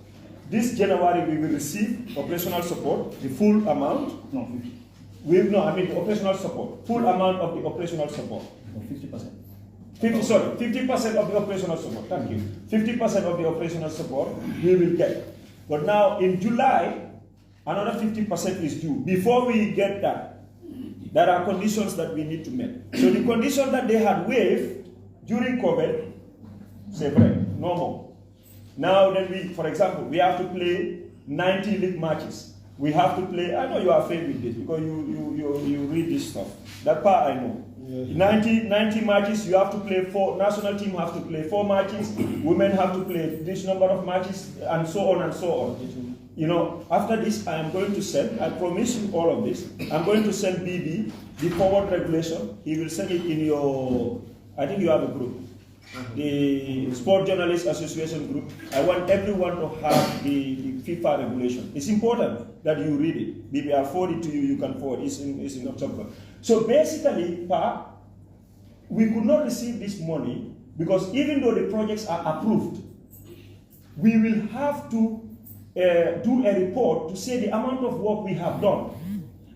S3: this January we will receive operational support, the full amount.
S8: No, 50.
S3: The operational support, full amount of the operational support.
S8: No, 50%.
S3: 50% of the operational support, thank you. 50% of the operational support we will get. But now in July, another 50% is due. Before we get that, there are conditions that we need to meet. So the condition that they had waived during COVID, say, no more. Now then for example, we have to play 90 league matches. We have to play, I know you are afraid with this because you read this stuff. That part I know. Yeah. 90 matches, you have to play 4, national team have to play 4 matches, women have to play this number of matches, and so on and so on. You know, after this, I am going to send, I promise you all of this, I'm going to send BB the forward regulation. He will send it in your, I think you have a group, the Sport Journalists Association group. I want everyone to have the FIFA regulation. It's important that you read it. Maybe I'll forward it to you, you can forward it. It's in October. So basically, Pa, we could not receive this money because even though the projects are approved, we will have to do a report to say the amount of work we have done.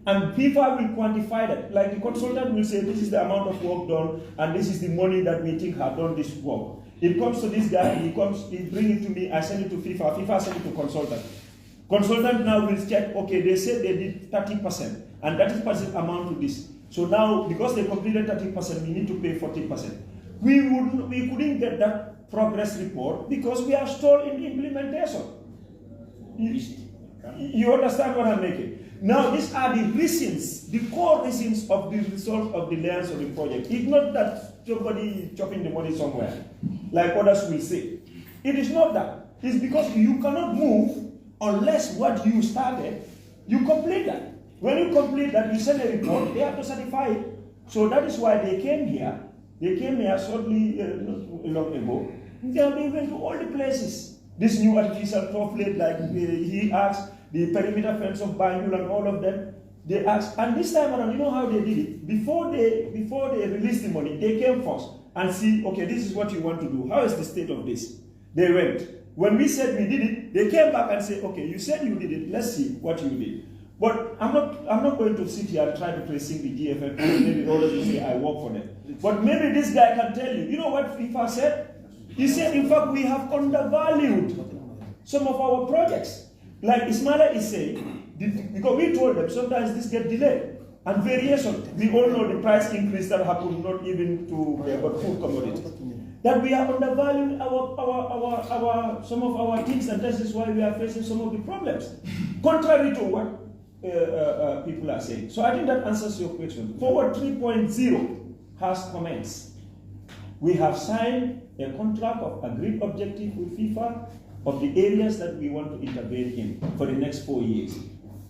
S3: And FIFA will quantify that. Like the consultant will say, this is the amount of work done, and this is the money that we think have done this work. It comes to this guy, he brings it to me, I send it to FIFA, FIFA send it to consultant. Consultant now will check, okay, they said they did 30%, and 30% amount to this. So now, because they completed 30%, we need to pay 40%. We couldn't get that progress report because we are still in implementation. You understand what I'm making? Now, these are the reasons, the core reasons of the result of the layers of the project. It's not that somebody chopping the money somewhere, like others will say. It is not that. It's because you cannot move unless what you started, you complete that. When you complete that, you send a report, they have to certify it. So that is why they came here. They came here shortly, not long ago. They went to all the places. This new artificial turf lake, like he asked, the perimeter fence of Banjul and all of them, they asked, and this time around, you know how they did it? Before they released the money, they came first and see, okay, this is what you want to do. How is the state of this? They went. When we said we did it, they came back and said, okay, you said you did it, let's see what you did. But I'm not going to sit here and try to praise the GFF, maybe others will say I work for them. But maybe this guy can tell you, you know what FIFA said? He said, in fact, we have undervalued some of our projects. Like Ismaila is saying, because we told them sometimes this get delayed. And variation, we all know the price increase that happened not even to but food commodities. That we are undervaluing some of our things, and that is why we are facing some of the problems. Contrary to what people are saying. So I think that answers your question. Forward 3.0 has commenced. We have signed a contract of agreed objective with FIFA of the areas that we want to intervene in for the next 4 years.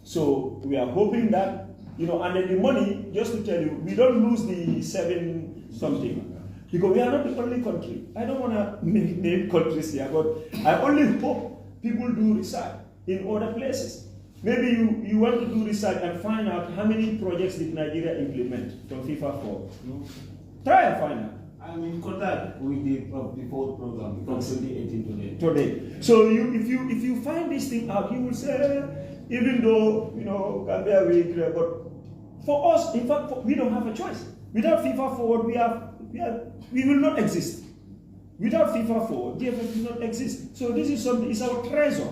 S3: So we are hoping that, you know, and then the money, just to tell you, we don't lose the 7 something. Because we are not the only country. I don't want to name countries here, but I only hope people do research in other places. Maybe you want to do research and find out how many projects did Nigeria implement from FIFA 4. Try and find out.
S10: I'm in contact with the fourth program from 2018
S3: today. So if you find this thing out, you will say, even though, you know, Gambia we agree, but for us, in fact, we don't have a choice. Without FIFA Forward, we will not exist. Without FIFA Forward, GFF will not exist. So this is something, it's our treasure.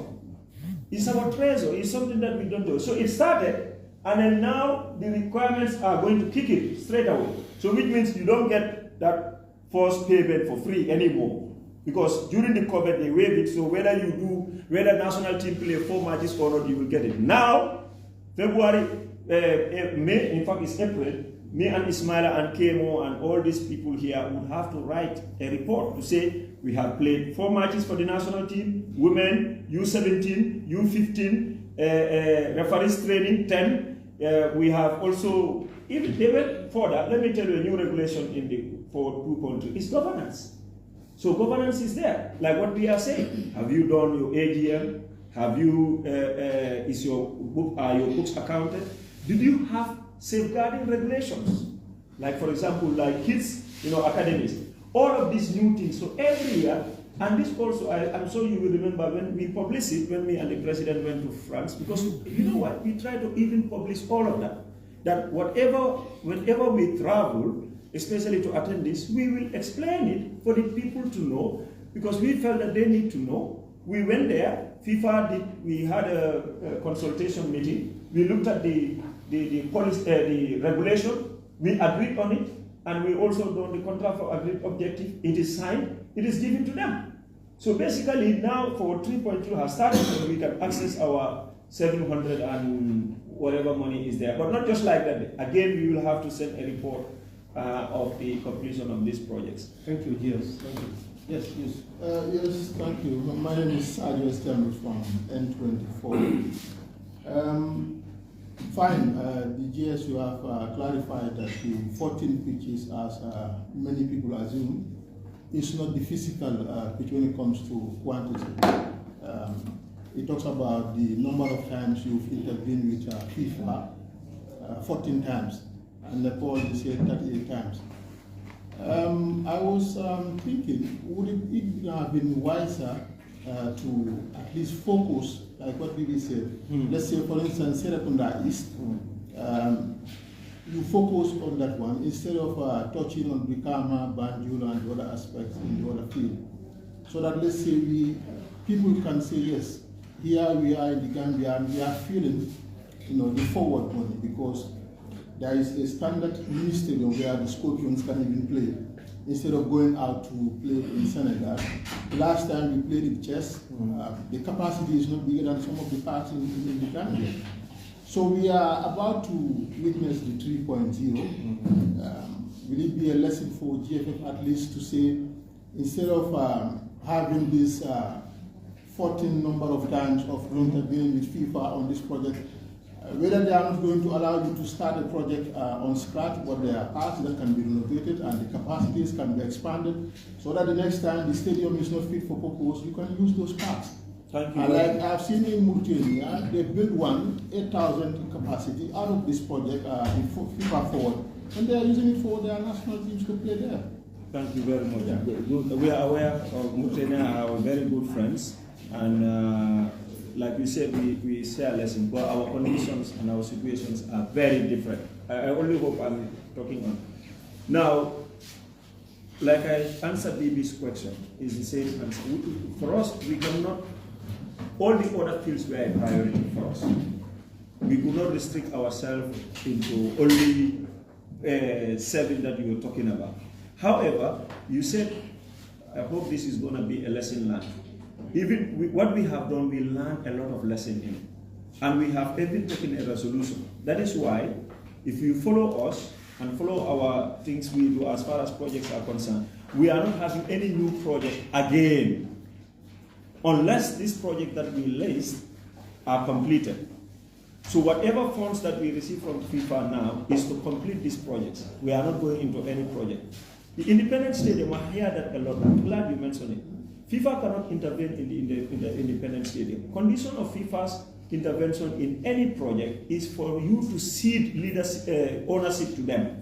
S3: It's our treasure. It's something that we don't do. So it started, and then now the requirements are going to kick it straight away. So which means you don't get that first payment for free anymore. Because during the COVID, they waived it, so whether national team play 4 matches or not, you will get it. Now, February, May, in fact it's April, me and Ismaila and KMO and all these people here would have to write a report to say we have played 4 matches for the national team, women, U17, U15, referees training 10. We have also, even they went further. Let me tell you a new regulation in the 2.2 is governance. So governance is there, like what we are saying. Have you done your AGM? Have you, is your books accounted? Did you have safeguarding regulations? Like for example, like kids, academies. All of these new things. So every year, and this also, I'm sure you will remember when we published it, when me and the president went to France, because you know what, we try to even publish all of that. That whenever we travel, especially to attend this, we will explain it for the people to know, because we felt that they need to know. We went there, we had a consultation meeting, we looked at the regulation, we agreed on it, and we also done the contract for agreed objective. It is signed, it is given to them. So basically now for 3.2 has started, so we can access our 700 and whatever money is there. But not just like that. Again, we will have to send a report of the completion of these projects.
S8: Thank you, yes. Thank you. Yes, yes.
S11: Yes, thank you. My name is Sadio Estambu from N24. Fine, the GS, you have clarified that the 14 pitches, as many people assume, is not the physical pitch when it comes to quantity. It talks about the number of times you've intervened with FIFA, 14 times, and Nepal, you said 38 times. I was thinking, would it have been wiser to at least focus, like what Bibi said, let's say for instance, Serekunda East, you focus on that one instead of touching on Brikama, Banjul and the other aspects in the other field. So that let's say people can say, yes, here we are in the Gambia and we are feeling the forward money, because there is a standard mini stadium where the Scorpions can even play instead of going out to play in Senegal. The last time we played in chess, the capacity is not bigger than some of the parts in the Gambia. So we are about to witness the 3.0. Will it be a lesson for GFF at least to say, instead of having this 14 number of times of intervening with FIFA on this project, whether they are not going to allow you to start a project on scratch, but there are parts that can be renovated and the capacities can be expanded, so that the next time the stadium is not fit for purpose, you can use those parts.
S3: Thank you.
S11: And like I've seen in Mauritania, they built 8,000 capacity out of this project, FIFA Forward, and they are using it for their national teams to play there.
S3: Thank you very much. Yeah. We are aware of Mauritania, are our very good friends, and like we said, we share lessons, but our conditions and our situations are very different. I only hope I'm talking on. Now, like I answered BB's question, is the same answer. For us, we cannot, all the other fields were a priority for us. We could not restrict ourselves into only 7 that you were talking about. However, you said, I hope this is going to be a lesson learned. Even what we have done, we learned a lot of lessons in it. And we have even taken a resolution. That is why, if you follow us and follow our things we do as far as projects are concerned, we are not having any new project again, unless this project that we laced are completed. So whatever funds that we receive from FIFA now is to complete these projects. We are not going into any project. The independent stadium, I hear that a lot. I'm glad you mentioned it. FIFA cannot intervene in the independent stadium. Condition of FIFA's intervention in any project is for you to cede ownership to them.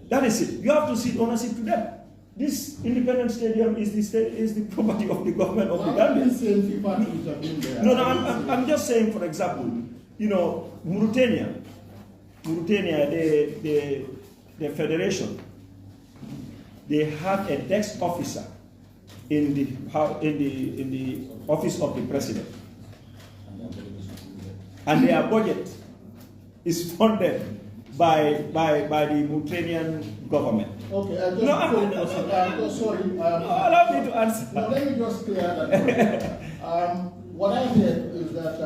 S3: That is it. You have to cede ownership to them. This independent stadium is the property of the government of the Gambia. No, I'm just saying, for example, Mauritania, the federation, they have a desk officer in the office of the president, and their budget is funded by the Mauritanian government.
S11: Okay, I just sorry.
S3: Allow me to answer.
S11: No, let me just clear that. What I heard is that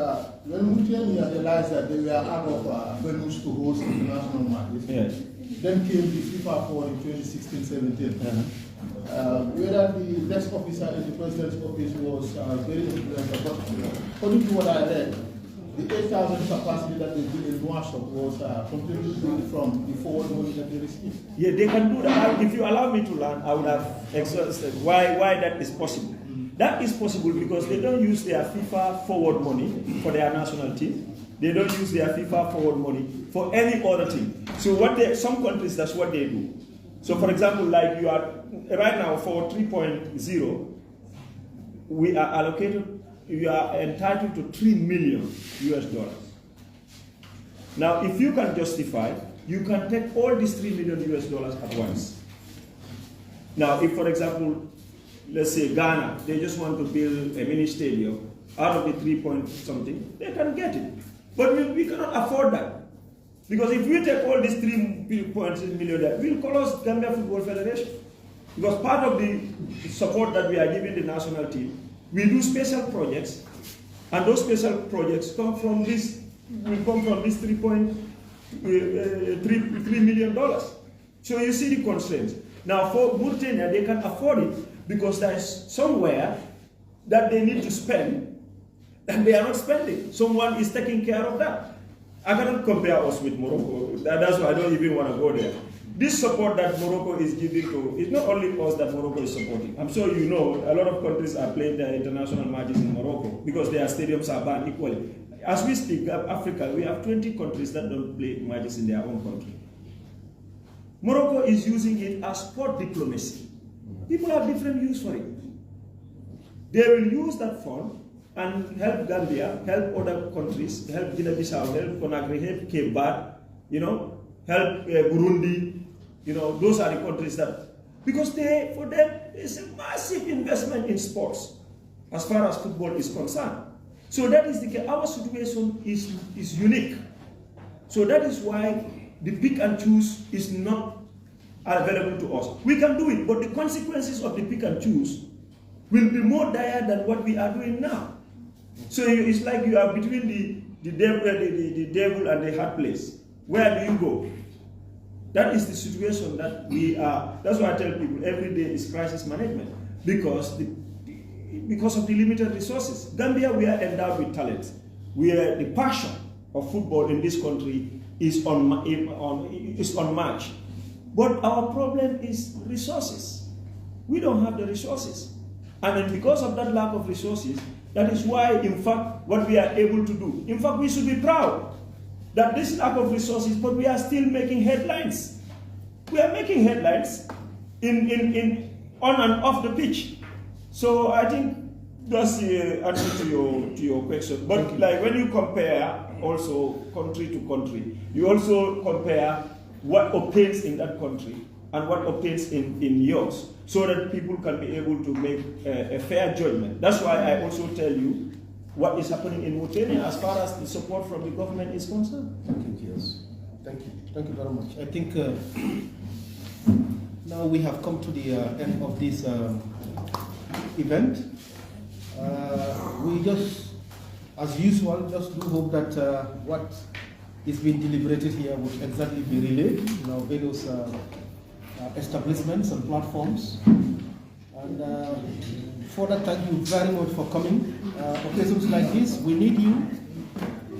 S11: when Mauritania realized that they were out of venues to host international matches,
S3: yes,
S11: then came the FIFA for in 2016-17. Whether the desk officer in the president's office was very influential, but according to what I read, the 8,000 capacity that they did in Nouakchott was completely free from the forward money that they received.
S3: Yeah, they can do that. If you allow me to learn, I would have exhausted why that is possible. That is possible because they don't use their FIFA forward money for their national team. They don't use their FIFA forward money for any other thing. So some countries, that's what they do. So for example, like you are right now for 3.0, we are allocated, you are entitled to $3 million US. Now, if you can justify, you can take all these $3 million US at once. Now, if for example, let's say Ghana, they just want to build a mini stadium, out of the 3 point something, they can get it. But we cannot afford that. Because if we take all these 3.6 million, we'll close Gambia Football Federation. Because part of the support that we are giving the national team, we do special projects, and those special projects come from this, will come from this $3 million. So you see the constraints. Now for Mauritania, they can afford it because there is somewhere that they need to spend and they are not spending. Someone is taking care of that. I cannot compare us with Morocco. That's why I don't even want to go there. This support that Morocco is giving to, it's not only us that Morocco is supporting. I'm sure you know a lot of countries are playing their international matches in Morocco because their stadiums are banned equally. As we speak, Africa, we have 20 countries that don't play matches in their own country. Morocco is using it as sport diplomacy. People have different use for it. They will use that fund and help Gambia, help other countries, help Guinea-Bissau, help Conakry, help Cape Verde, help Burundi, those are the countries that, because for them, it's a massive investment in sports, as far as football is concerned. So that is the case. Our situation is unique. So that is why the pick and choose is not available to us. We can do it, but the consequences of the pick and choose will be more dire than what we are doing now. So it's like you are between the devil and the hard place. Where do you go? That is the situation that we are. That's why I tell people every day is crisis management because of the limited resources. Gambia, we are endowed with talent. The passion of football in this country is unmatched. But our problem is resources. We don't have the resources. And then because of that lack of resources, that is why, in fact, what we are able to do. In fact, we should be proud that this lack of resources, but we are still making headlines. We are making headlines on and off the pitch. So I think that's the answer to your question. But like when you compare also country to country, you also compare what obtains in that country and what obtains in yours, so that people can be able to make a fair judgment. That's why I also tell you what is happening in Mauritania as far as the support from the government is concerned.
S1: Thank you, yes. Thank you. Thank you very much. I think now we have come to the end of this event. We just, as usual, just do hope that what is being deliberated here would exactly be relayed in our various establishments and platforms. And further, thank you very much for coming. Occasions like this, we need you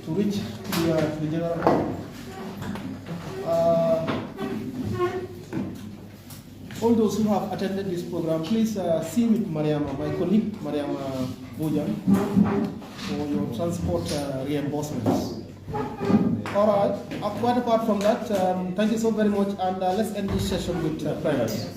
S1: to reach the general. All those who have attended this program, please see with Mariama, my colleague Mariama Bojan, for your transport reimbursements. All right, quite apart from that, thank you so very much, and let's end this session with prayers.